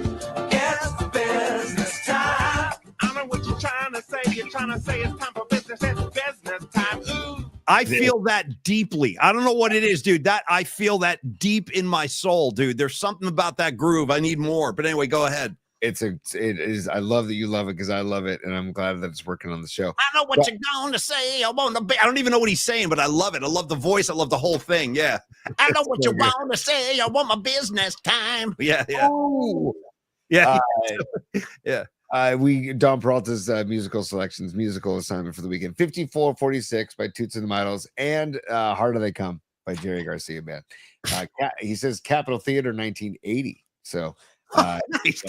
Speaker 4: It's business time. I know what you're trying to say. You're trying to say it's time for business. It's business time. Ooh.
Speaker 1: I feel that deeply. I don't know what it is, dude. That I feel that deep in my soul, dude. There's something about that groove. I need more. But anyway, go ahead.
Speaker 2: It is. I love that you love it because I love it, and I'm glad that it's working on the show.
Speaker 1: I know what you're going to say. I don't even know what he's saying, but I love it. I love the voice. I love the whole thing. Yeah. I know what you're going to say. I want my business time. Yeah. Yeah.
Speaker 2: Ooh.
Speaker 1: Yeah. Yeah.
Speaker 2: Don Peralta's musical assignment for the weekend: 5446 by Toots and the Models and Harder They Come by Jerry Garcia Band. He says Capitol Theater 1980. So
Speaker 1: nice,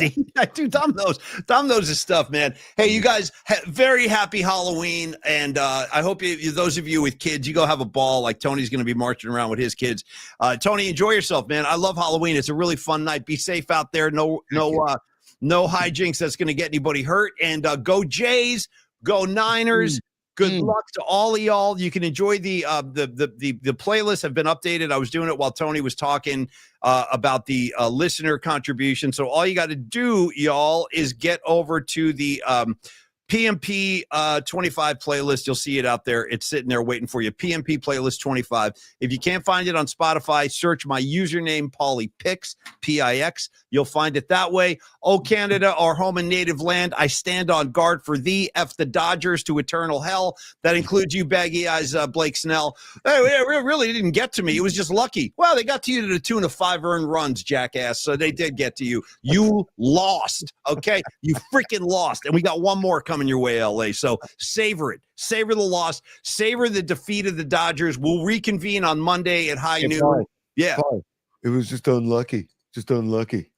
Speaker 1: dude. Tom knows his stuff, man. Hey, you guys, very happy Halloween, and I hope those of you with kids, you go have a ball. Like Tony's going to be marching around with his kids. Tony, enjoy yourself, man. I love Halloween. It's a really fun night. Be safe out there. No hijinks that's going to get anybody hurt. And go Jays, go Niners. Good luck to all of y'all. You can enjoy the playlists have been updated. I was doing it while Tony was talking about the listener contribution. So all you got to do, y'all, is get over to the PMP 25 playlist. You'll see it out there. It's sitting there waiting for you. PMP playlist 25. If you can't find it on Spotify, search my username, Paulie Pixx, Pix. You'll find it that way. Oh, Canada, our home and native land, I stand on guard for thee. F the Dodgers to eternal hell. That includes you, baggy eyes, Blake Snell. Hey, it really didn't get to me. It was just lucky. Well, they got to you to the tune of 5 earned runs, jackass. So they did get to you. You lost. Okay, you freaking lost. And we got one more coming your way, LA. So savor it. Savor the loss. Savor the defeat of the Dodgers. We'll reconvene on Monday at high noon.
Speaker 2: Paul,
Speaker 1: Yeah.
Speaker 2: Paul, it was just unlucky. Just unlucky.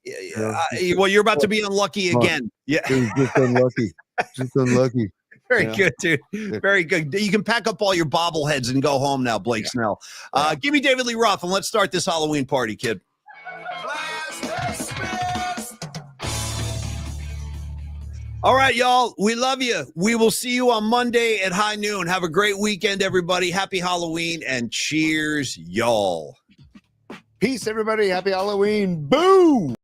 Speaker 1: Well, you're about to be unlucky again. Yeah.
Speaker 2: It was just unlucky. Just unlucky.
Speaker 1: Very good, dude. Very good. You can pack up all your bobbleheads and go home now, Blake Snell. Give me David Lee Roth, and let's start this Halloween party, kid. All right, y'all. We love you. We will see you on Monday at high noon. Have a great weekend, everybody. Happy Halloween, and cheers, y'all.
Speaker 2: Peace, everybody. Happy Halloween. Boom.